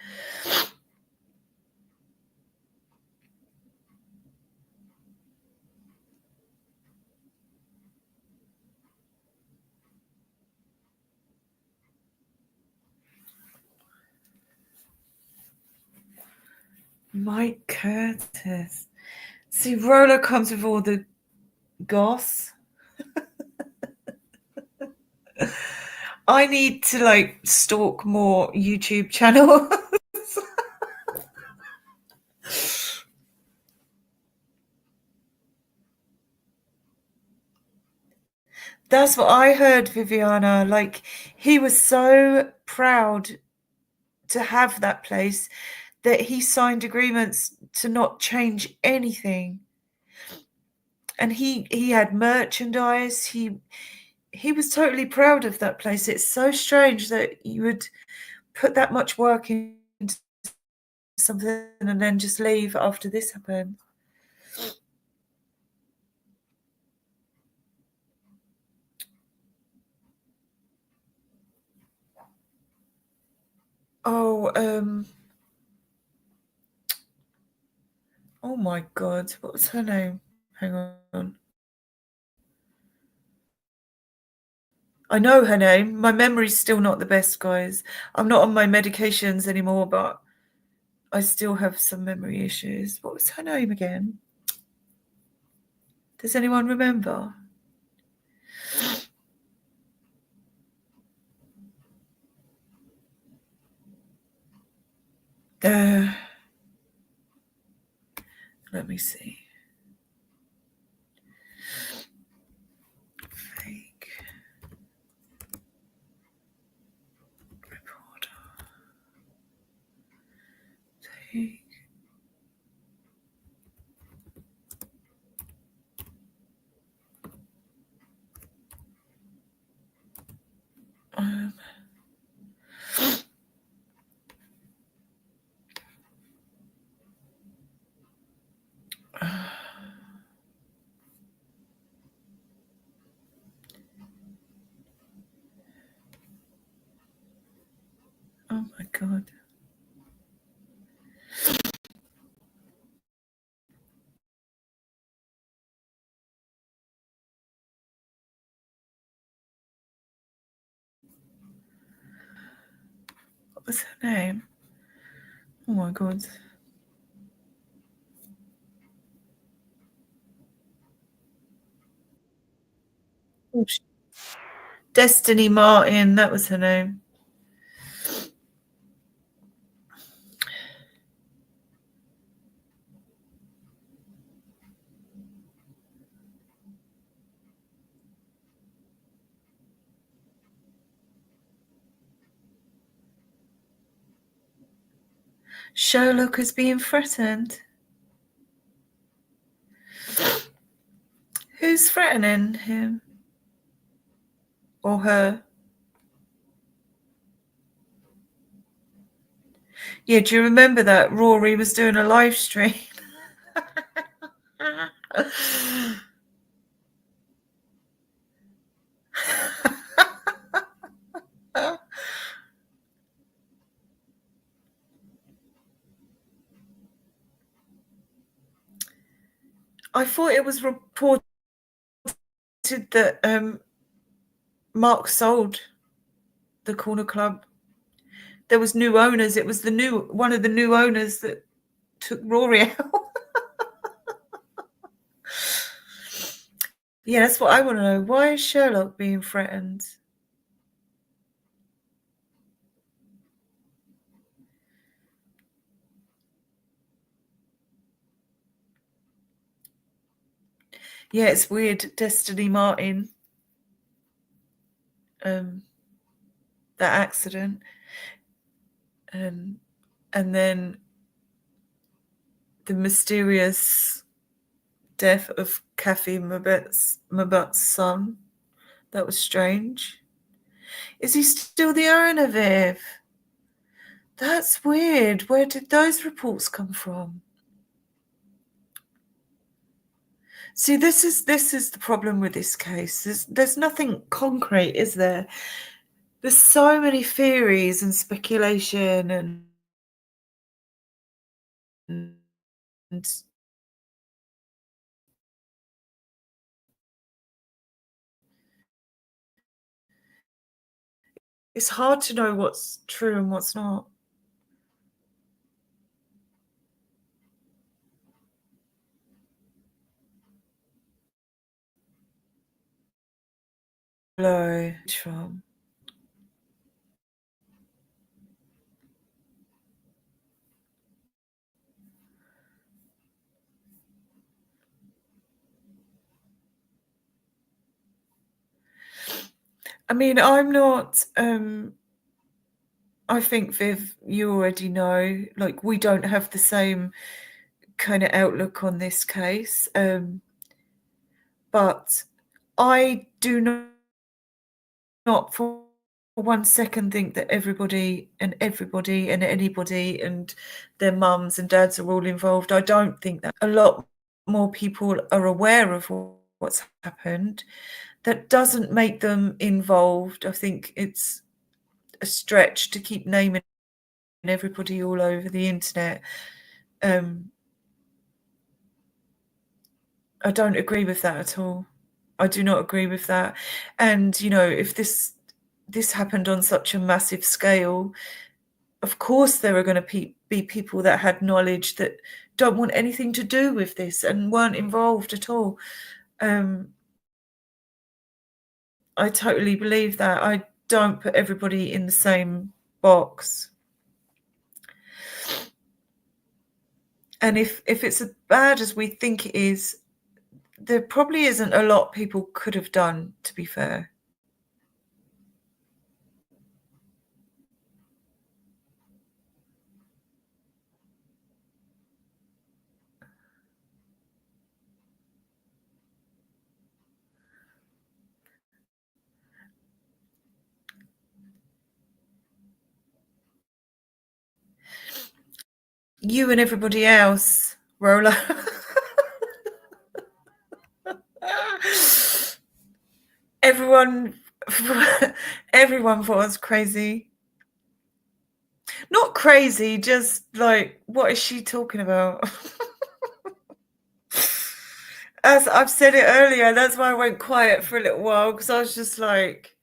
Mike Curtis. See, Roller comes with all the goss. I need to stalk more YouTube channels. That's what I heard, Viviana. He was so proud to have that place that he signed agreements to not change anything. And he had merchandise. He was totally proud of that place. It's so strange that you would put that much work into something and then just leave after this happened. Oh my God, what was her name? Hang on. I know her name. My memory's still not the best, guys. I'm not on my medications anymore, but I still have some memory issues. What was her name again? Does anyone remember? Let me see. Fake reporter. Fake. Oh my God. was her name? Oh my God. Destiny Martin, that was her name. Sherlock is being threatened. Who's threatening him? Or her? Yeah, do you remember that Rory was doing a live stream? I thought it was reported that Mark sold the Corner Club. There was new owners. It was one of the new owners that took Rory out. Yeah, that's what I want to know. Why is Sherlock being threatened? Yeah, it's weird. Destiny Martin. That accident. And then the mysterious death of Kathy Mabut's son. That was strange. Is he still the owner, Viv? That's weird. Where did those reports come from? See, this is the problem with this case. There's nothing concrete, is there? There's so many theories and speculation and it's hard to know what's true and what's not. Hello, from. I mean, I'm not. I think, Viv, you already know. Like, we don't have the same kind of outlook on this case, but I do not for 1 second think that everybody and anybody and their mums and dads are all involved. I don't think that. A lot more people are aware of what's happened. That doesn't make them involved. I think it's a stretch to keep naming everybody all over the internet. I don't agree with that at all. I do not agree with that. And, you know, if this happened on such a massive scale, of course there are going to be people that had knowledge that don't want anything to do with this and weren't involved at all. I totally believe that. I don't put everybody in the same box. And if it's as bad as we think it is, there probably isn't a lot people could have done, to be fair. You and everybody else, Roller. Everyone thought I was crazy. Not crazy, just like, what is she talking about? As I've said it earlier, that's why I went quiet for a little while, because I was just like,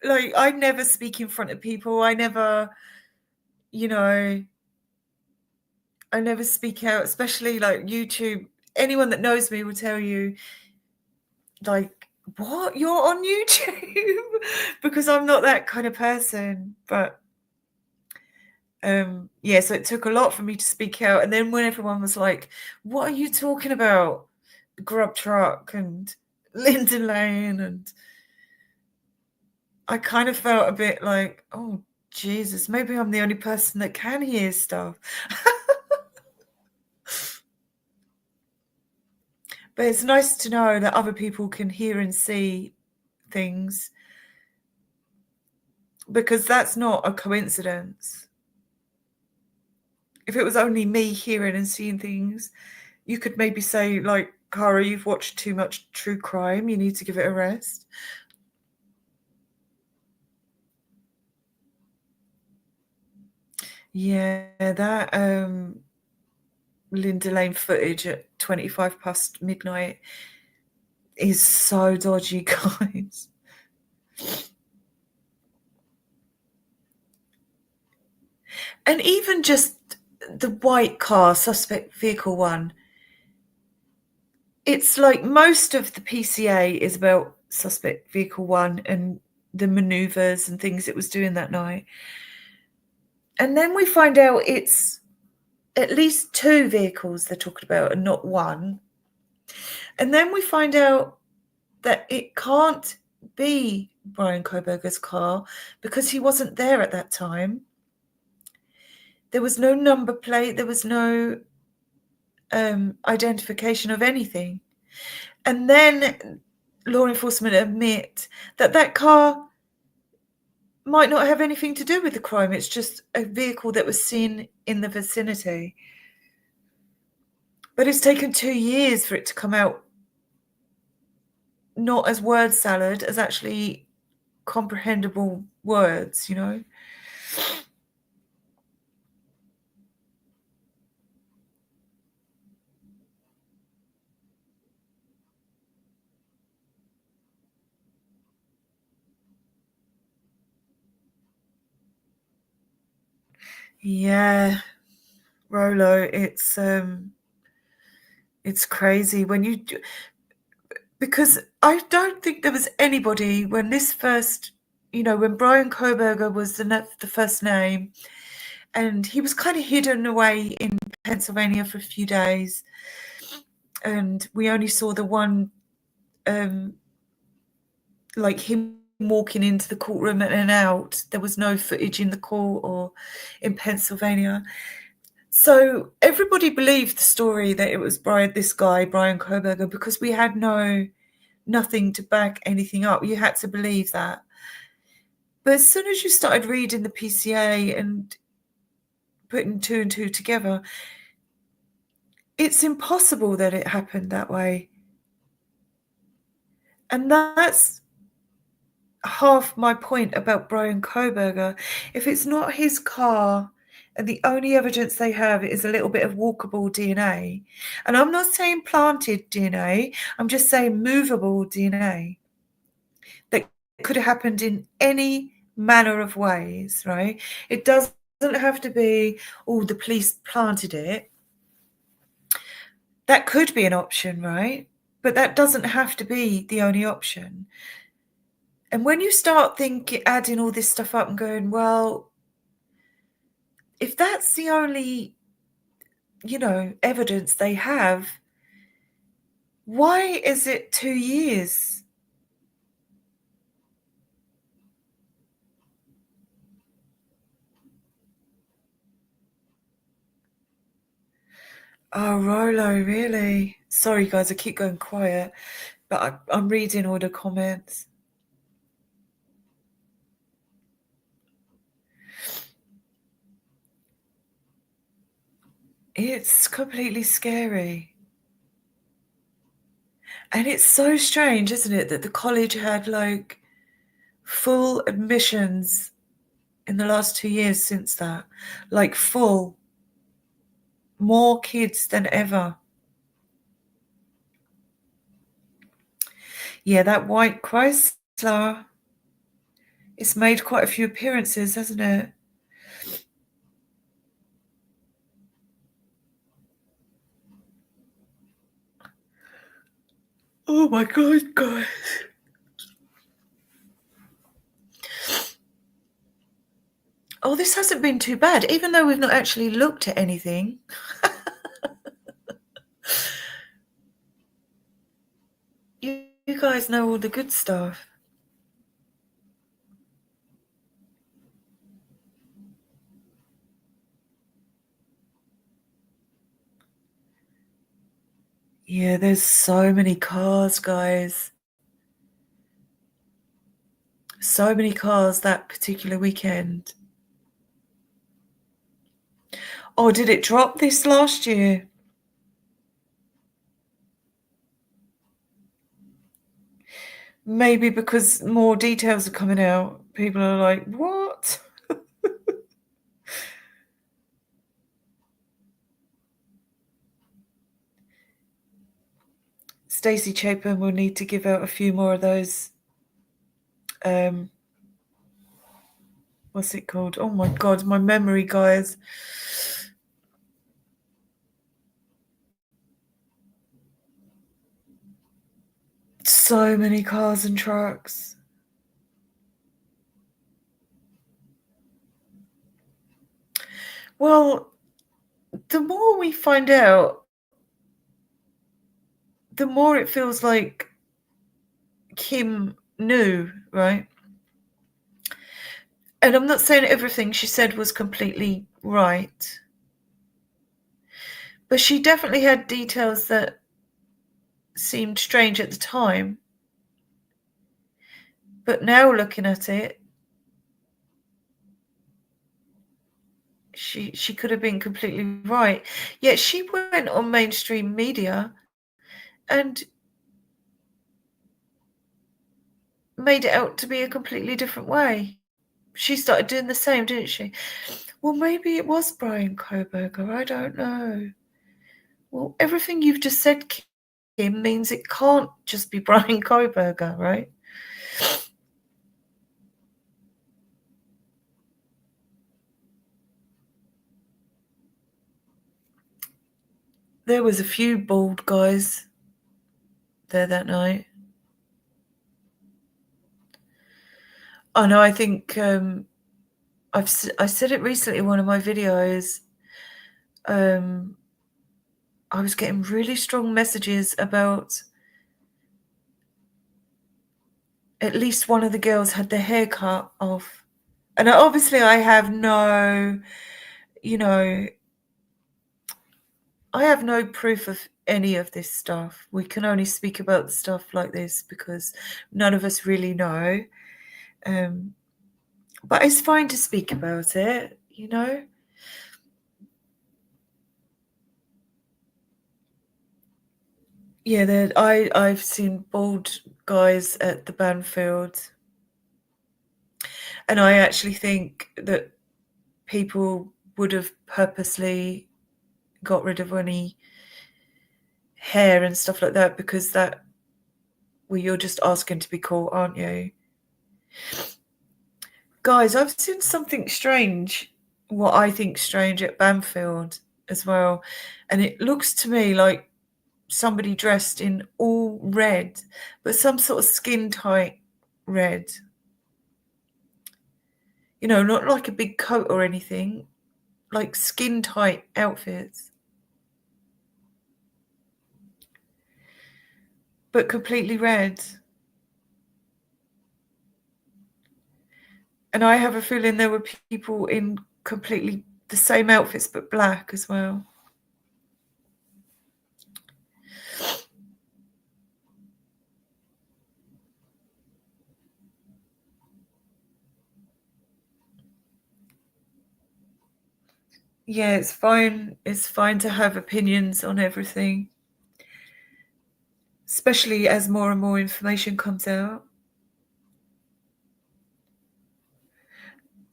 like, I never speak in front of people. I never, you know, I never speak out, especially like YouTube. Anyone that knows me will tell you, like, what? You're on YouTube? Because I'm not that kind of person. But yeah, so it took a lot for me to speak out. And then when everyone was like, what are you talking about? The Grub Truck and Linda Lane, and I kind of felt a bit like, oh Jesus, maybe I'm the only person that can hear stuff. But it's nice to know that other people can hear and see things, because that's not a coincidence. If it was only me hearing and seeing things, you could maybe say, like, Cara, you've watched too much true crime. You need to give it a rest. Yeah, that Linda Lane footage at 25 past midnight is so dodgy, guys. And even just the white car, suspect vehicle one, it's like most of the PCA is about suspect vehicle one and the maneuvers and things it was doing that night. And then we find out it's at least 2 vehicles they're talking about and not one. And then we find out that it can't be Brian Koberger's car because he wasn't there at that time. There was no number plate. There was no identification of anything. And then law enforcement admit that that car might not have anything to do with the crime. It's just a vehicle that was seen in the vicinity. But it's taken 2 years for it to come out, not as word salad, as actually comprehensible words, you know? Yeah, Rolo, it's crazy when you do, because I don't think there was anybody when this first, you know, when Brian Koberger was the first name, and he was kind of hidden away in Pennsylvania for a few days, and we only saw the one, like him walking into the courtroom and out. There was no footage in the court or in Pennsylvania. So everybody believed the story that it was this guy, Brian Koberger, because we had nothing to back anything up. You had to believe that. But as soon as you started reading the PCA and putting 2 and 2 together, it's impossible that it happened that way. And that's half my point about Brian Koberger. If it's not his car and the only evidence they have is a little bit of walkable DNA, and I'm not saying planted DNA, I'm just saying movable DNA, that could have happened in any manner of ways, right? It doesn't have to be, oh, the police planted it. That could be an option, right? But that doesn't have to be the only option. And when you start adding all this stuff up and going, well, if that's the only, you know, evidence they have, why is it 2 years? Oh, Rolo, really? Sorry, guys, I keep going quiet, but I'm reading all the comments. It's completely scary. And it's so strange, isn't it, that the college had like full admissions in the last 2 years since that, like full, more kids than ever. Yeah, that white Chrysler, It's made quite a few appearances, hasn't it? Oh my God, guys. Oh, this hasn't been too bad, even though we've not actually looked at anything. You guys know all the good stuff. Yeah, there's so many cars, guys. So many cars that particular weekend. Oh, did it drop this last year? Maybe because more details are coming out. People are like, what? Stacey Chapin will need to give out a few more of those. What's it called? Oh my God, my memory, guys. So many cars and trucks. Well, the more we find out, the more it feels like Kim knew, right? And I'm not saying everything she said was completely right, but she definitely had details that seemed strange at the time. But now looking at it, she could have been completely right. Yet she went on mainstream media and made it out to be a completely different way. She started doing the same, didn't she? Well, maybe it was Brian Koberger. I don't know. Well, everything you've just said, Kim, means it can't just be Brian Koberger, right? There was a few bald guys there that night. Oh no, I think I said it recently in one of my videos. I was getting really strong messages about at least one of the girls had their hair cut off. And obviously I have no, I have no proof of any of this stuff. We can only speak about stuff like this because none of us really know. But it's fine to speak about it, Yeah, I've seen bald guys at the Banfield, and I actually think that people would have purposely got rid of any hair and stuff like that because you're just asking to be caught, aren't you? Guys, I've seen something strange, what I think strange at Banfield as well, and it looks to me like somebody dressed in all red, but some sort of skin tight red. Not like a big coat or anything, like skin tight outfits, but completely red. And I have a feeling there were people in completely the same outfits but black as well. Yeah, it's fine. It's fine to have opinions on everything, especially as more and more information comes out.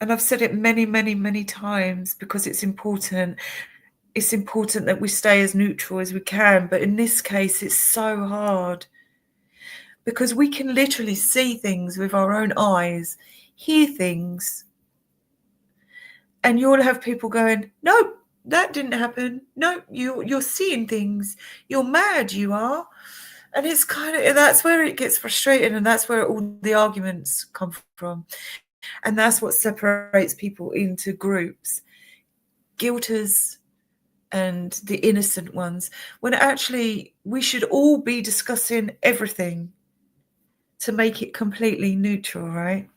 And I've said it many, many, many times because it's important. It's important that we stay as neutral as we can. But in this case, it's so hard because we can literally see things with our own eyes, hear things. And you'll have people going, no, that didn't happen. No, you're seeing things. You're mad, you are. And it's that's where it gets frustrating, and that's where all the arguments come from. And that's what separates people into groups, guilters and the innocent ones, when actually we should all be discussing everything to make it completely neutral, right?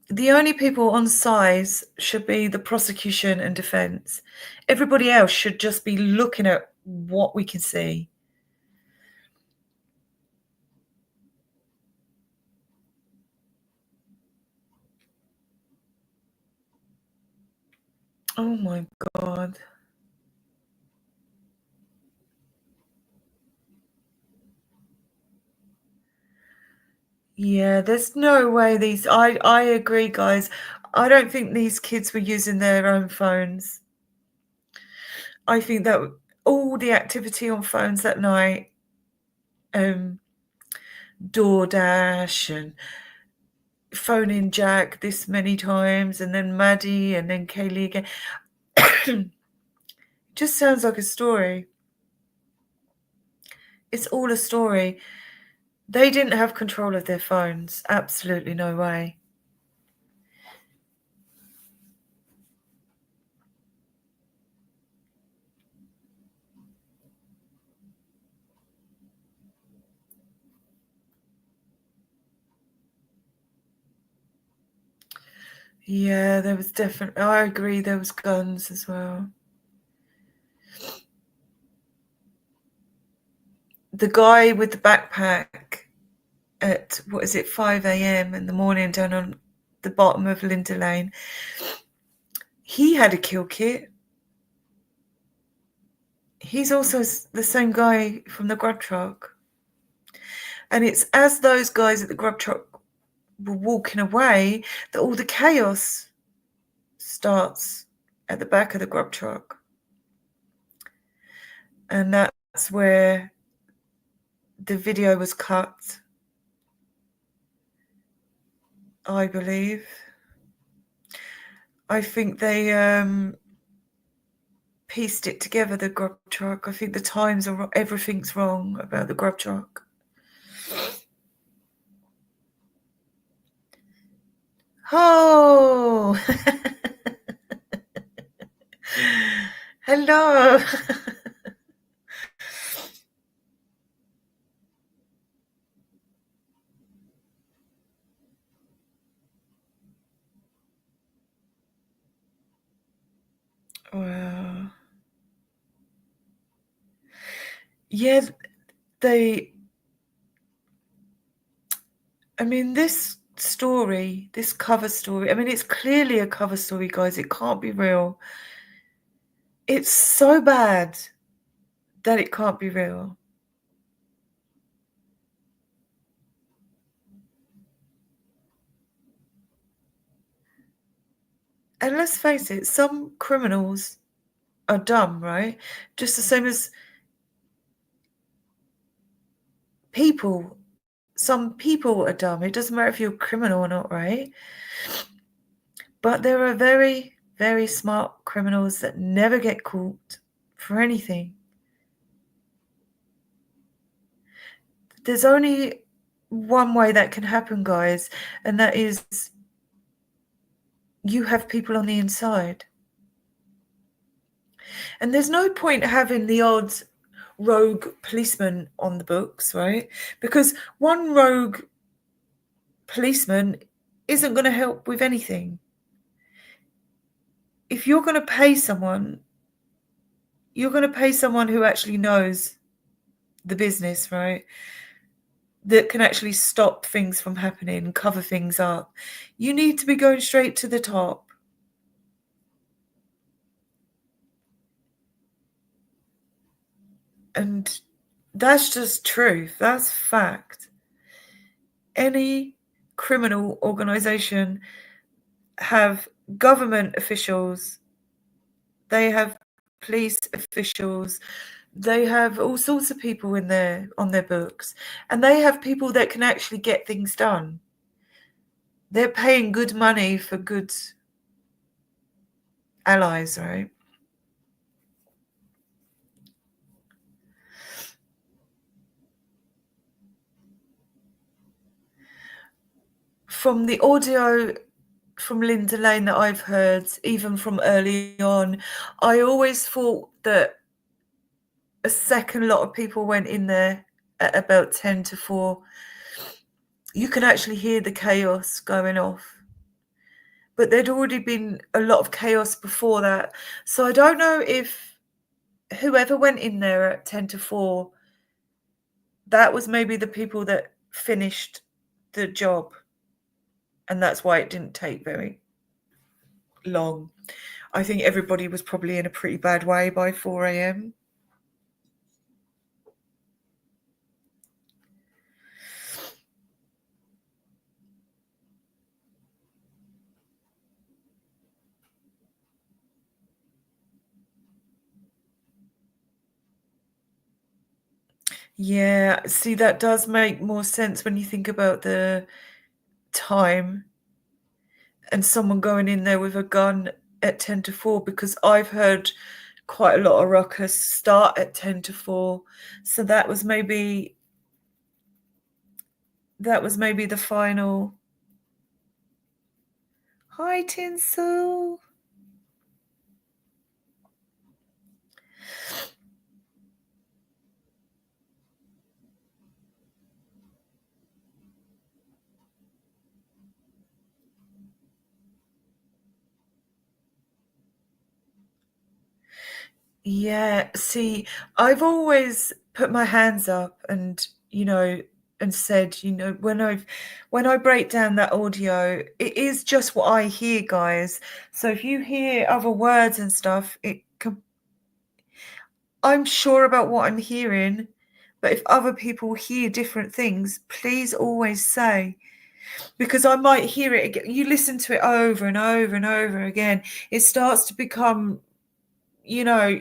The only people on sides should be the prosecution and defense. Everybody else should just be looking at what we can see. Oh my God. Yeah, there's no way these... I agree, guys. I don't think these kids were using their own phones. I think that all the activity on phones that night, DoorDash and phoning Jack this many times, and then Maddie, and then Kaylee again. Just sounds like a story. It's all a story. They didn't have control of their phones. Absolutely no way. Yeah, there was definitely... I agree, there was guns as well. The guy with the backpack at, 5 a.m. in the morning down on the bottom of Linda Lane, he had a kill kit. He's also the same guy from the grub truck. And it's as those guys at the grub truck were walking away that all the chaos starts at the back of the grub truck. And that's where the video was cut, I believe. I think they pieced it together, the grub truck. I think the times are everything's wrong about the grub truck. Oh, hello. Wow. Yeah, I mean, this story, this cover story, I mean, it's clearly a cover story, guys. It can't be real. It's so bad that it can't be real. And let's face it, some criminals are dumb, right? Just the same as people. Some people are dumb. It doesn't matter if you're a criminal or not, right? But there are very, very smart criminals that never get caught for anything. There's only one way that can happen, guys, and that is you have people on the inside. And there's no point having the odd rogue policeman on the books, right? Because one rogue policeman isn't going to help with anything. If you're going to pay someone, you're going to pay someone who actually knows the business, right? That can actually stop things from happening, cover things up. You need to be going straight to the top. And that's just truth. That's fact. Any criminal organization have government officials, they have police officials They have all sorts of people on their books, and they have people that can actually get things done. They're paying good money for good allies, right? From the audio from Linda Lane that I've heard, even from early on, I always thought that a second lot of people went in there at about 10 to 4. You can actually hear the chaos going off. But there'd already been a lot of chaos before that. So I don't know if whoever went in there at 10 to 4, that was maybe the people that finished the job. And that's why it didn't take very long. I think everybody was probably in a pretty bad way by 4 a.m. Yeah, see, that does make more sense when you think about the time and someone going in there with a gun at 10 to 4, because I've heard quite a lot of ruckus start at 10 to 4. So that was maybe the final. Hi, Tinsel. Yeah, see, I've always put my hands up and, and said, when I break down that audio, it is just what I hear, guys. So if you hear other words and stuff, I'm sure about what I'm hearing, but if other people hear different things, please always say, because I might hear it again. You listen to it over and over and over again, it starts to become,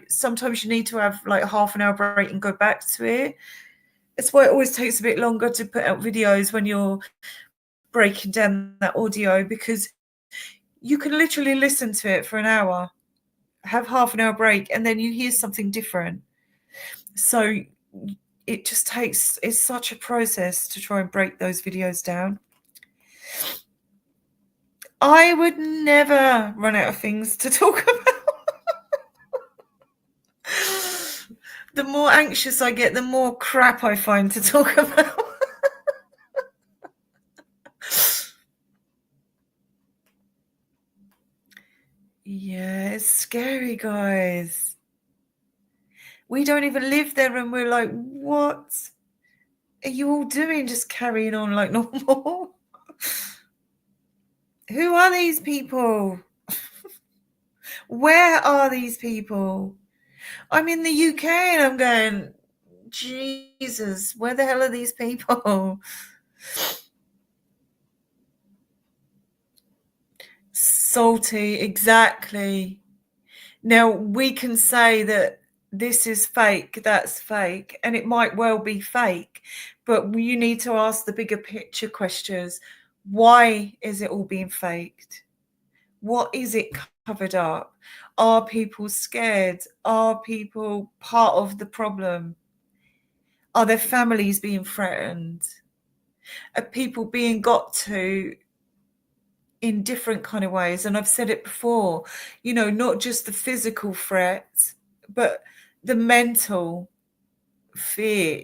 sometimes you need to have like half an hour break and go back to it. It's why it always takes a bit longer to put out videos when you're breaking down that audio, because you can literally listen to it for an hour, have half an hour break, and then you hear something different. So it's such a process to try and break those videos down. I would never run out of things to talk about. The more anxious I get, the more crap I find to talk about. Yeah, it's scary, guys. We don't even live there and we're like, what are you all doing? Just carrying on like normal. Who are these people? Where are these people? I'm in the UK and I'm going, Jesus, where the hell are these people? Salty, exactly. Now, we can say that this is fake, that's fake, and it might well be fake, but you need to ask the bigger picture questions. Why is it all being faked? What is it covered up? Are people scared? Are people part of the problem? Are their families being threatened? Are people being got to in different kind of ways? And I've said it before, not just the physical threat, but the mental fear,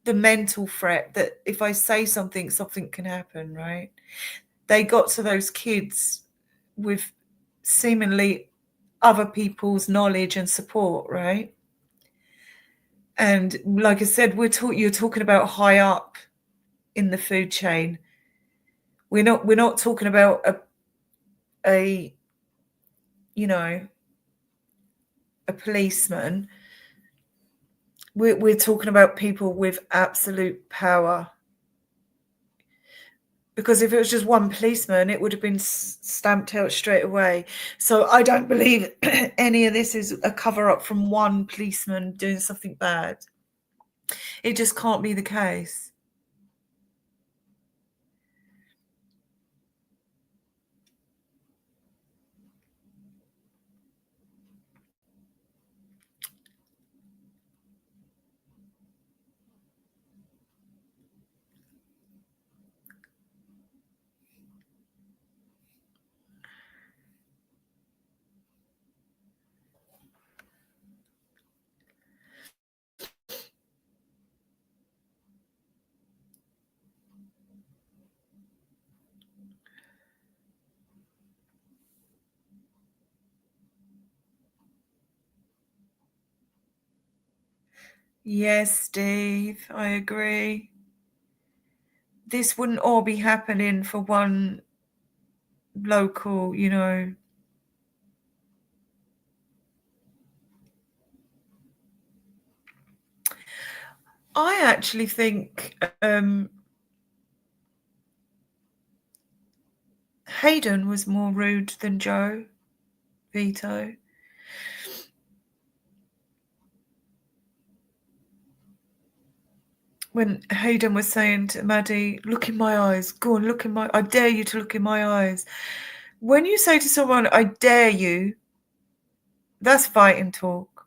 the mental threat that if I say something can happen, right? They got to those kids with seemingly other people's knowledge and support, right? And like I said, you're talking about high up in the food chain. We're not talking about a policeman. We're talking about people with absolute power. Because if it was just one policeman, it would have been stamped out straight away. So I don't believe any of this is a cover-up from one policeman doing something bad. It just can't be the case. Yes, Steve, I agree. This wouldn't all be happening for one local, you know. I actually think Hayden was more rude than Joe Vito. When Hayden was saying to Maddie, look in my eyes, go on, look in my, I dare you to look in my eyes. When you say to someone, I dare you, that's fighting talk.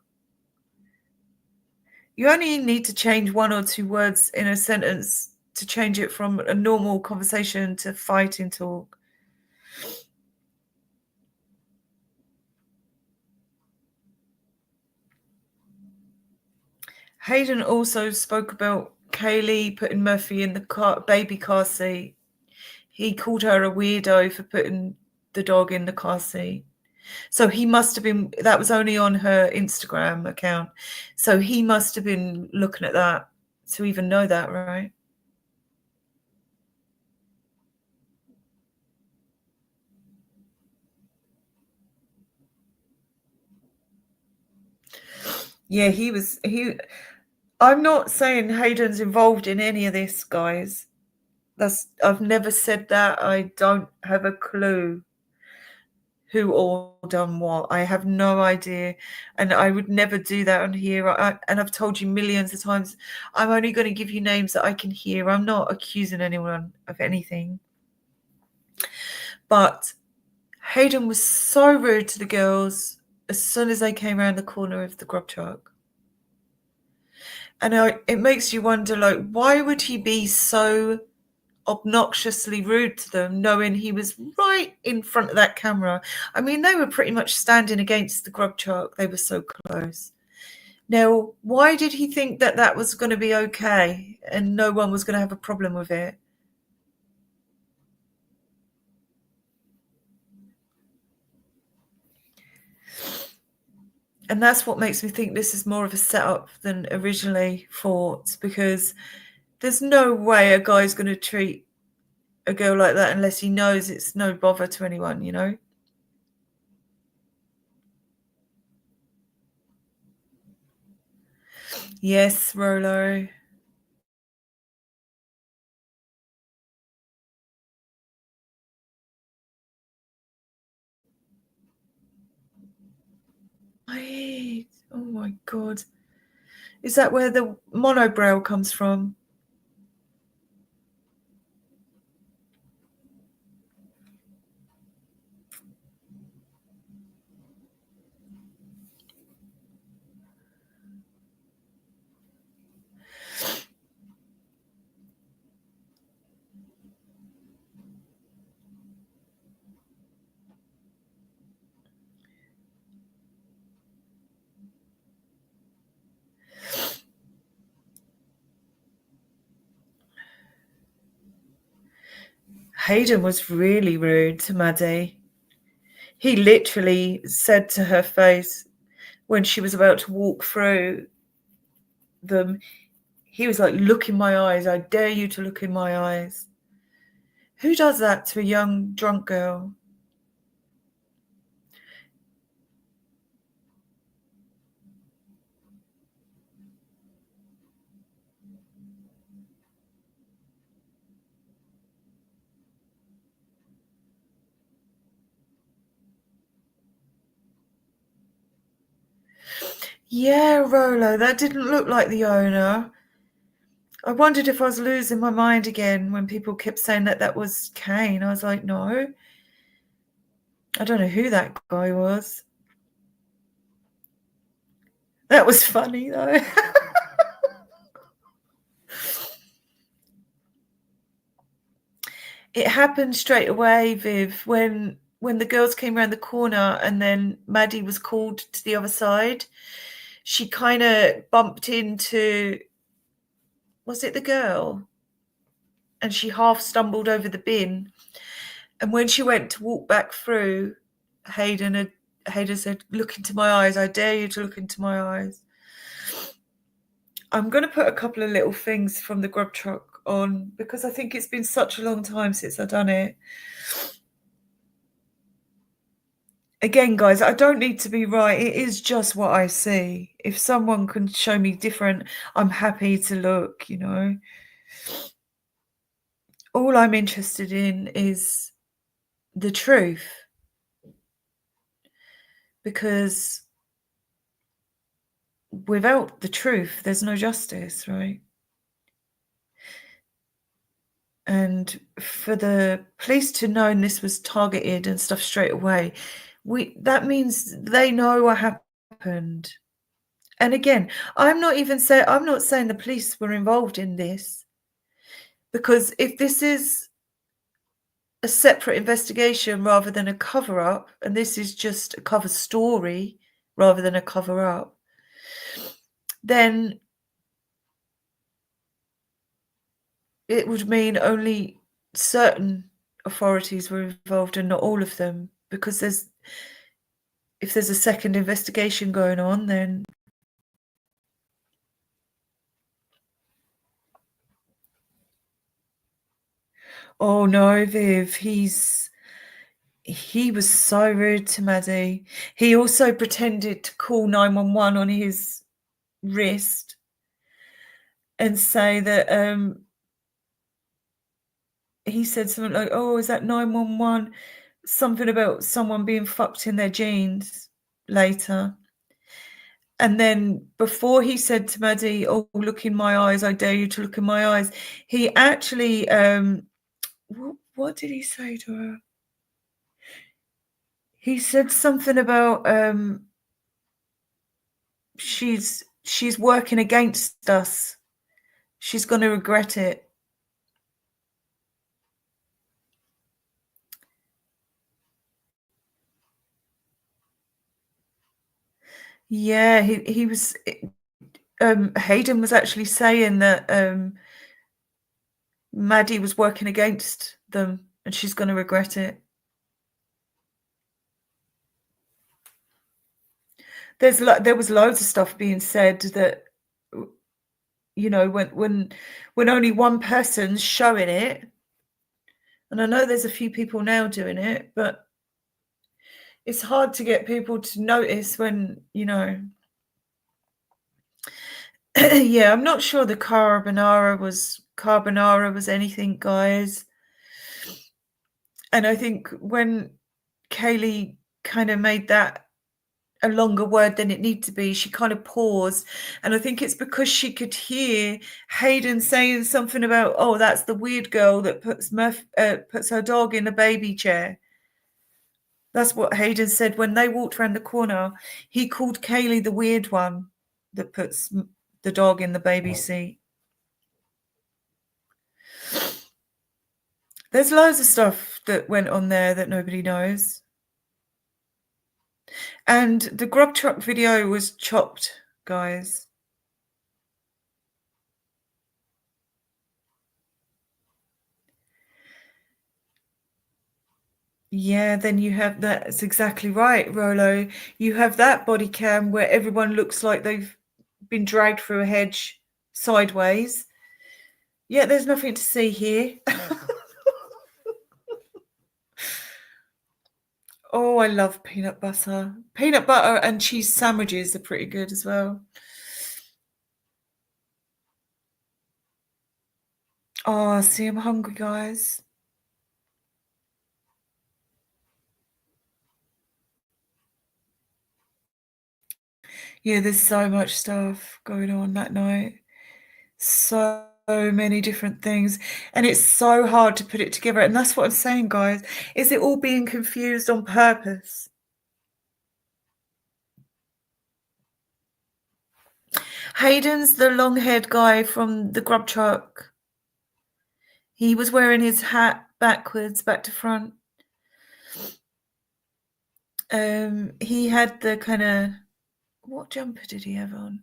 You only need to change one or two words in a sentence to change it from a normal conversation to fighting talk. Hayden also spoke about Kaylee putting Murphy in the baby car seat. He called her a weirdo for putting the dog in the car seat. So he must have been, that was only on her Instagram account. So he must have been looking at that to even know that, right? Yeah, I'm not saying Hayden's involved in any of this, guys. I've never said that. I don't have a clue who all done what. I have no idea, and I would never do that on here. And I've told you millions of times, I'm only going to give you names that I can hear. I'm not accusing anyone of anything. But Hayden was so rude to the girls as soon as they came around the corner of the grub truck. And it makes you wonder, like, why would he be so obnoxiously rude to them, knowing he was right in front of that camera? I mean, they were pretty much standing against the grub truck. They were so close. Now, why did he think that that was going to be okay and no one was going to have a problem with it? And that's what makes me think this is more of a setup than originally thought, because there's no way a guy's going to treat a girl like that unless he knows it's no bother to anyone, you know? Yes, Rolo. Oh my God. Is that where the monobrow comes from? Hayden was really rude to Maddie. He literally said to her face when she was about to walk through them, he was like, look in my eyes. I dare you to look in my eyes. Who does that to a young drunk girl? Yeah, Rolo, that didn't look like the owner. I wondered if I was losing my mind again when people kept saying that that was Kane. I was like, no. I don't know who that guy was. That was funny, though. It happened straight away, Viv, when the girls came around the corner and then Maddie was called to the other side. She kind of bumped into, was it the girl? And she half stumbled over the bin. And when she went to walk back through, Hayden said, "Look into my eyes. I dare you to look into my eyes." I'm going to put a couple of little things from the grub truck on because I think it's been such a long time since I've done it. Again, guys, I don't need to be right. It is just what I see. If someone can show me different, I'm happy to look, you know. All I'm interested in is the truth. Because without the truth, there's no justice, right? And for the police to know this was targeted and stuff straight away, that means they know what happened. And again, I'm not saying the police were involved in this, because if this is a separate investigation rather than a cover-up, and this is just a cover story rather than a cover-up, then it would mean only certain authorities were involved and not all of them, because if there's a second investigation going on, then oh no, Viv, he was so rude to Maddie. He also pretended to call 911 on his wrist and say that he said something like, "Oh, is that 911?" Something about someone being fucked in their jeans later. And then before he said to Maddie, "Oh, look in my eyes, I dare you to look in my eyes," he actually, what did he say to her? He said something about she's working against us. She's going to regret it. Yeah, he was. Hayden was actually saying that Maddie was working against them, and she's going to regret it. There was loads of stuff being said that, you know, when only one person's showing it, and I know there's a few people now doing it, but it's hard to get people to notice when, you know. Yeah, I'm not sure the carbonara was anything, guys. And I think when Kaylee kind of made that a longer word than it needed to be, she kind of paused. And I think it's because she could hear Hayden saying something about, "Oh, that's the weird girl that puts her dog in a baby chair." That's what Hayden said when they walked around the corner. He called Kaylee the weird one that puts the dog in the baby seat. There's loads of stuff that went on there that nobody knows. And the grub truck video was chopped, guys. Yeah, then you have that's exactly right, Rolo. You have that body cam where everyone looks like they've been dragged through a hedge sideways. Yeah, there's nothing to see here. Oh, I love peanut butter. Peanut butter and cheese sandwiches are pretty good as well. Oh, see, I'm hungry, guys. Yeah, there's so much stuff going on that night. So many different things. And it's so hard to put it together. And that's what I'm saying, guys. Is it all being confused on purpose? Hayden's the long-haired guy from the grub truck. He was wearing his hat backwards, back to front. He had the kind of, what jumper did he have on?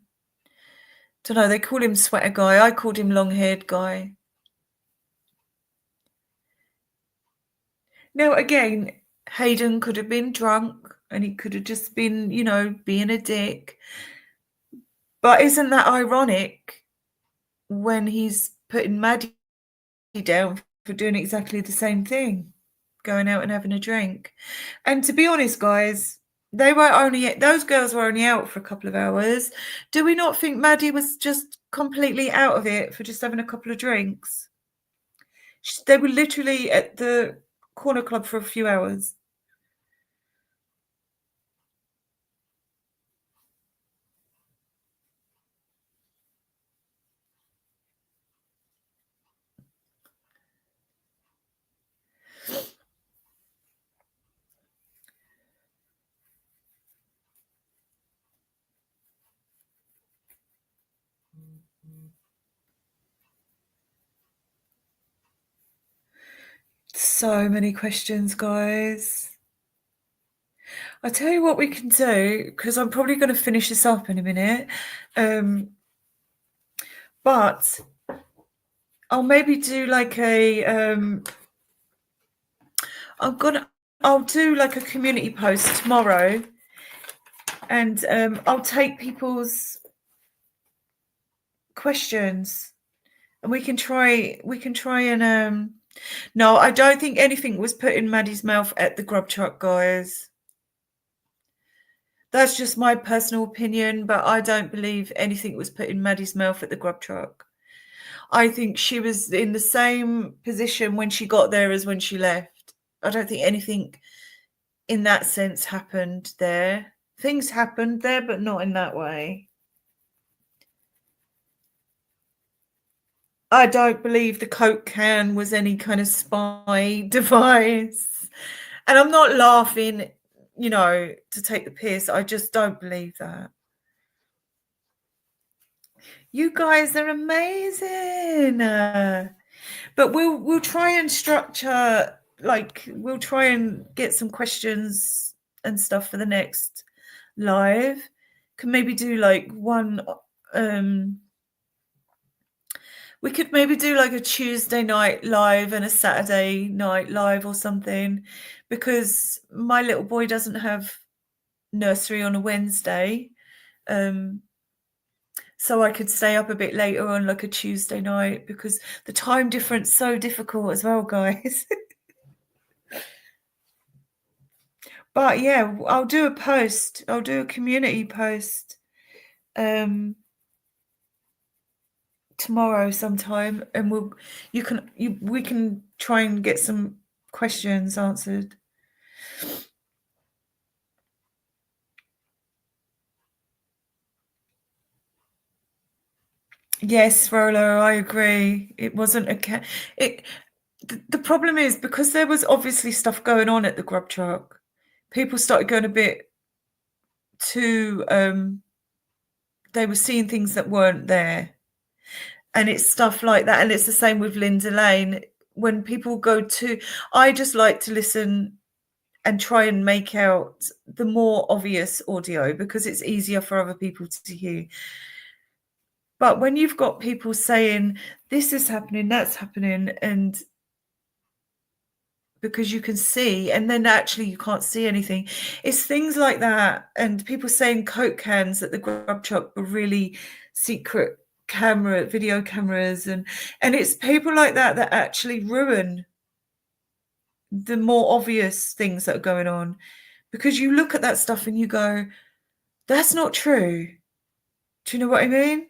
Don't know. They call him sweater guy. I called him long-haired guy. Now, again, Hayden could have been drunk and he could have just been, being a dick. But isn't that ironic when he's putting Maddie down for doing exactly the same thing, going out and having a drink? And to be honest, guys, those girls were only out for a couple of hours. Do we not think Maddie was just completely out of it for just having a couple of drinks? They were literally at the corner club for a few hours. So many questions, guys. I'll tell you what we can do, because I'm probably going to finish this up in a minute. But I'll maybe do like I'll do like a community post tomorrow, and I'll take people's questions, and we can try and no, I don't think anything was put in Maddie's mouth at the grub truck, guys. That's just my personal opinion, but I don't believe anything was put in Maddie's mouth at the grub truck. I think she was in the same position when she got there as when she left. I don't think anything in that sense happened there. Things happened there, but not in that way. I don't believe the Coke can was any kind of spy device. And I'm not laughing, to take the piss. I just don't believe that. You guys are amazing. But we'll try and structure, we'll try and get some questions and stuff for the next live. Can maybe do one, we could maybe do a Tuesday night live and a Saturday night live or something, because my little boy doesn't have nursery on a Wednesday. So I could stay up a bit later on a Tuesday night, because the time difference is so difficult as well, guys. But yeah, I'll do a post. I'll do a community post tomorrow sometime, and we can try and get some questions answered. Yes, Rolo, I agree. It wasn't the problem is, because there was obviously stuff going on at the grub truck, people started going a bit too they were seeing things that weren't there. And it's stuff like that. And it's the same with Linda Lane. When people I just like to listen and try and make out the more obvious audio, because it's easier for other people to hear. But when you've got people saying this is happening, that's happening, and because you can see, and then actually you can't see anything, it's things like that. And people saying Coke cans at the grub truck were really secret video cameras, and it's people like that actually ruin the more obvious things that are going on, because you look at that stuff and you go, that's not true. Do you know what I mean?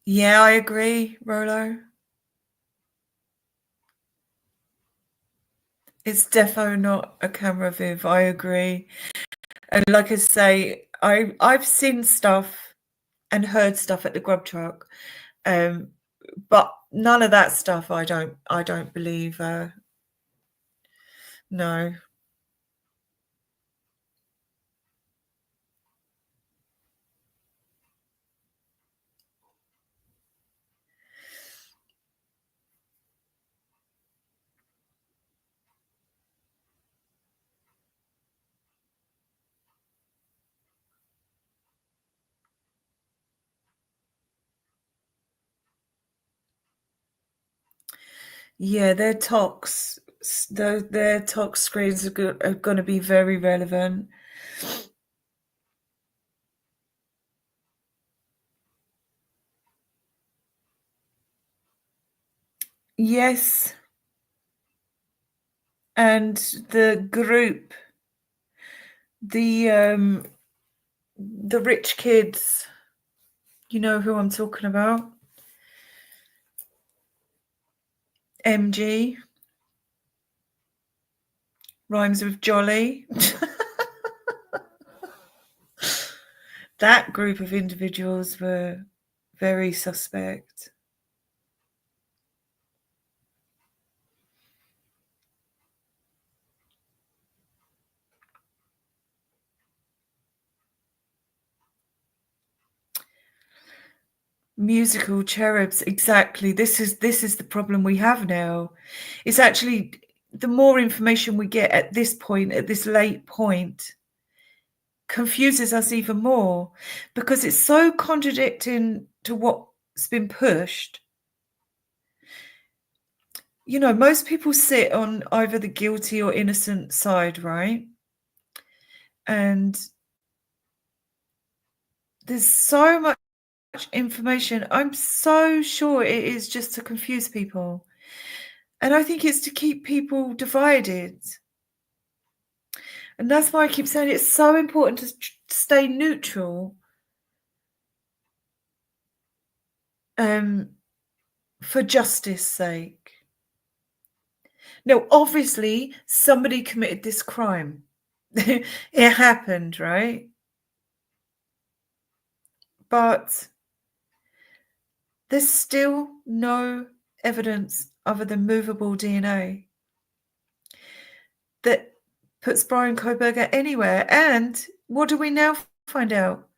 Yeah, I agree, Rolo. It's defo not a camera viv, I agree. And like I say, I've seen stuff and heard stuff at the grub truck, but none of that stuff I don't believe. No. Yeah, their tox, their tox screens are going to be very relevant. Yes, and the group, the rich kids, you know who I'm talking about? MG rhymes with jolly. That group of individuals were very suspect. Musical cherubs, exactly. This is the problem we have now. It's actually the more information we get at this point, at this late point, confuses us even more because it's so contradicting to what's been pushed. You know, most people sit on either the guilty or innocent side, right? And there's so much information. I'm so sure it is just to confuse people. And I think it's to keep people divided. And that's why I keep saying it's so important to stay neutral for justice sake. Now, obviously, somebody committed this crime. It happened, right? But there's still no evidence other than movable DNA that puts Brian Koberger anywhere. And what do we now find out?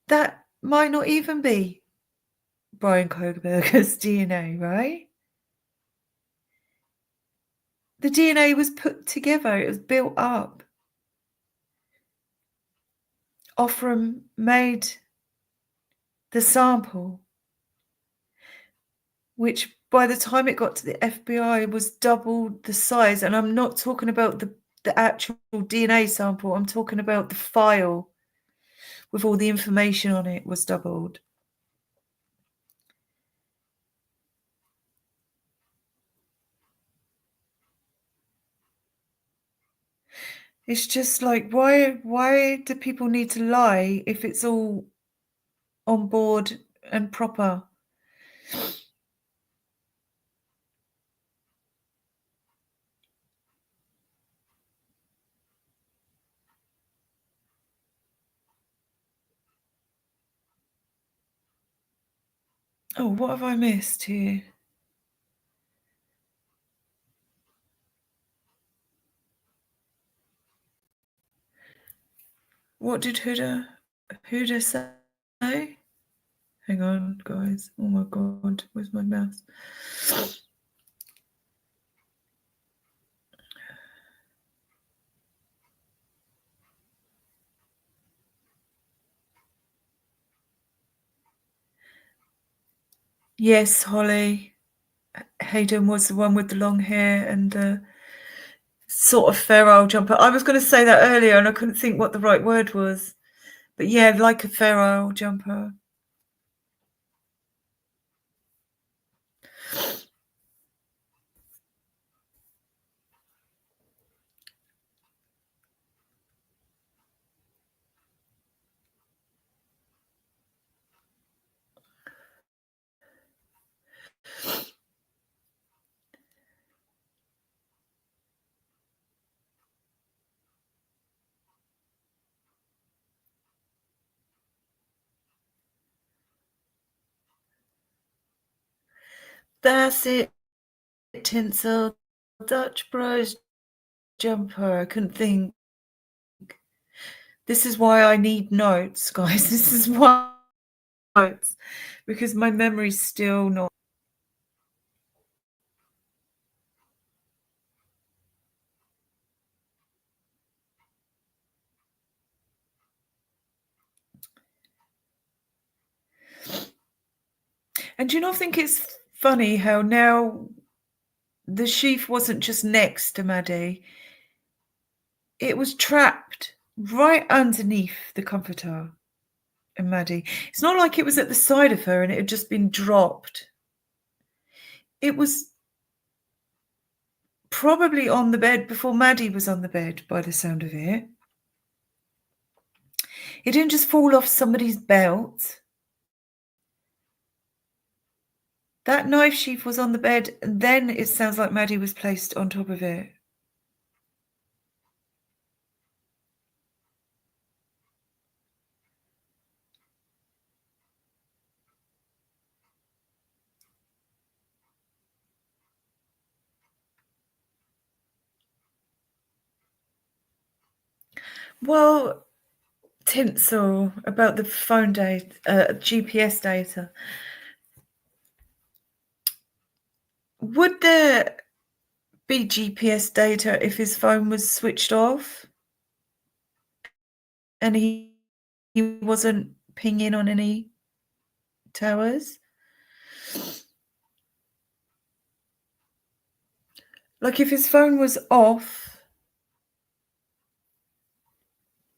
That might not even be Brian Koberger's DNA, right? The DNA was put together, it was built up. Offram made the sample, which by the time it got to the FBI was double the size. And I'm not talking about the actual DNA sample, I'm talking about the file with all the information on it was doubled. It's just like, why do people need to lie if it's all on board and proper? Oh, what have I missed here? What did Huda say? Hang on, guys. Oh my God, where's my mouse? Yes, Holly. Hayden was the one with the long hair and the sort of feral jumper. I was going to say that earlier and I couldn't think what the right word was. But yeah, like a feral jumper. That's it. Tinsel, Dutch Bros jumper. I couldn't think. This is why I need notes, guys. This is why notes, because my memory's still not. And do you not think it's funny how now the sheaf wasn't just next to Maddie, it was trapped right underneath the comforter and Maddie. It's not like it was at the side of her and it had just been dropped. It was probably on the bed before Maddie was on the bed, by the sound of it. It didn't just fall off somebody's belt. That knife sheath was on the bed, and then it sounds like Maddie was placed on top of it. Well, Tinsel, about the phone data, GPS data. Would there be GPS data if his phone was switched off and he wasn't pinging on any towers? Like if his phone was off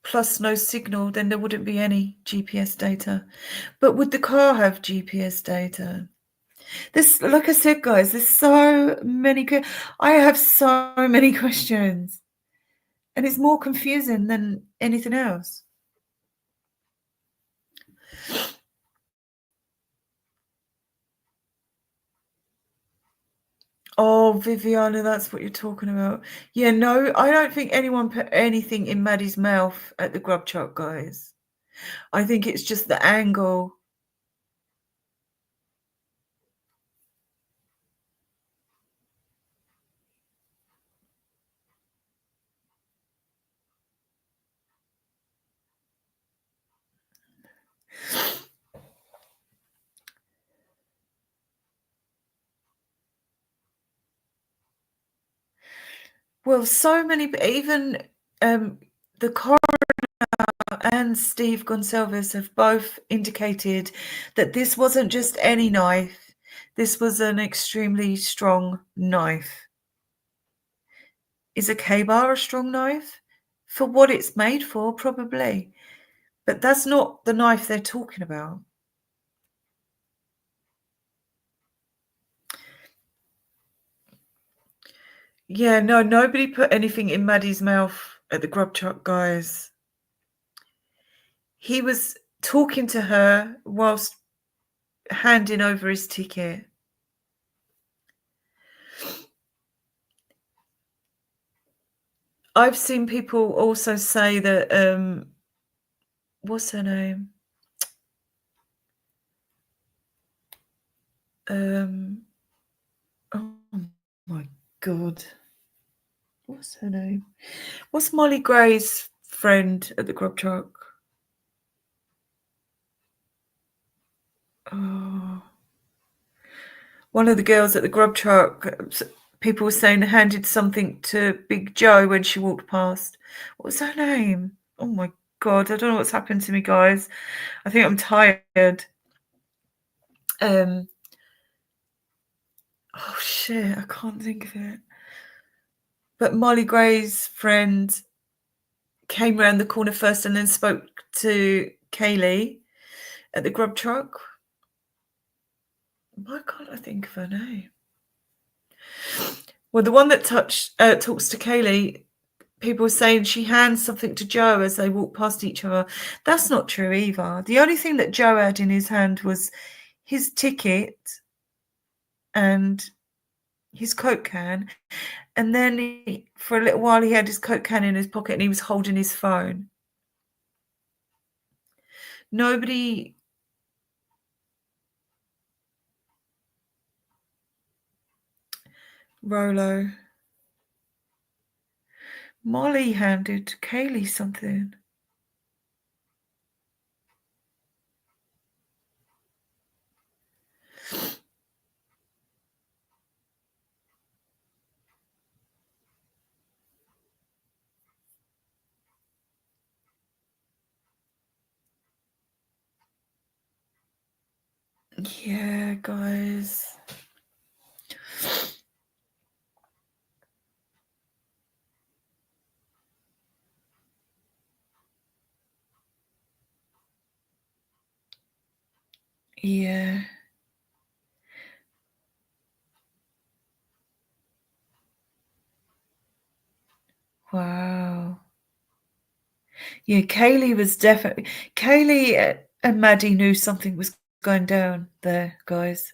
plus no signal, then there wouldn't be any GPS data. But would the car have GPS data? This, like I said, guys, there's so many. I have so many questions, and it's more confusing than anything else. Oh, Viviana, that's what you're talking about. Yeah, no, I don't think anyone put anything in Maddie's mouth at the grub truck, guys. I think it's just the angle. Well, so many, even the coroner and Steve Gonsalves have both indicated that this wasn't just any knife. This was an extremely strong knife. Is a K-bar a strong knife? For what it's made for, probably. But that's not the knife they're talking about. Yeah, no, nobody put anything in Maddie's mouth at the grub truck, guys. He was talking to her whilst handing over his ticket. I've seen people also say that, what's her name? Oh my God. What's her name? What's Molly Gray's friend at the grub truck? Oh. One of the girls at the grub truck, people were saying handed something to Big Joe when she walked past. What was her name? Oh my God, I don't know what's happened to me, guys. I think I'm tired. Oh shit, I can't think of it. But Molly Gray's friend came round the corner first and then spoke to Kaylee at the grub truck. Why can't I think of her name? Well, the one that talks to Kaylee, people were saying she hands something to Joe as they walk past each other. That's not true either. The only thing that Joe had in his hand was his ticket and his Coke can. And then for a little while, he had his Coke can in his pocket and he was holding his phone. Nobody Rolo. Molly handed Kaylee something. Yeah, guys. Yeah. Wow. Yeah, Kaylee was definitely... Kaylee and Maddie knew something was going down there, guys.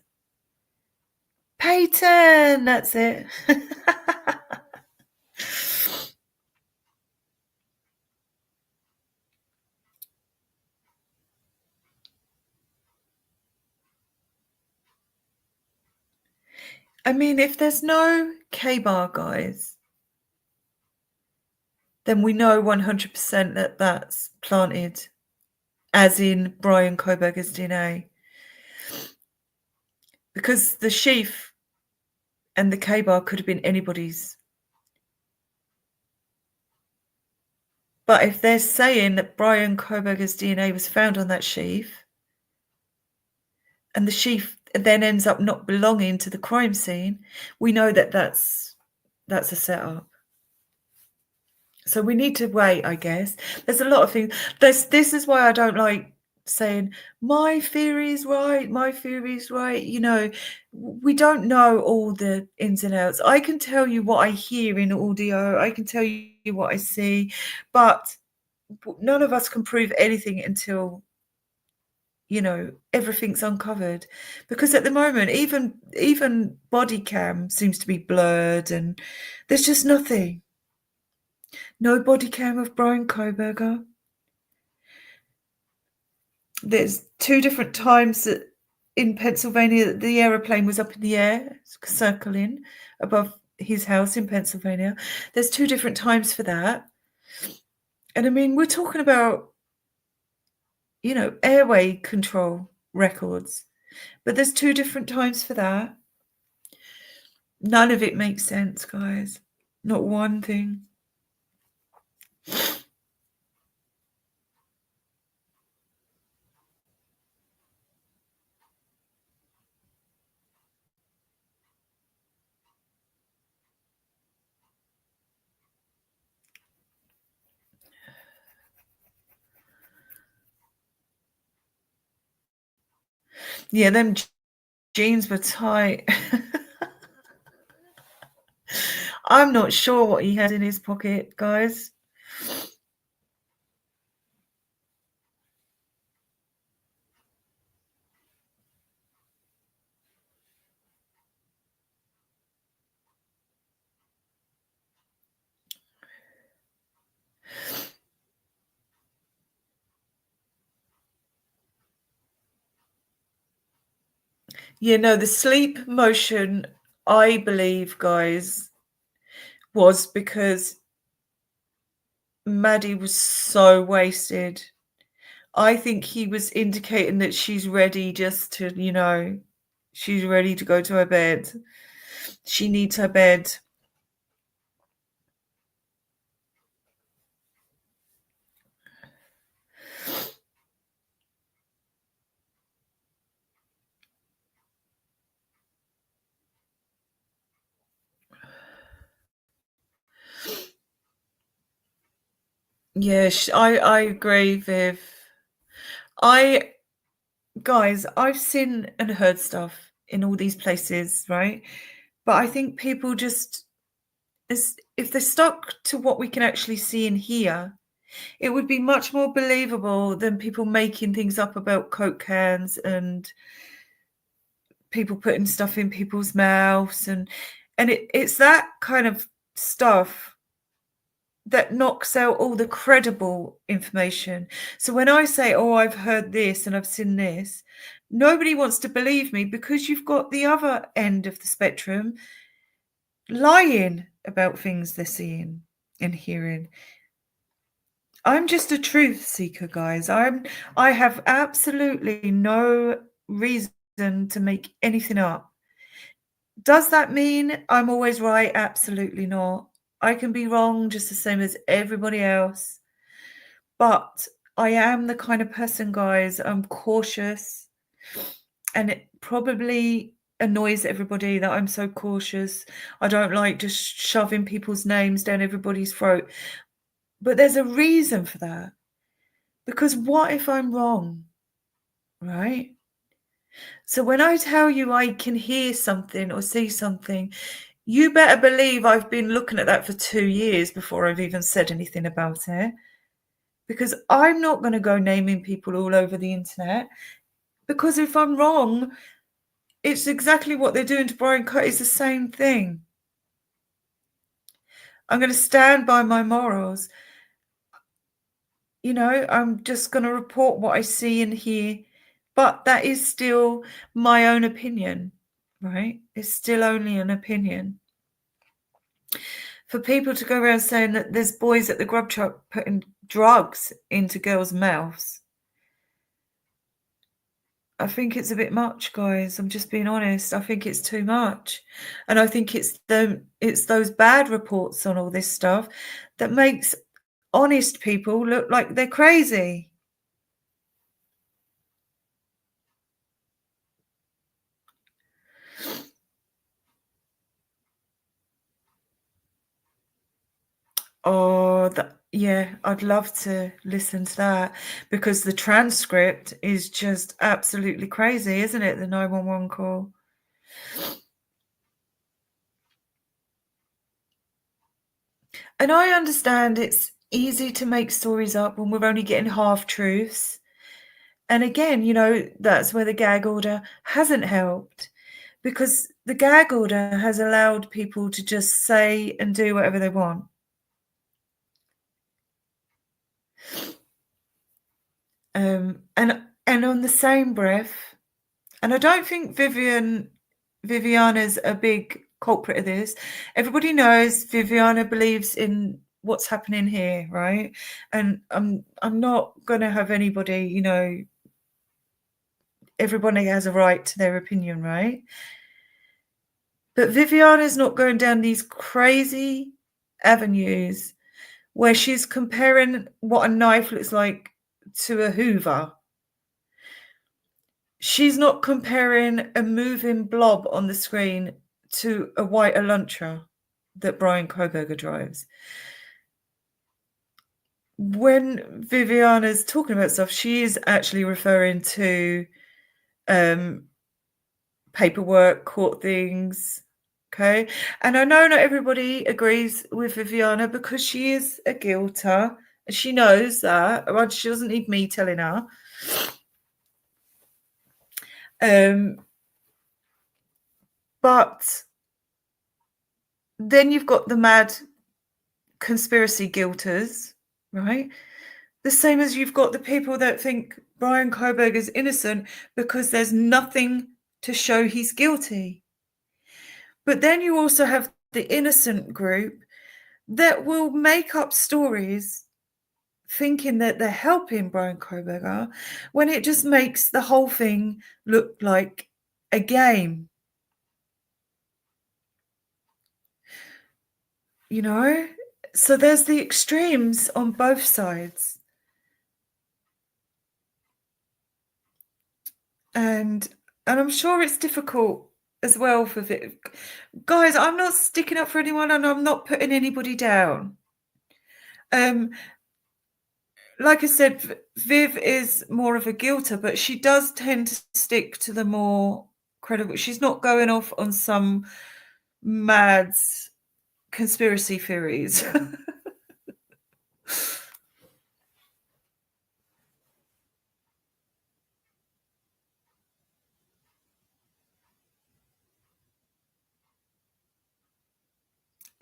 Peyton! That's it. I mean, if there's no K-bar, guys, then we know 100% that that's planted, as in Brian Koberger's DNA. Because the sheaf and the K-bar could have been anybody's. But if they're saying that Brian Koberger's DNA was found on that sheaf, and the sheaf then ends up not belonging to the crime scene, we know that that's a setup. So we need to wait, I guess. There's a lot of things. This is why I don't like saying my theory is right, my theory is right. You know, we don't know all the ins and outs. I can tell you what I hear in audio, I can tell you what I see, but none of us can prove anything until, you know, everything's uncovered. Because at the moment, even body cam seems to be blurred, and there's just nothing. No body cam of Brian Koberger. There's 2 different times that in Pennsylvania that the aeroplane was up in the air, circling above his house in Pennsylvania. There's 2 different times for that. And I mean, we're talking about, you know, airway control records. But there's 2 different times for that. None of it makes sense, guys. Not one thing. Yeah, them jeans were tight. I'm not sure what he had in his pocket, guys. Yeah, no, the sleep motion, I believe, guys, was because Maddie was so wasted. I think he was indicating that she's ready just to, you know, she's ready to go to her bed. She needs her bed. Yeah, I agree, Viv. Guys, I've seen and heard stuff in all these places, right? But I think people just, if they're stuck to what we can actually see and hear, it would be much more believable than people making things up about Coke cans and people putting stuff in people's mouths, and it's that kind of stuff that knocks out all the credible information. So when I say, oh, I've heard this and I've seen this, nobody wants to believe me, because you've got the other end of the spectrum lying about things they're seeing and hearing. I'm just a truth seeker, guys. I have absolutely no reason to make anything up. Does that mean I'm always right? Absolutely not. I can be wrong just the same as everybody else. But I am the kind of person, guys, I'm cautious, and it probably annoys everybody that I'm so cautious. I don't like just shoving people's names down everybody's throat. But there's a reason for that. Because what if I'm wrong? Right? So when I tell you I can hear something or see something, you better believe I've been looking at that for 2 years before I've even said anything about it. Because I'm not going to go naming people all over the internet. Because if I'm wrong, it's exactly what they're doing to Brian Cook. It's the same thing. I'm going to stand by my morals. You know, I'm just going to report what I see and hear. But that is still my own opinion, right? It's still only an opinion. For people to go around saying that there's boys at the grub truck putting drugs into girls' mouths, I think it's a bit much, guys. I'm just being honest. I think it's too much. And I think it's those bad reports on all this stuff that makes honest people look like they're crazy. Oh, yeah, I'd love to listen to that, because the transcript is just absolutely crazy, isn't it? The 911 call. And I understand it's easy to make stories up when we're only getting half truths. And again, you know, that's where the gag order hasn't helped, because the gag order has allowed people to just say and do whatever they want. And on the same breath, and I don't think Viviana's a big culprit of this. Everybody knows Viviana believes in what's happening here, right? And I'm not going to have anybody, you know, everybody has a right to their opinion, right? But Viviana's not going down these crazy avenues where she's comparing what a knife looks like to a Hoover. She's not comparing a moving blob on the screen to a white Elantra that Brian Koberger drives. When Viviana's talking about stuff, she is actually referring to paperwork, court things, okay? And I know not everybody agrees with Viviana because she is a guilter. She knows that. Well, she doesn't need me telling her. But then you've got the mad conspiracy guilters, right? The same as you've got the people that think Brian Koberger is innocent because there's nothing to show he's guilty. But then you also have the innocent group that will make up stories thinking that they're helping Brian Koberger when it just makes the whole thing look like a game. You know? So there's the extremes on both sides. And I'm sure it's difficult as well for Viv. Guys, I'm not sticking up for anyone and I'm not putting anybody down. Like I said, Viv is more of a guilter, but she does tend to stick to the more credible. She's not going off on some mad conspiracy theories.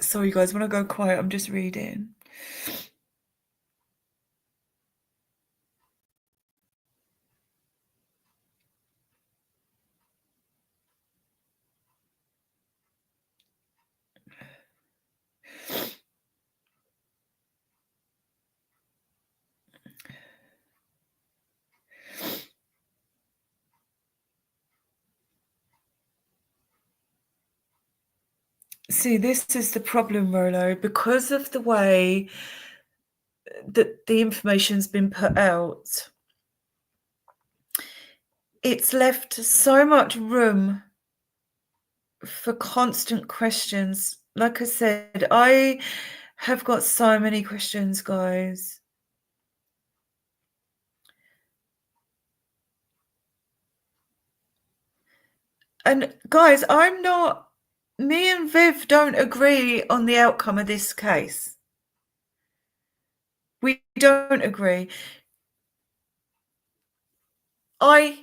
Sorry, guys, when I go quiet, I'm just reading. See, this is the problem, Rolo, because of the way that the information's been put out. It's left so much room for constant questions. Like I said, I have got so many questions, guys. And guys, me and Viv don't agree on the outcome of this case. We don't agree. I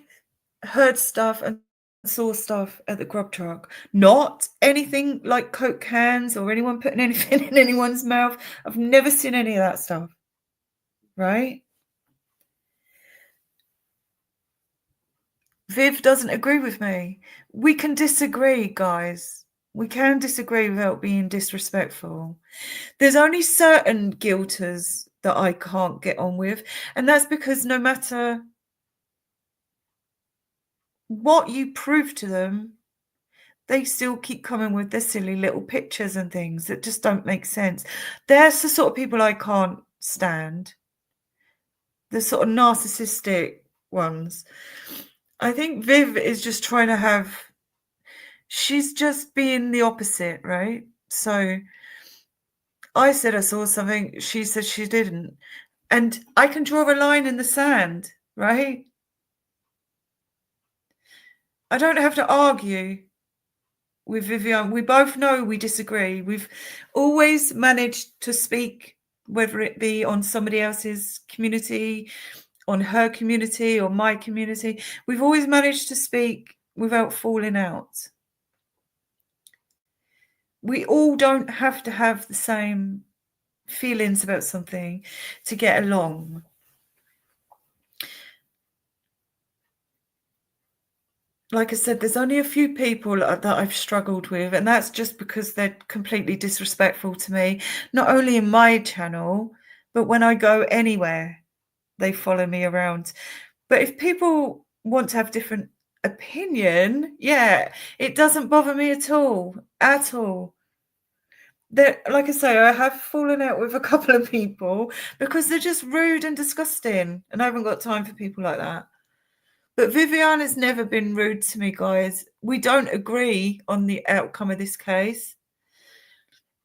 heard stuff and saw stuff at the grub truck. Not anything like Coke cans or anyone putting anything in anyone's mouth. I've never seen any of that stuff. Right? Viv doesn't agree with me. We can disagree, guys. We can disagree without being disrespectful. There's only certain guilters that I can't get on with, and that's because no matter what you prove to them, they still keep coming with their silly little pictures and things that just don't make sense. That's the sort of people I can't stand. The sort of narcissistic ones. I think Viv is just trying to have... She's just being the opposite, right? So I said I saw something, she said she didn't. And I can draw a line in the sand, right? I don't have to argue with Vivian. We both know we disagree. We've always managed to speak, whether it be on somebody else's community, on her community or my community. We've always managed to speak without falling out. We all don't have to have the same feelings about something to get along. Like I said, there's only a few people that I've struggled with, and that's just because they're completely disrespectful to me, not only in my channel, but when I go anywhere, they follow me around. But if people want to have different opinion, yeah, it doesn't bother me at all, at all. Like I say, I have fallen out with a couple of people because they're just rude and disgusting, and I haven't got time for people like that. But Vivian has never been rude to me, guys. We don't agree on the outcome of this case.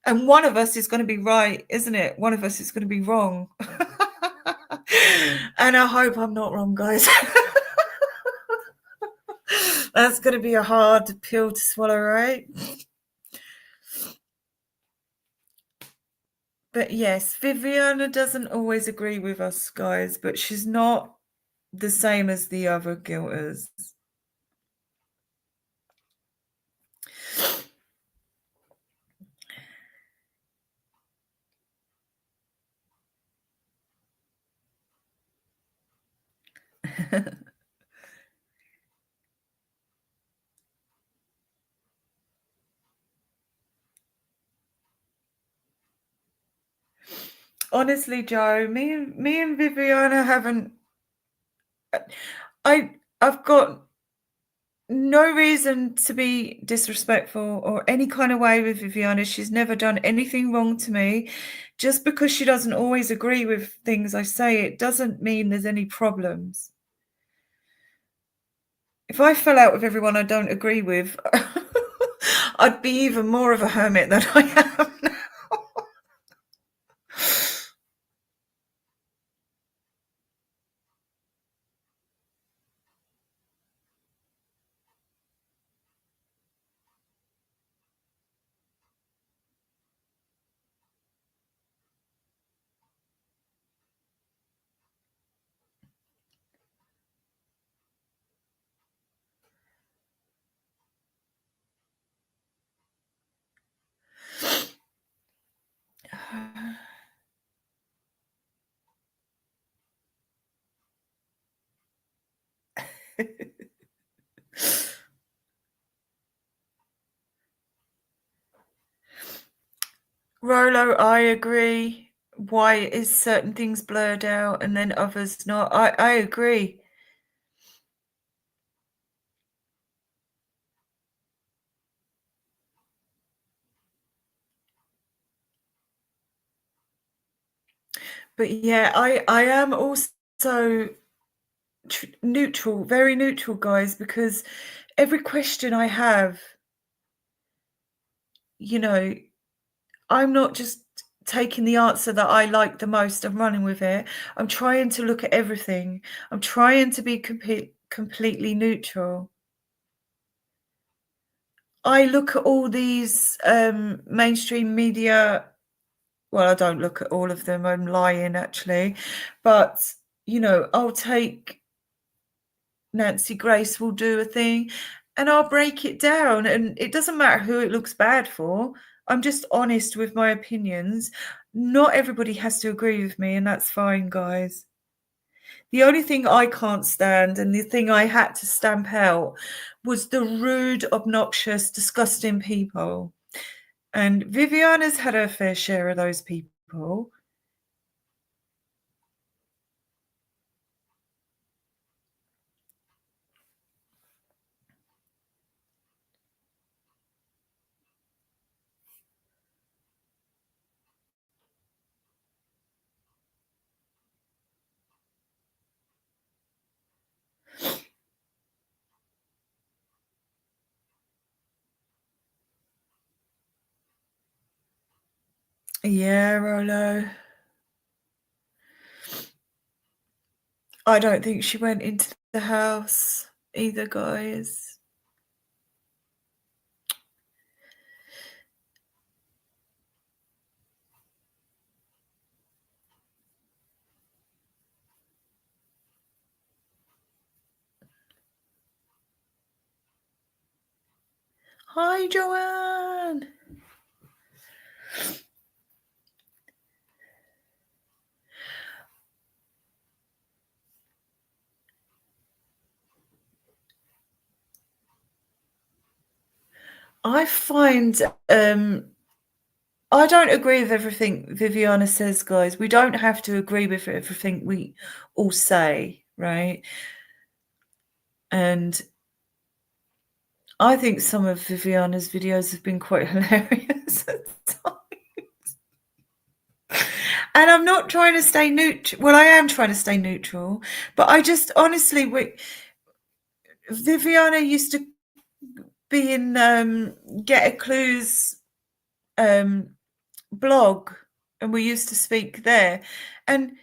And one of us is going to be right, isn't it? One of us is going to be wrong. And I hope I'm not wrong, guys. That's going to be a hard pill to swallow, right? But yes, Viviana doesn't always agree with us, guys, but she's not the same as the other guilters. Honestly, Joe, me and Viviana haven't... I've got no reason to be disrespectful or any kind of way with Viviana. She's never done anything wrong to me. Just because she doesn't always agree with things I say, it doesn't mean there's any problems. If I fell out with everyone I don't agree with, I'd be even more of a hermit than I am now. Rolo, I agree. Why is certain things blurred out and then others not? I agree. But yeah, I am also neutral, very neutral, guys, because every question I have, you know, I'm not just taking the answer that I like the most and running with it. I'm trying to look at everything. I'm trying to be completely neutral. I look at all these mainstream media. Well, I don't look at all of them. I'm lying, actually. But, you know, I'll take Nancy Grace will do a thing and I'll break it down. And it doesn't matter who it looks bad for. I'm just honest with my opinions. Not everybody has to agree with me, and that's fine, guys. The only thing I can't stand, and the thing I had to stamp out, was the rude, obnoxious, disgusting people. And Viviana's had her fair share of those people. Yeah, Rolo. I don't think she went into the house either, guys. Hi, Joanne. I find I don't agree with everything Viviana says, guys. We don't have to agree with everything we all say, right? And I think some of Viviana's videos have been quite hilarious at times. And I'm not trying to stay neutral. Well, I am trying to stay neutral, but I just honestly, Viviana used to be in Get a Clue's blog, and we used to speak there. And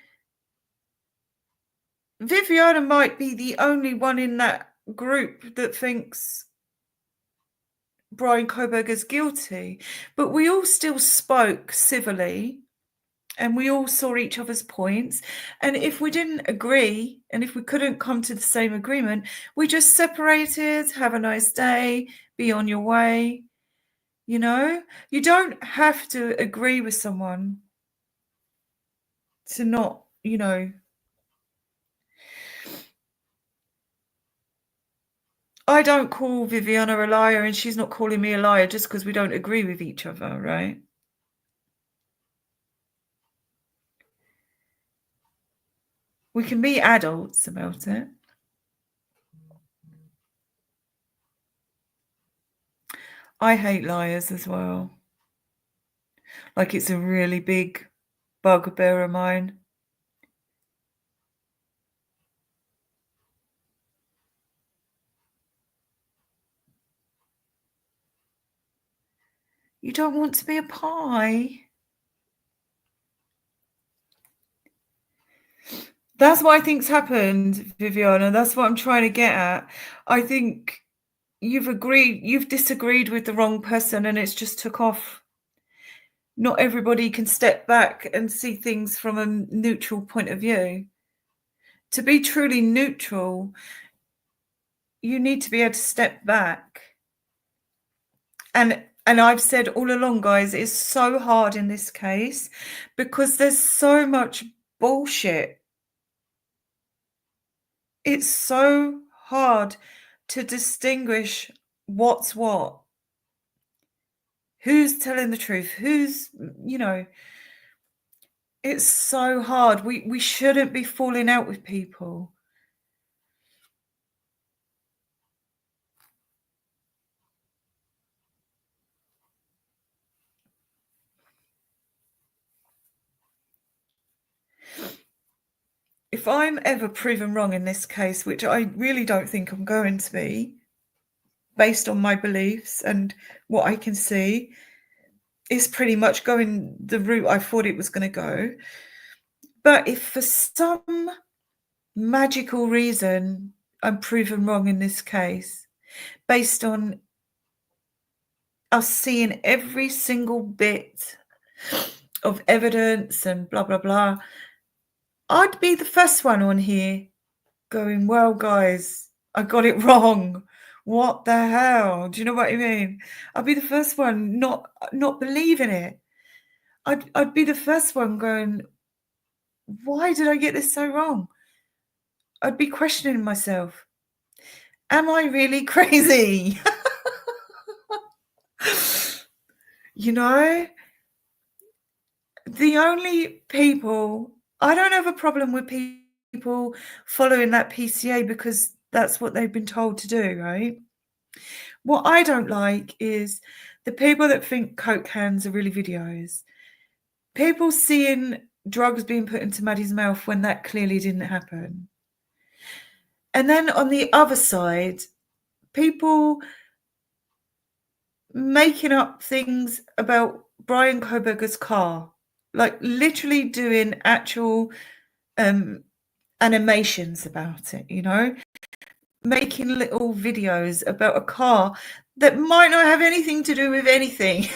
Viviana might be the only one in that group that thinks Brian Koberger's guilty, but we all still spoke civilly and we all saw each other's points. And if we didn't agree and if we couldn't come to the same agreement, we just separated, have a nice day, be on your way. You know, you don't have to agree with someone to not, you know. I don't call Viviana a liar and she's not calling me a liar just because we don't agree with each other, right? We can be adults about it. I hate liars as well. Like, it's a really big bugbear of mine. You don't want to be a pie. That's why things happened, Viviana. That's what I'm trying to get at. I think you've disagreed with the wrong person and it's just took off. Not everybody can step back and see things from a neutral point of view. To be truly neutral, you need to be able to step back. And I've said all along, guys, it's so hard in this case because there's so much bullshit. It's so hard to distinguish what's what. Who's telling the truth? Who's, you know, it's so hard. We shouldn't be falling out with people. if I'm ever proven wrong in this case, which I really don't think I'm going to be, based on my beliefs and what I can see, is pretty much going the route I thought it was going to go. But if for some magical reason I'm proven wrong in this case, based on us seeing every single bit of evidence and blah, blah, blah, I'd be the first one on here going, well, guys, I got it wrong. What the hell? Do you know what I mean? I'd be the first one not believing it. I'd be the first one going, why did I get this so wrong? I'd be questioning myself. Am I really crazy? You know, the only people, I don't have a problem with people following that PCA because that's what they've been told to do, right? What I don't like is the people that think Coke cans are really videos. People seeing drugs being put into Maddie's mouth when that clearly didn't happen. And then on the other side, people making up things about Brian Koberger's car, like literally doing actual animations about it, you know, making little videos about a car that might not have anything to do with anything.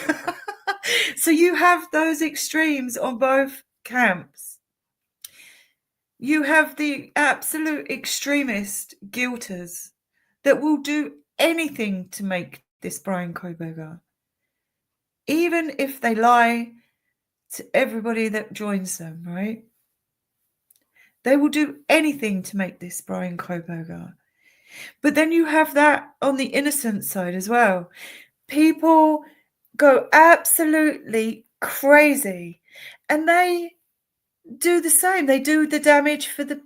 So you have those extremes on both camps. You have the absolute extremist guilters that will do anything to make this Brian Koberger, even if they lie to everybody that joins them, right? They will do anything to make this Brian Koberger. But then you have that on the innocent side as well. People go absolutely crazy and they do the same. They do the damage for the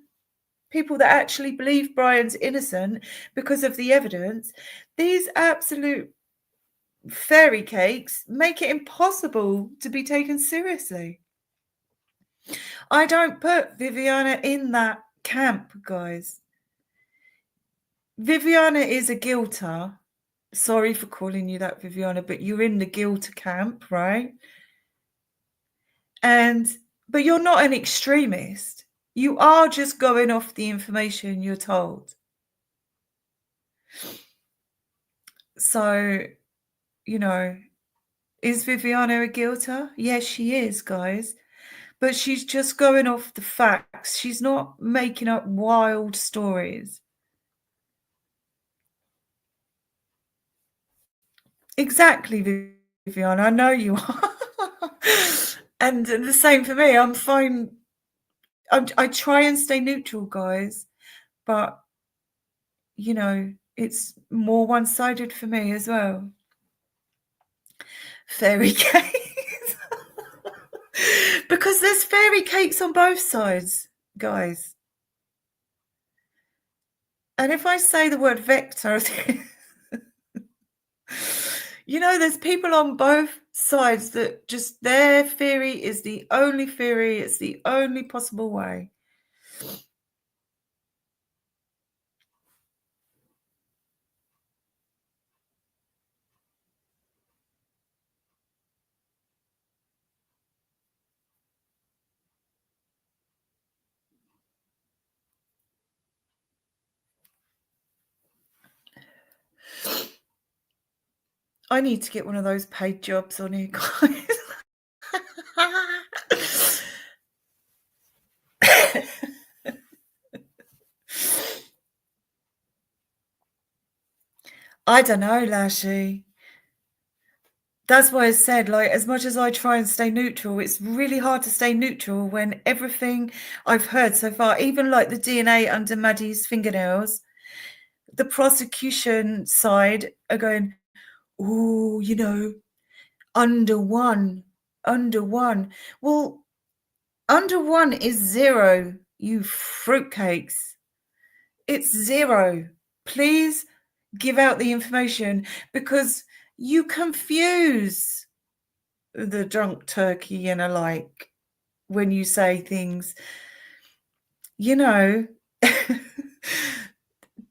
people that actually believe Brian's innocent because of the evidence. These absolute fairy cakes make it impossible to be taken seriously. I don't put Viviana in that camp, guys. Viviana is a guilter. Sorry for calling you that, Viviana, but you're in the guilter camp, right? But you're not an extremist. You are just going off the information you're told. So, you know, is Viviana a guilter? Yes, she is, guys. But she's just going off the facts. She's not making up wild stories. Exactly, Viviana. I know you are. And the same for me. I'm fine. I try and stay neutral, guys. But, you know, it's more one-sided for me as well. Fairy cakes. Because there's fairy cakes on both sides, guys. And if I say the word vector, you know, there's people on both sides that just their theory is the only theory. It's the only possible way. I need to get one of those paid jobs on here, guys. I don't know, Lashy. That's why I said, like, as much as I try and stay neutral, it's really hard to stay neutral when everything I've heard so far, even like the DNA under Maddie's fingernails, the prosecution side are going, oh, you know, under one. Well, under one is 0, you fruitcakes. It's 0. Please give out the information because you confuse the drunk turkey and alike when you say things. you know,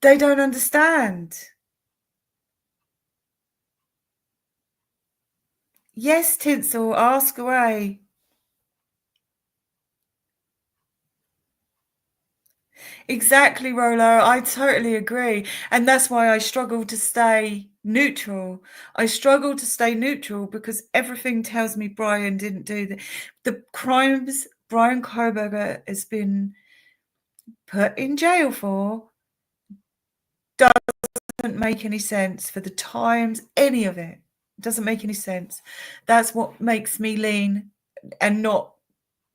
they don't understand. Yes, Tinsel, ask away. Exactly, Rolo. I totally agree. And that's why I struggle to stay neutral. I struggle to stay neutral because everything tells me Brian didn't do the crimes Brian Koberger has been put in jail for doesn't make any sense for the times, any of it. Doesn't make any sense. That's what makes me lean and not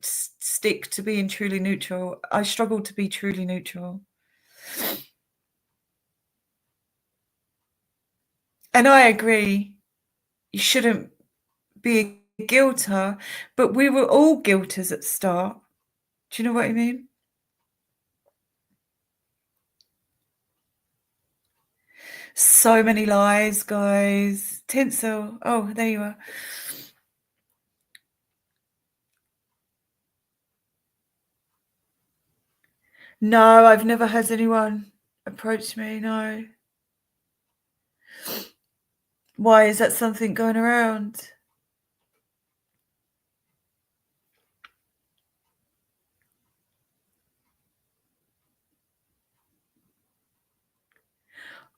stick to being truly neutral. I struggle to be truly neutral. And I agree, you shouldn't be a guilter, but we were all guilters at the start. Do you know what I mean? So many lies, guys. Tinsel. Oh, there you are. No, I've never had anyone approach me, no. Why, is that something going around?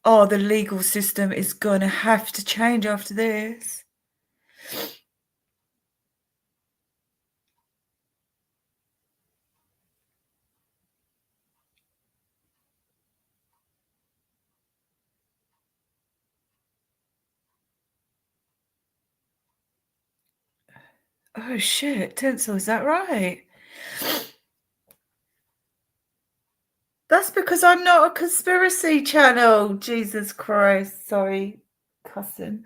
Oh, the legal system is going to have to change after this. Oh, shit. Tinsel, is that right? That's because I'm not a conspiracy channel. Jesus Christ. Sorry, cussing.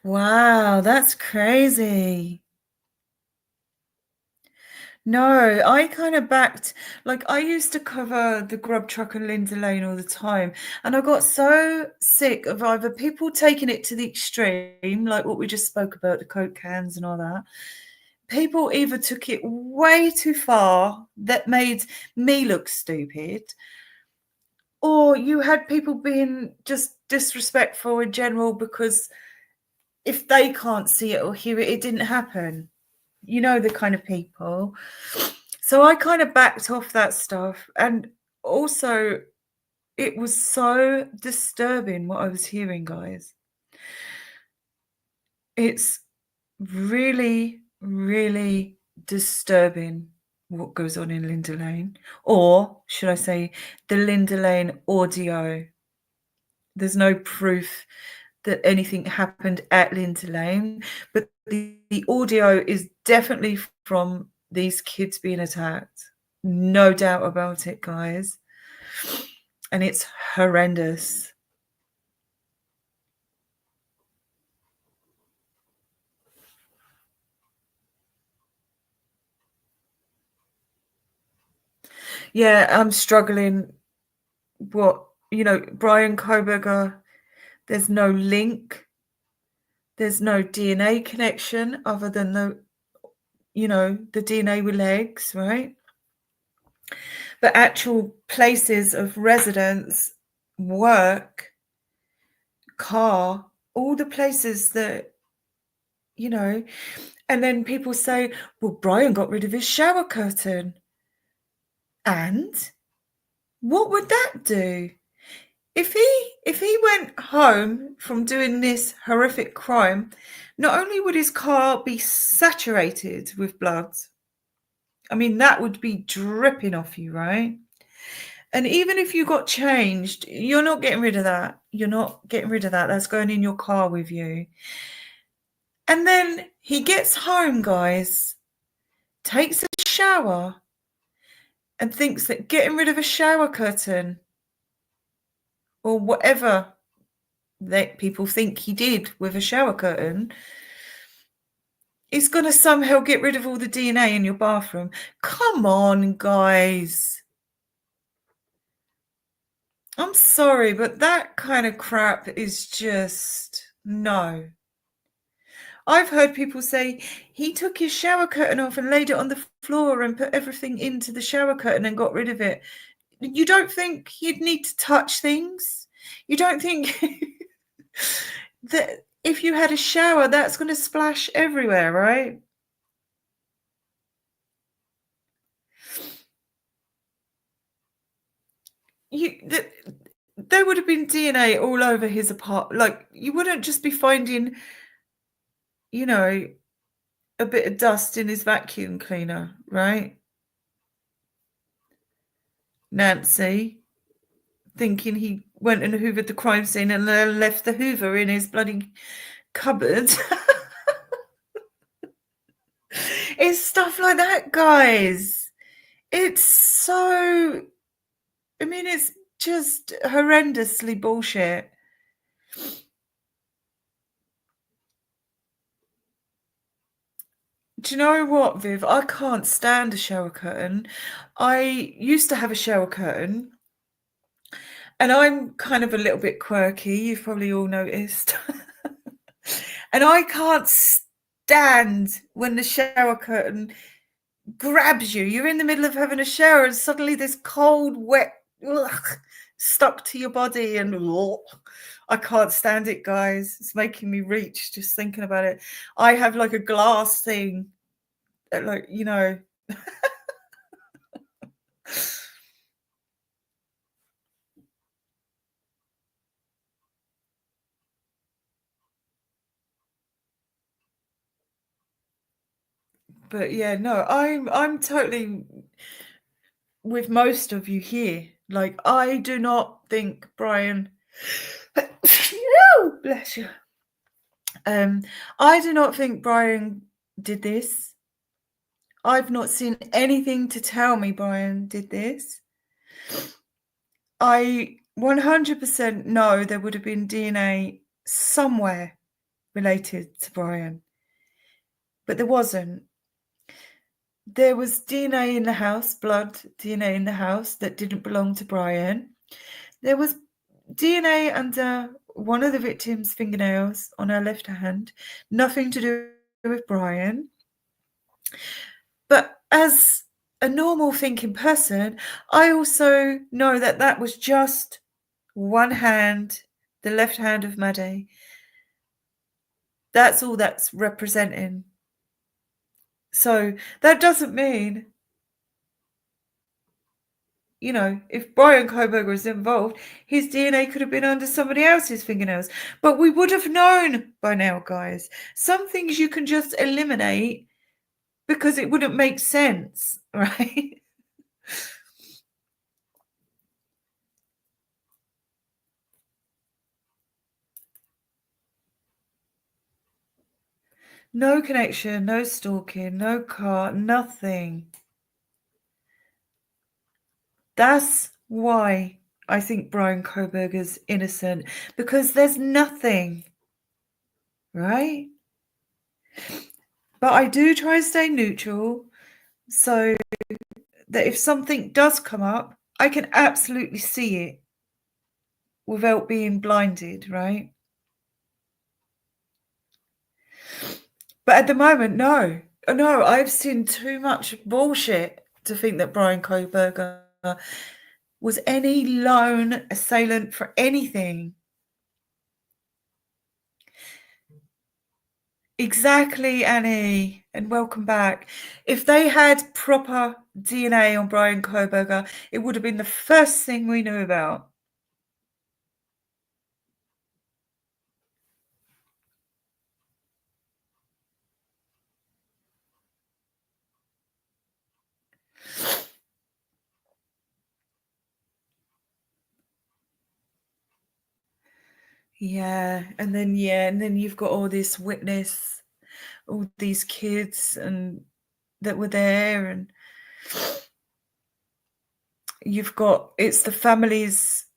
Wow, that's crazy. No, I kind of backed, like I used to cover the grub truck and Linda Lane all the time, and I got so sick of either people taking it to the extreme, like what we just spoke about, the Coke cans and all that. People either took it way too far that made me look stupid, or you had people being just disrespectful in general because if they can't see it or hear it, it didn't happen. You know, the kind of people. So I kind of backed off that stuff. And also, it was so disturbing what I was hearing, guys. It's really, really disturbing what goes on in Linda Lane. Or should I say, the Linda Lane audio. There's no proof that anything happened at Linda Lane, but the audio is definitely from these kids being attacked. No doubt about it, guys. And it's horrendous. Yeah, I'm struggling. What, Brian Koberger, there's no link. There's no DNA connection other than the DNA with legs, right? But actual places of residence, work, car, all the places that, and then people say, well, Brian got rid of his shower curtain. And what would that do? If he went home from doing this horrific crime, not only would his car be saturated with blood, I mean, that would be dripping off you, right? And even if you got changed, you're not getting rid of that. You're not getting rid of that. That's going in your car with you. And then he gets home, guys, takes a shower, and thinks that getting rid of a shower curtain or whatever that people think he did with a shower curtain is going to somehow get rid of all the DNA in your bathroom. Come on, guys. I'm sorry, but that kind of crap is just no. I've heard people say he took his shower curtain off and laid it on the floor and put everything into the shower curtain and got rid of it. You don't think you'd need to touch things? You don't think that if you had a shower, that's going to splash everywhere, right? There would have been DNA all over his apartment. Like, you wouldn't just be finding, you know, a bit of dust in his vacuum cleaner, right? Nancy, thinking he went and hoovered the crime scene and then left the hoover in his bloody cupboard. It's stuff like that, guys. It's so... I mean, it's just horrendously bullshit. Do you know what, Viv? I can't stand a shower curtain. I used to have a shower curtain, and I'm kind of a little bit quirky. You've probably all noticed. And I can't stand when the shower curtain grabs you. You're in the middle of having a shower, and suddenly this cold, wet, stuck to your body, and I can't stand it, guys. It's making me reach just thinking about it. I have like a glass thing, like, you know. But yeah, no, I'm totally with most of you here. Like, I do not think Brian oh, bless you. I do not think Brian did this. I've not seen anything to tell me Brian did this. I 100% know there would have been DNA somewhere related to Brian, but there wasn't. There was DNA in the house, blood DNA in the house that didn't belong to Brian. There was DNA under one of the victim's fingernails on her left hand, nothing to do with Brian. But as a normal thinking person, I also know that that was just one hand, the left hand of Maddie. That's all that's representing. So that doesn't mean, you know, if Brian Koberger was involved, his DNA could have been under somebody else's fingernails. But we would have known by now, guys. Some things you can just eliminate because it wouldn't make sense, right? No connection, no stalking, no car, nothing. That's why I think Brian Koberger's innocent, because there's nothing, right? But I do try and stay neutral so that if something does come up, I can absolutely see it without being blinded, right? But at the moment, no, I've seen too much bullshit to think that Brian Koberger was any lone assailant for anything. Exactly, Annie, and welcome back. If they had proper DNA on Brian Koberger, it would have been the first thing we knew about. Yeah, and then you've got all this witness, all these kids and that were there, and you've got it's the families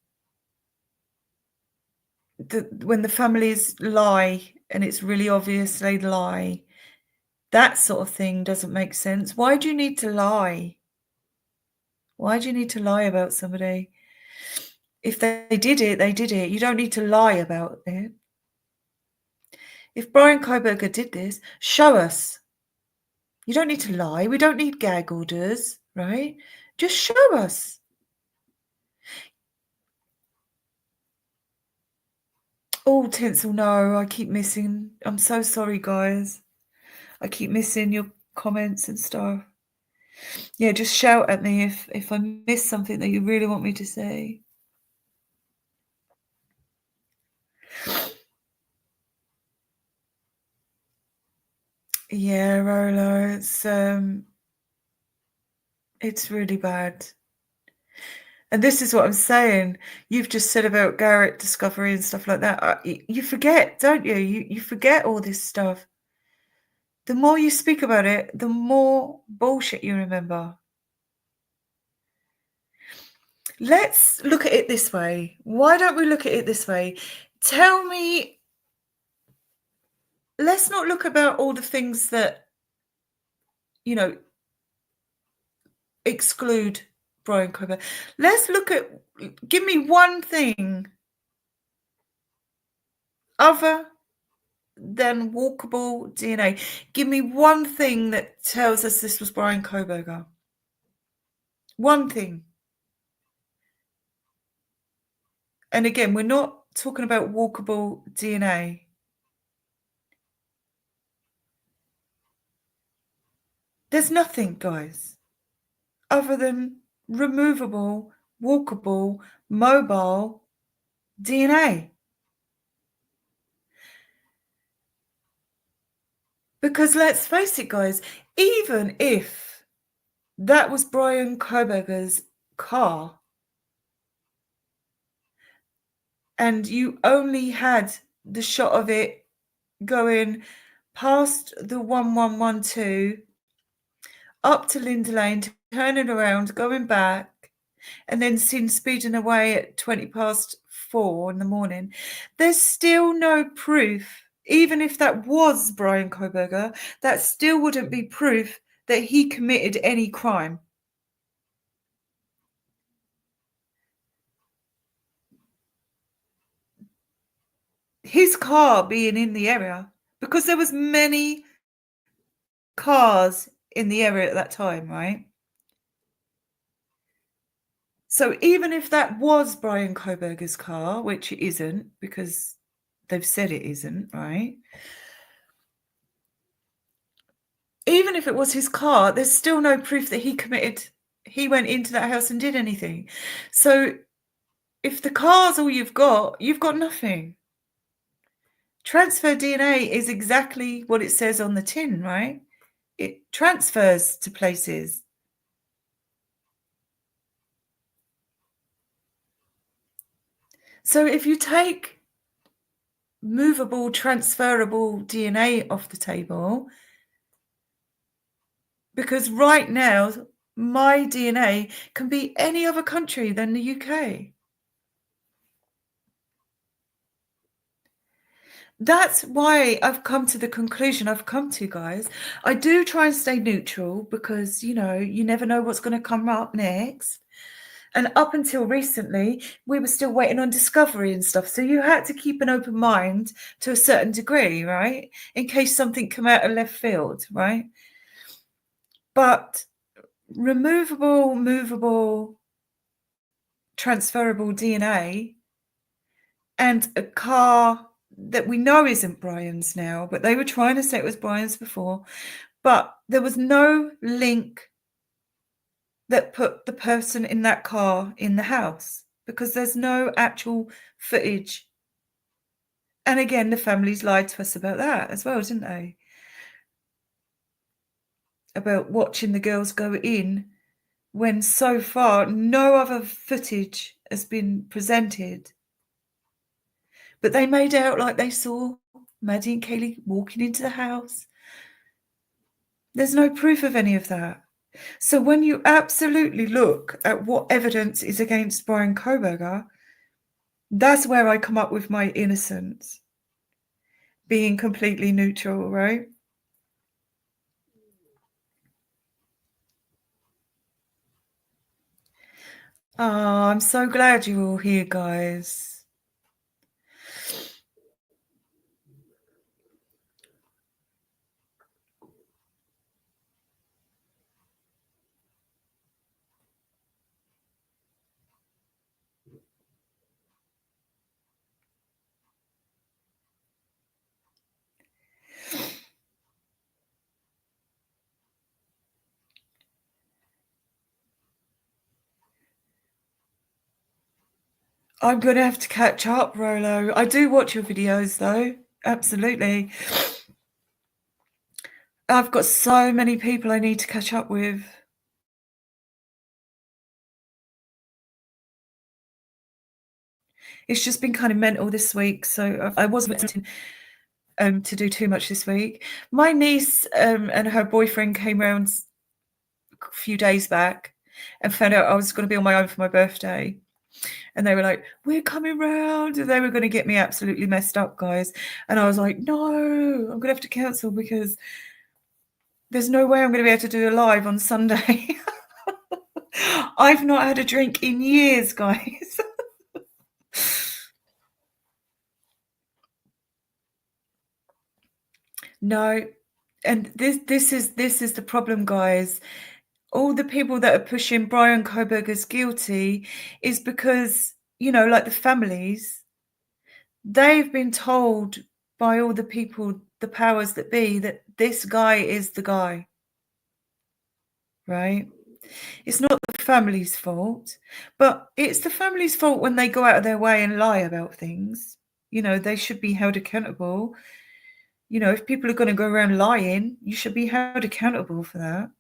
when the families lie and it's really obvious they lie. That sort of thing doesn't make sense. Why do you need to lie? Why do you need to lie about somebody? If they did it, they did it. You don't need to lie about it. If Brian Koberger did this, show us. You don't need to lie. We don't need gag orders, right? Just show us. Oh, Tinsel, no, I keep missing. I'm so sorry, guys. I keep missing your comments and stuff. Yeah, just shout at me if I miss something that you really want me to say. Yeah, Rolo, it's really bad. And this is what I'm saying. You've just said about Garrett discovery and stuff like that. You forget, don't you? You forget all this stuff. The more you speak about it, the more bullshit you remember. Let's look at it this way. Why don't we look at it this way? Tell me, let's not look about all the things that, you know, exclude Brian Kober. Let's look at, give me one thing other than walkable DNA. Give me one thing that tells us this was Brian Koberger. One thing. And again, we're not talking about walkable DNA. There's nothing, guys, other than removable, walkable, mobile DNA. Because let's face it, guys, even if that was Brian Koberger's car and you only had the shot of it going past the 1112 up to Linda Lane, turning around, going back, and then seen speeding away at 4:20 in the morning, there's still no proof. Even if that was Brian Koberger, that still wouldn't be proof that he committed any crime. His car being in the area, because there was many cars in the area at that time, right? So even if that was Brian Koberger's car, which it isn't, because they've said it isn't, right? Even if it was his car, there's still no proof that he went into that house and did anything. So if the car's all you've got nothing. Transfer DNA is exactly what it says on the tin, right? It transfers to places. So if you take movable, transferable DNA off the table, because right now my DNA can be any other country than the UK. That's why I've come to the conclusion I've come to, guys. I do try and stay neutral because, you know, you never know what's going to come up next. And up until recently, we were still waiting on discovery and stuff. So you had to keep an open mind to a certain degree, right? In case something come out of left field, right? But removable, movable, transferable DNA and a car that we know isn't Brian's now, but they were trying to say it was Brian's before, but there was no link that put the person in that car in the house because there's no actual footage. And again, the families lied to us about that as well, didn't they? About watching the girls go in when so far no other footage has been presented. But they made out like they saw Maddie and Kaylee walking into the house. There's no proof of any of that. So when you absolutely look at what evidence is against Brian Koberger, that's where I come up with my innocence. Being completely neutral, right? Oh, I'm so glad you're all here, guys. I'm going to have to catch up, Rolo. I do watch your videos, though. Absolutely. I've got so many people I need to catch up with. It's just been kind of mental this week, so I wasn't to do too much this week. My niece and her boyfriend came round a few days back and found out I was going to be on my own for my birthday. And they were like, we're coming round. And they were going to get me absolutely messed up, guys. And I was like, no, I'm going to have to cancel because there's no way I'm going to be able to do a live on Sunday. I've not had a drink in years, guys. No. And this is the problem, guys. All the people that are pushing Brian Koberger's guilty is because, like the families, they've been told by all the people, the powers that be, that this guy is the guy, right? It's not the family's fault, but it's the family's fault when they go out of their way and lie about things. They should be held accountable. If people are going to go around lying, you should be held accountable for that.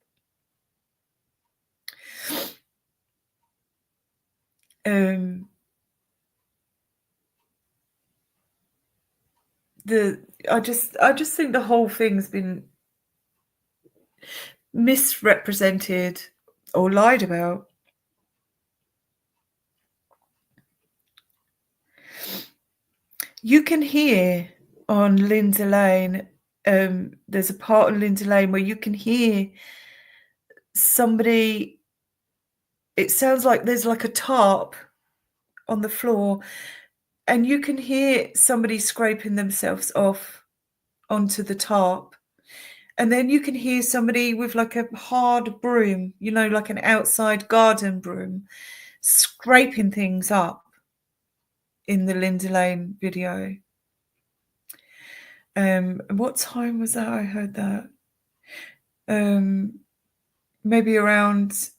I just think the whole thing's been misrepresented or lied about. You can hear on Lindsay Lane, there's a part on Lindsay Lane where you can hear somebody, it sounds like there's like a tarp on the floor, and you can hear somebody scraping themselves off onto the tarp. And then you can hear somebody with like a hard broom, like an outside garden broom, scraping things up in the Lindsay Lane video. What time was that? I heard that. Maybe around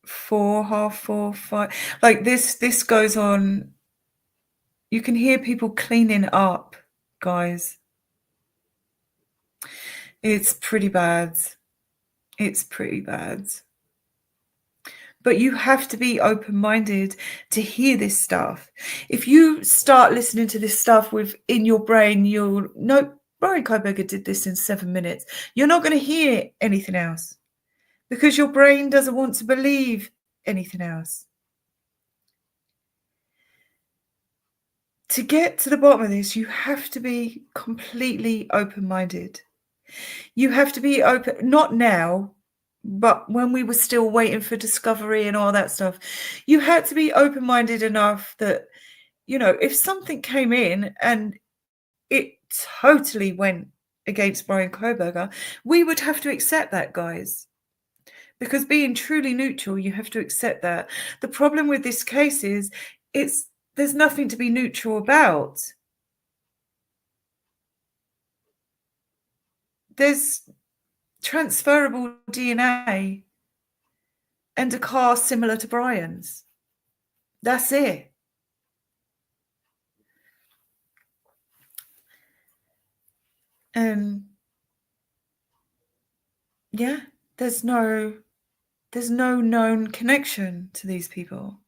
4, half 4, 5. Like this goes on. You can hear people cleaning up, guys. It's pretty bad. It's pretty bad. But you have to be open-minded to hear this stuff. If you start listening to this stuff in your brain, you'll know Rory Koberger did this in 7 minutes. You're not going to hear anything else because your brain doesn't want to believe anything else. To get to the bottom of this, you have to be completely open-minded. You have to be open, not now, but when we were still waiting for discovery and all that stuff. You had to be open-minded enough that, if something came in and it totally went against Brian Koberger, we would have to accept that, guys. Because being truly neutral, you have to accept that. The problem with this case is there's nothing to be neutral about. There's transferable DNA and a car similar to Brian's. That's it. Yeah, there's no known connection to these people.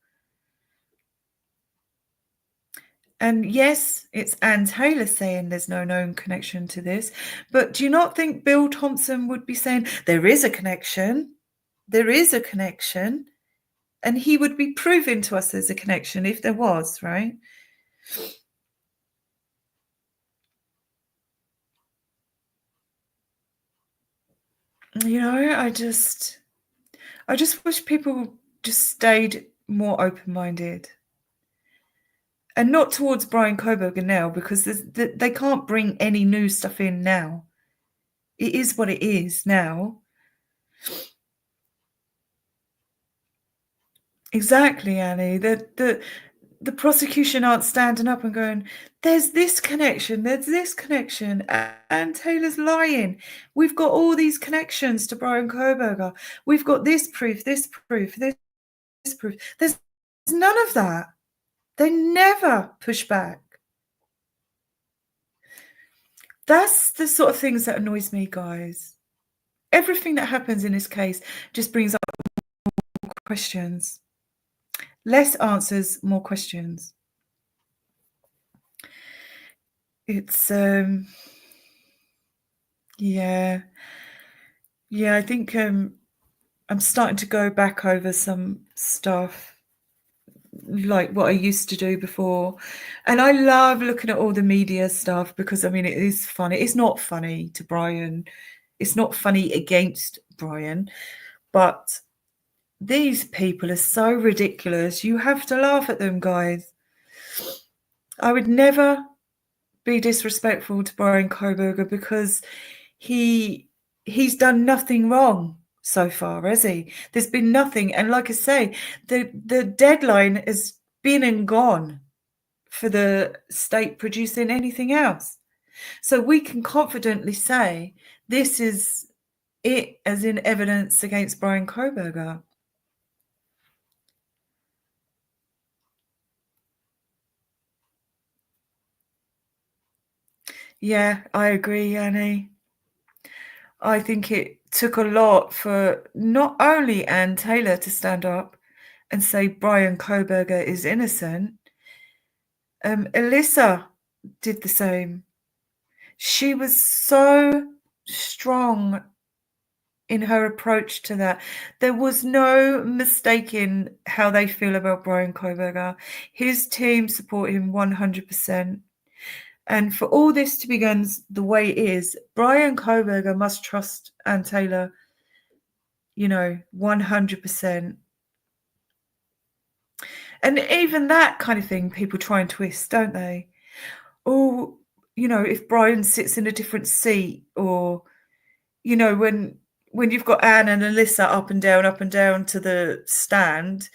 And yes, it's Anne Taylor saying there's no known connection to this, but do you not think Bill Thompson would be saying there is a connection? There is a connection. And he would be proving to us there's a connection if there was, right? I just wish people just stayed more open-minded. And not towards Brian Koberger now, because they can't bring any new stuff in now. It is what it is now. Exactly, Annie. The prosecution aren't standing up and going, there's this connection, and Taylor's lying. We've got all these connections to Brian Koberger. We've got this proof, this proof, this proof. There's none of that. They never push back. That's the sort of things that annoys me, guys. Everything that happens in this case just brings up more questions. Less answers, more questions. It's yeah, I think I'm starting to go back over some stuff like what I used to do before, and I love looking at all the media stuff because I mean it is funny. It's not funny to Brian, it's not funny against Brian, but these people are so ridiculous. You have to laugh at them, guys. I would never be disrespectful to Brian Koberger because he's done nothing wrong so far, has he? There's been nothing, and like I say, the deadline has been and gone for the state producing anything else. So we can confidently say this is it as in evidence against Brian Koberger. Yeah, I agree, Annie. I think it took a lot for not only Anne Taylor to stand up and say Brian Koberger is innocent. Alyssa did the same. She was so strong in her approach to that. There was no mistaking how they feel about Brian Koberger. His team support him 100%. And for all this to be done the way it is, Brian Koberger must trust Anne Taylor, 100%. And even that kind of thing, people try and twist, don't they? Oh, if Brian sits in a different seat, or, when you've got Anne and Alyssa up and down to the stand,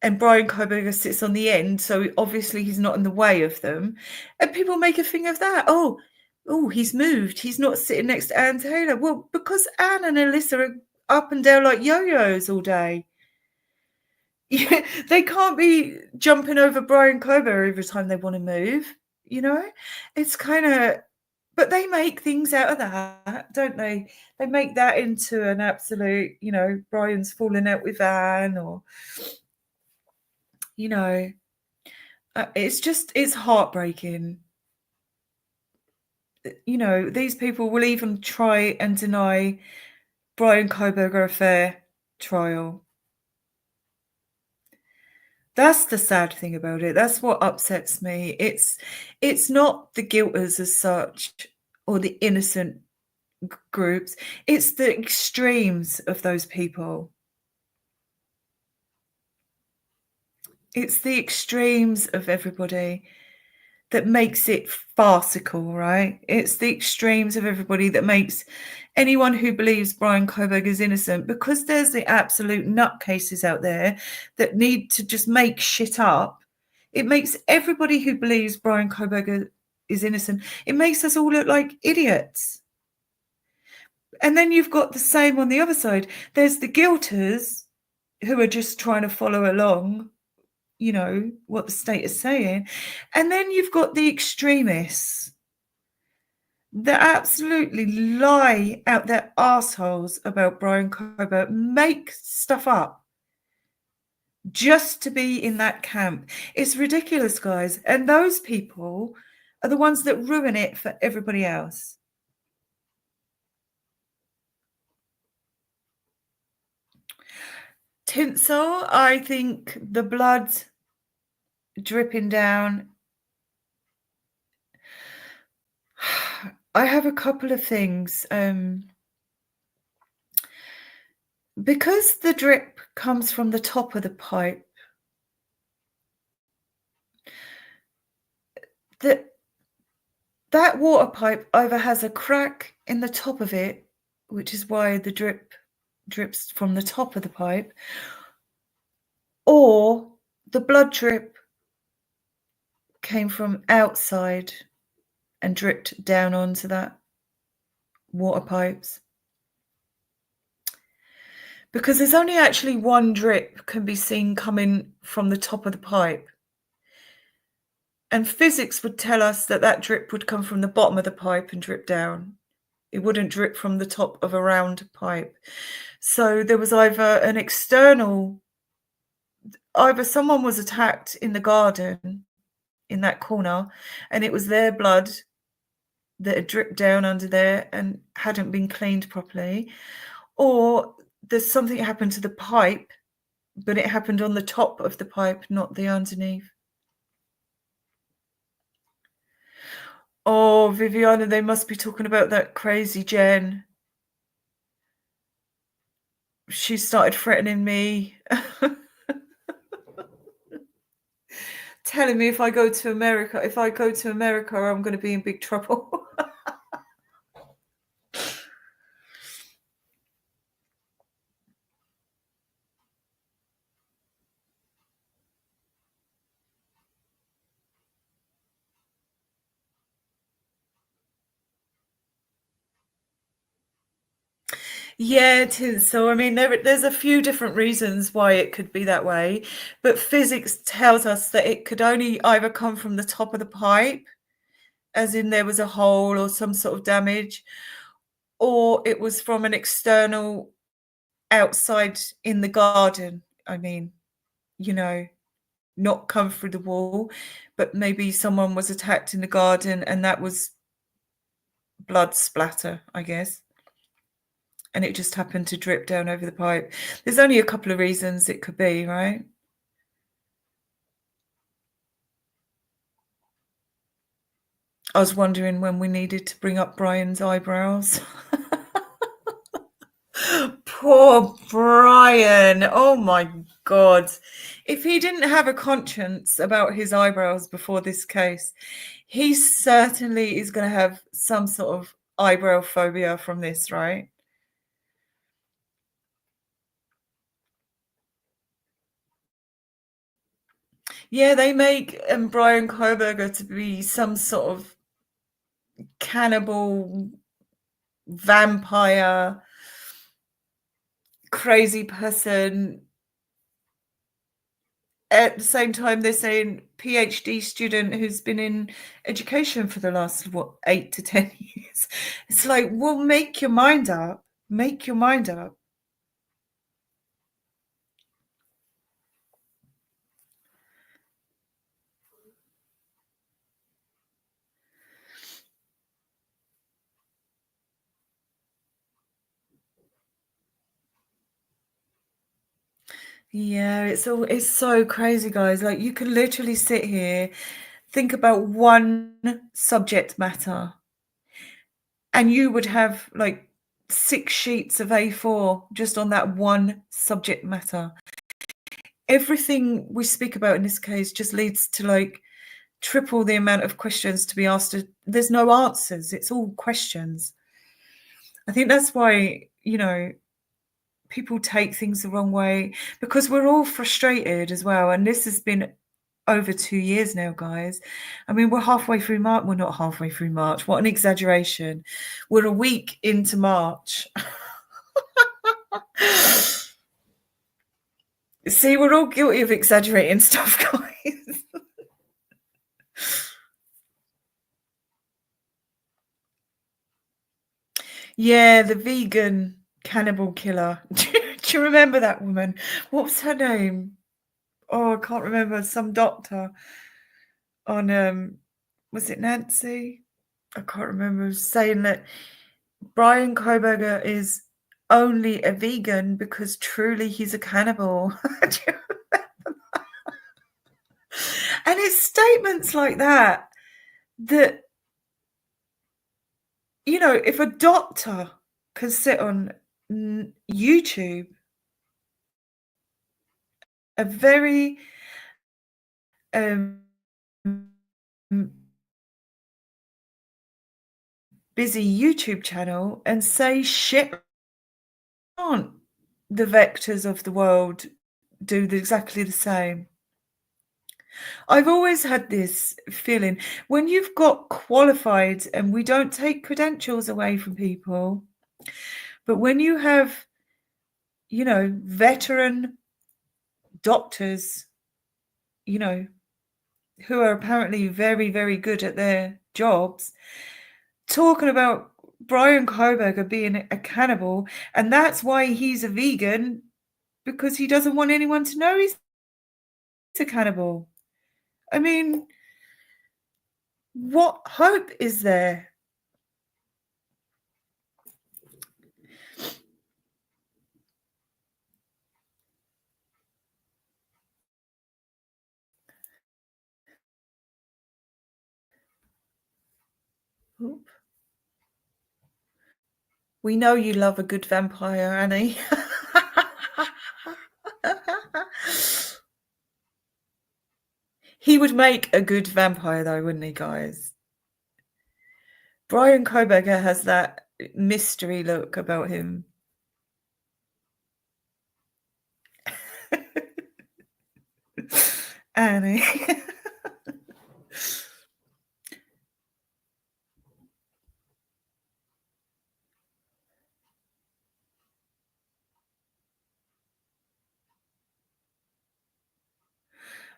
and Brian Koberger sits on the end, so obviously he's not in the way of them. And people make a thing of that. Oh, he's moved. He's not sitting next to Anne Taylor. Well, because Anne and Alyssa are up and down like yo-yos all day. Yeah, they can't be jumping over Brian Koberger every time they want to move. It's kind of, but they make things out of that, don't they? They make that into an absolute, Brian's falling out with Anne, or, it's heartbreaking. These people will even try and deny Brian Koberger a fair trial. That's the sad thing about it. That's what upsets me. It's not the guilters as such, or the innocent groups. It's the extremes of those people. It's the extremes of everybody that makes it farcical, right? It's the extremes of everybody that makes anyone who believes Brian Koberger is innocent, because there's the absolute nutcases out there that need to just make shit up. It makes everybody who believes Brian Koberger is innocent, it makes us all look like idiots. And then you've got the same on the other side. There's the guilters who are just trying to follow along, what the state is saying. And then you've got the extremists that absolutely lie out their assholes about Brian Koberger, make stuff up just to be in that camp. It's ridiculous, guys. And those people are the ones that ruin it for everybody else. Tinsel, I think the blood dripping down. I have a couple of things. Because the drip comes from the top of the pipe, that water pipe either has a crack in the top of it, which is why the drip drips from the top of the pipe, or the blood drip came from outside and dripped down onto that water pipes. because there's only actually one drip can be seen coming from the top of the pipe. And physics would tell us that that drip would come from the bottom of the pipe and drip down. It wouldn't drip from the top of a round pipe. So there was either someone was attacked in the garden in that corner, and it was their blood that had dripped down under there and hadn't been cleaned properly, or there's something happened to the pipe, but it happened on the top of the pipe, not the underneath. Oh, Viviana, they must be talking about that crazy Jen. She started threatening me. Telling me if I go to America, I'm going to be in big trouble. Yeah, it is. So, I mean, there's a few different reasons why it could be that way, but physics tells us that it could only either come from the top of the pipe, as in there was a hole or some sort of damage, or it was from an external outside in the garden. I mean, not come through the wall, but maybe someone was attacked in the garden and that was blood splatter, I guess. And it just happened to drip down over the pipe. There's only a couple of reasons it could be, right? I was wondering when we needed to bring up Brian's eyebrows. Poor Brian. Oh my God. If he didn't have a conscience about his eyebrows before this case, he certainly is going to have some sort of eyebrow phobia from this, right? Yeah, they make Brian Koberger to be some sort of cannibal, vampire, crazy person. At the same time, they're saying PhD student who's been in education for the last, 8 to 10 years. It's like, well, make your mind up. Make your mind up. Yeah, it's so crazy, guys. Like, you can literally sit here, think about one subject matter, and you would have like 6 sheets of A4 just on that one subject matter. Everything we speak about in this case just leads to like triple the amount of questions to be asked. There's no answers. It's all questions. I think that's why, people take things the wrong way, because we're all frustrated as well. And this has been over 2 years now, guys. I mean, we're halfway through March. We're not halfway through March. What an exaggeration. We're a week into March. See, we're all guilty of exaggerating stuff, guys. Yeah, the vegan cannibal killer. Do you remember that woman? What was her name? Oh, I can't remember. Some doctor on was it Nancy? I can't remember, saying that Brian Koberger is only a vegan because truly he's a cannibal. Do you remember that? And it's statements like that, if a doctor can sit on YouTube, a very busy YouTube channel, and say shit, can't the vectors of the world do exactly the same? I've always had this feeling, when you've got qualified, and we don't take credentials away from people, but when you have, veteran doctors, who are apparently very, very good at their jobs, talking about Brian Koberger being a cannibal, and that's why he's a vegan, because he doesn't want anyone to know he's a cannibal. I mean, what hope is there? Oop. We know you love a good vampire, Annie. He would make a good vampire, though, wouldn't he, guys? Brian Koberger has that mystery look about him. Annie.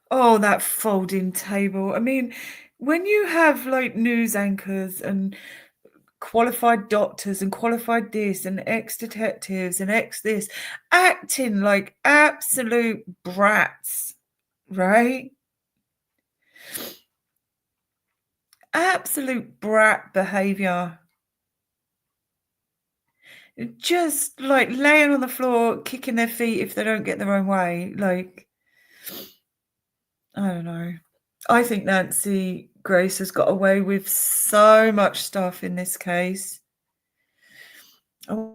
Oh, that folding table. I mean, when you have like news anchors and qualified doctors and qualified this and ex-detectives and ex-this acting like absolute brats, right? Absolute brat behavior. Just like laying on the floor, kicking their feet if they don't get their own way. Like, I don't know. I think Nancy Grace has got away with so much stuff in this case. I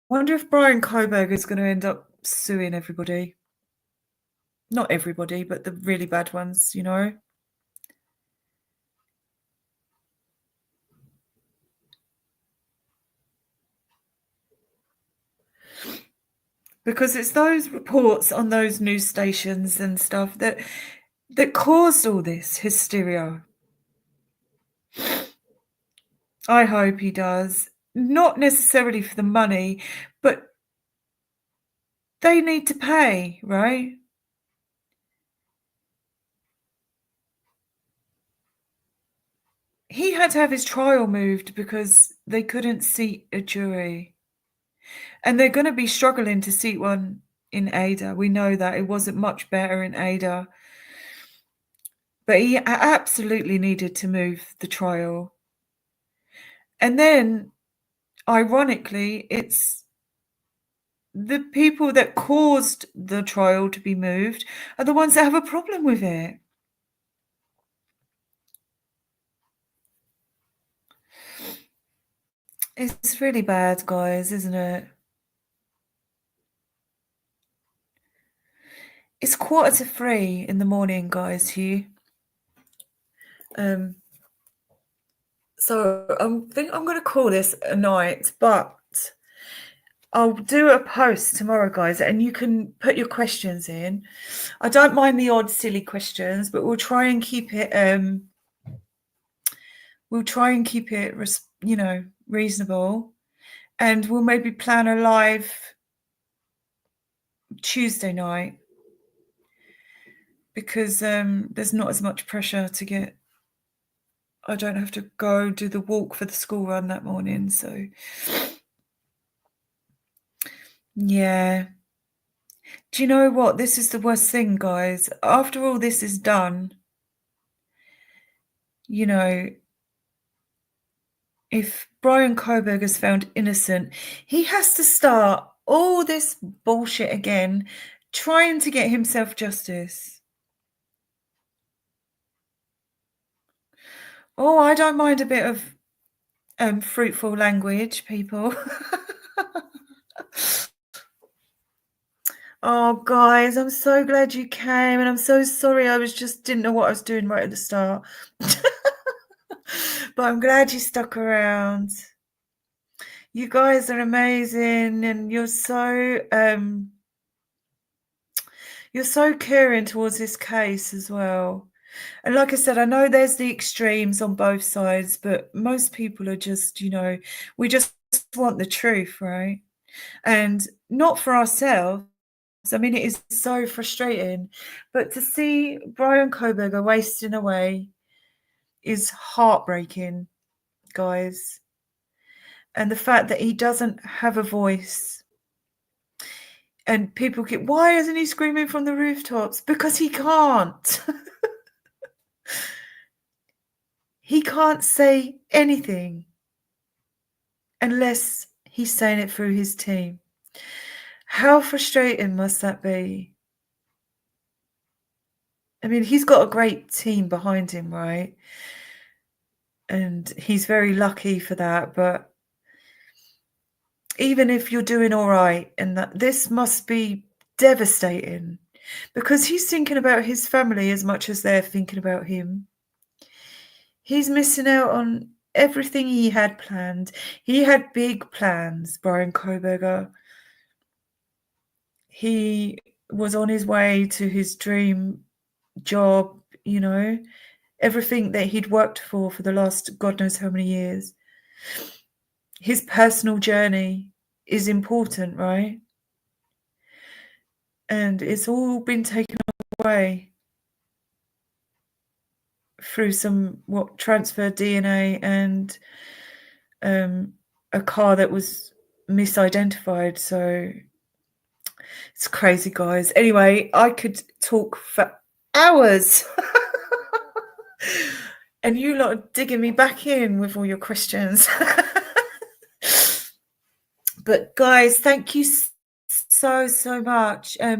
wonder if Brian Koberger is going to end up suing everybody. Not everybody, but the really bad ones, Because it's those reports on those news stations and stuff that caused all this hysteria. I hope he does. Not necessarily for the money, but they need to pay, right? He had to have his trial moved because they couldn't seat a jury. And they're going to be struggling to seat one in Ada. We know that. It wasn't much better in Ada. But he absolutely needed to move the trial. And then, ironically, it's the people that caused the trial to be moved are the ones that have a problem with it. It's really bad, guys, isn't it? It's 2:45 in the morning, guys, here. So I think I'm going to call this a night, but I'll do a post tomorrow, guys, and you can put your questions in. I don't mind the odd silly questions, but we'll try and keep it reasonable, and we'll maybe plan a live Tuesday night, because there's not as much pressure to get. I don't have to go do the walk for the school run that morning, so yeah. Do you know what? This is the worst thing, guys. After all this is done, if Brian Koberger is found innocent, he has to start all this bullshit again, trying to get himself justice. Oh, I don't mind a bit of fruitful language, people. Oh, guys, I'm so glad you came, and I'm so sorry I didn't know what I was doing right at the start. But I'm glad you stuck around. You guys are amazing, and you're so caring towards this case as well. And like I said, I know there's the extremes on both sides, but most people are just, we just want the truth, right? and not for ourselves. I mean, it is so frustrating, but to see Brian Koberger wasting away is heartbreaking, guys. And the fact that he doesn't have a voice, and people get, why isn't he screaming from the rooftops? Because he can't. He can't say anything unless he's saying it through his team. How frustrating must that be? I mean, he's got a great team behind him, right? And he's very lucky for that. But even if you're doing all right, and that, this must be devastating, because he's thinking about his family as much as they're thinking about him. He's missing out on everything he had planned. He had big plans, Brian Koberger. He was on his way to his dream job, you know, everything that he'd worked for the last God knows how many years. His personal journey is important, right? And it's all been taken away through some transferred DNA and a car that was misidentified. So it's crazy, guys. Anyway, I could talk for hours. And you lot are digging me back in with all your questions. But guys, thank you so much. I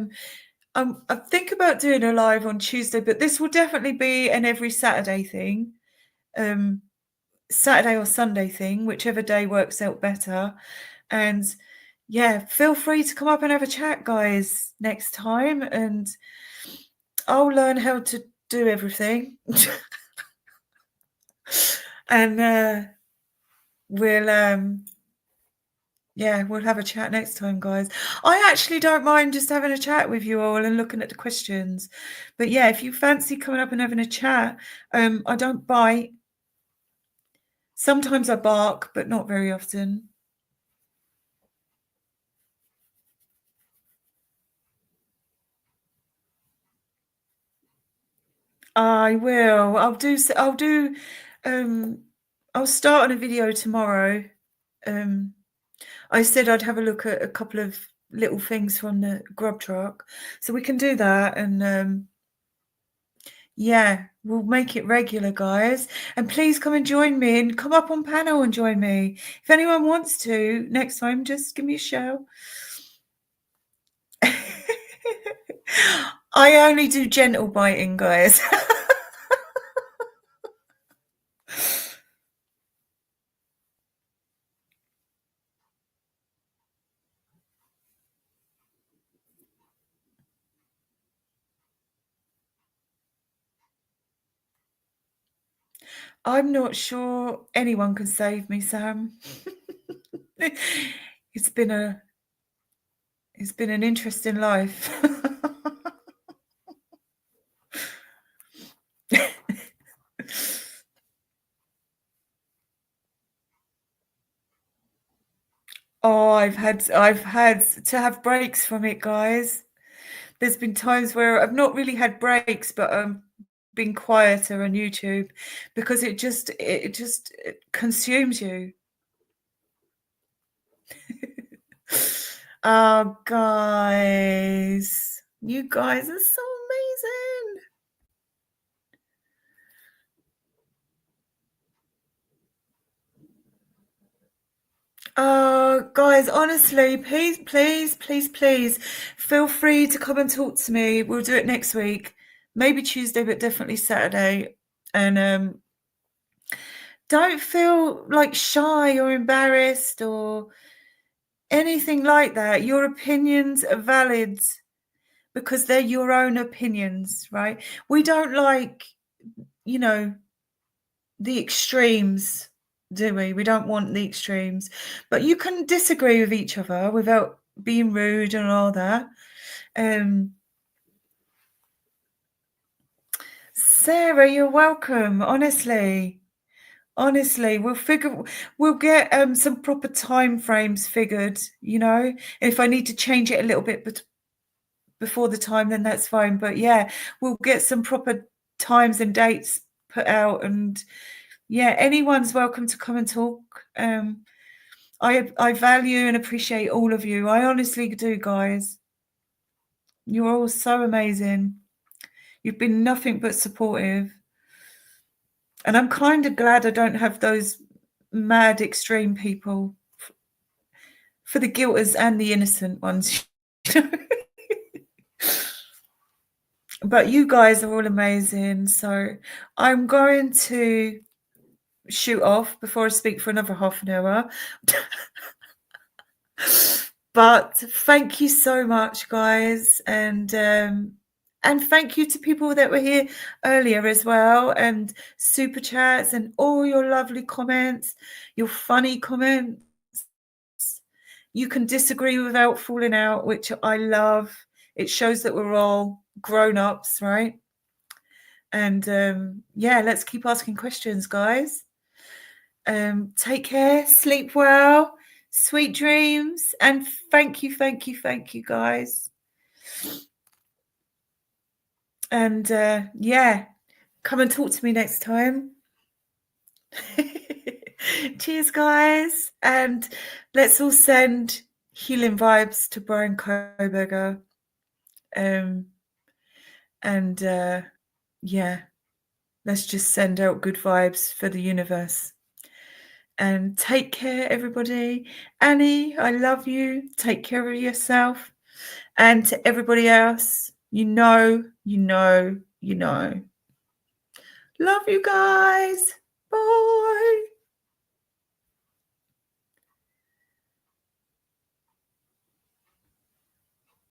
think about doing a live on Tuesday, but this will definitely be an every Saturday thing. Saturday or Sunday thing, whichever day works out better. And yeah, feel free to come up and have a chat, guys, next time, and I'll learn how to do everything. And we'll have a chat next time, guys. I actually don't mind just having a chat with you all and looking at the questions. But yeah, if you fancy coming up and having a chat, I don't bite. Sometimes I bark, but not very often. I will. I'll start on a video tomorrow. I said I'd have a look at a couple of little things from the grub truck, so we can do that. And yeah, we'll make it regular, guys. And please come and join me, and come up on panel and join me. If anyone wants to, next time, just give me a shout. I only do gentle biting, guys. I'm not sure anyone can save me, Sam. It's been an interesting life. Oh, I've had to have breaks from it, guys. There's been times where I've not really had breaks, but been quieter on YouTube, because it just consumes you. Oh, guys, you guys are so amazing. Oh, guys, honestly, please feel free to come and talk to me. We'll do it next week, maybe Tuesday, but definitely Saturday. And don't feel like shy or embarrassed or anything like that. Your opinions are valid because they're your own opinions, right? We don't like, the extremes, do we? We don't want the extremes, but you can disagree with each other without being rude and all that. Sarah, you're welcome. Honestly, Honestly, we'll get some proper time frames figured, you know. If I need to change it a little bit before the time, then that's fine. But yeah, we'll get some proper times and dates put out, and yeah, anyone's welcome to come and talk. I value and appreciate all of you. I honestly do, guys. You're all so amazing. You've been nothing but supportive. And I'm kind of glad I don't have those mad extreme people for the guilters and the innocent ones. But you guys are all amazing. So I'm going to shoot off before I speak for another half an hour. But thank you so much, guys. And thank you to people that were here earlier as well, and super chats and all your lovely comments, your funny comments. You can disagree without falling out, which I love. It shows that we're all grown-ups, right? And yeah, let's keep asking questions, guys. Take care, sleep well, sweet dreams, and thank you, guys. And yeah, come and talk to me next time. Cheers, guys, and let's all send healing vibes to Brian Koberger. And yeah, let's just send out good vibes for the universe. And take care, everybody. Annie, I love you. Take care of yourself. And to everybody else, you know. Love you guys. Bye.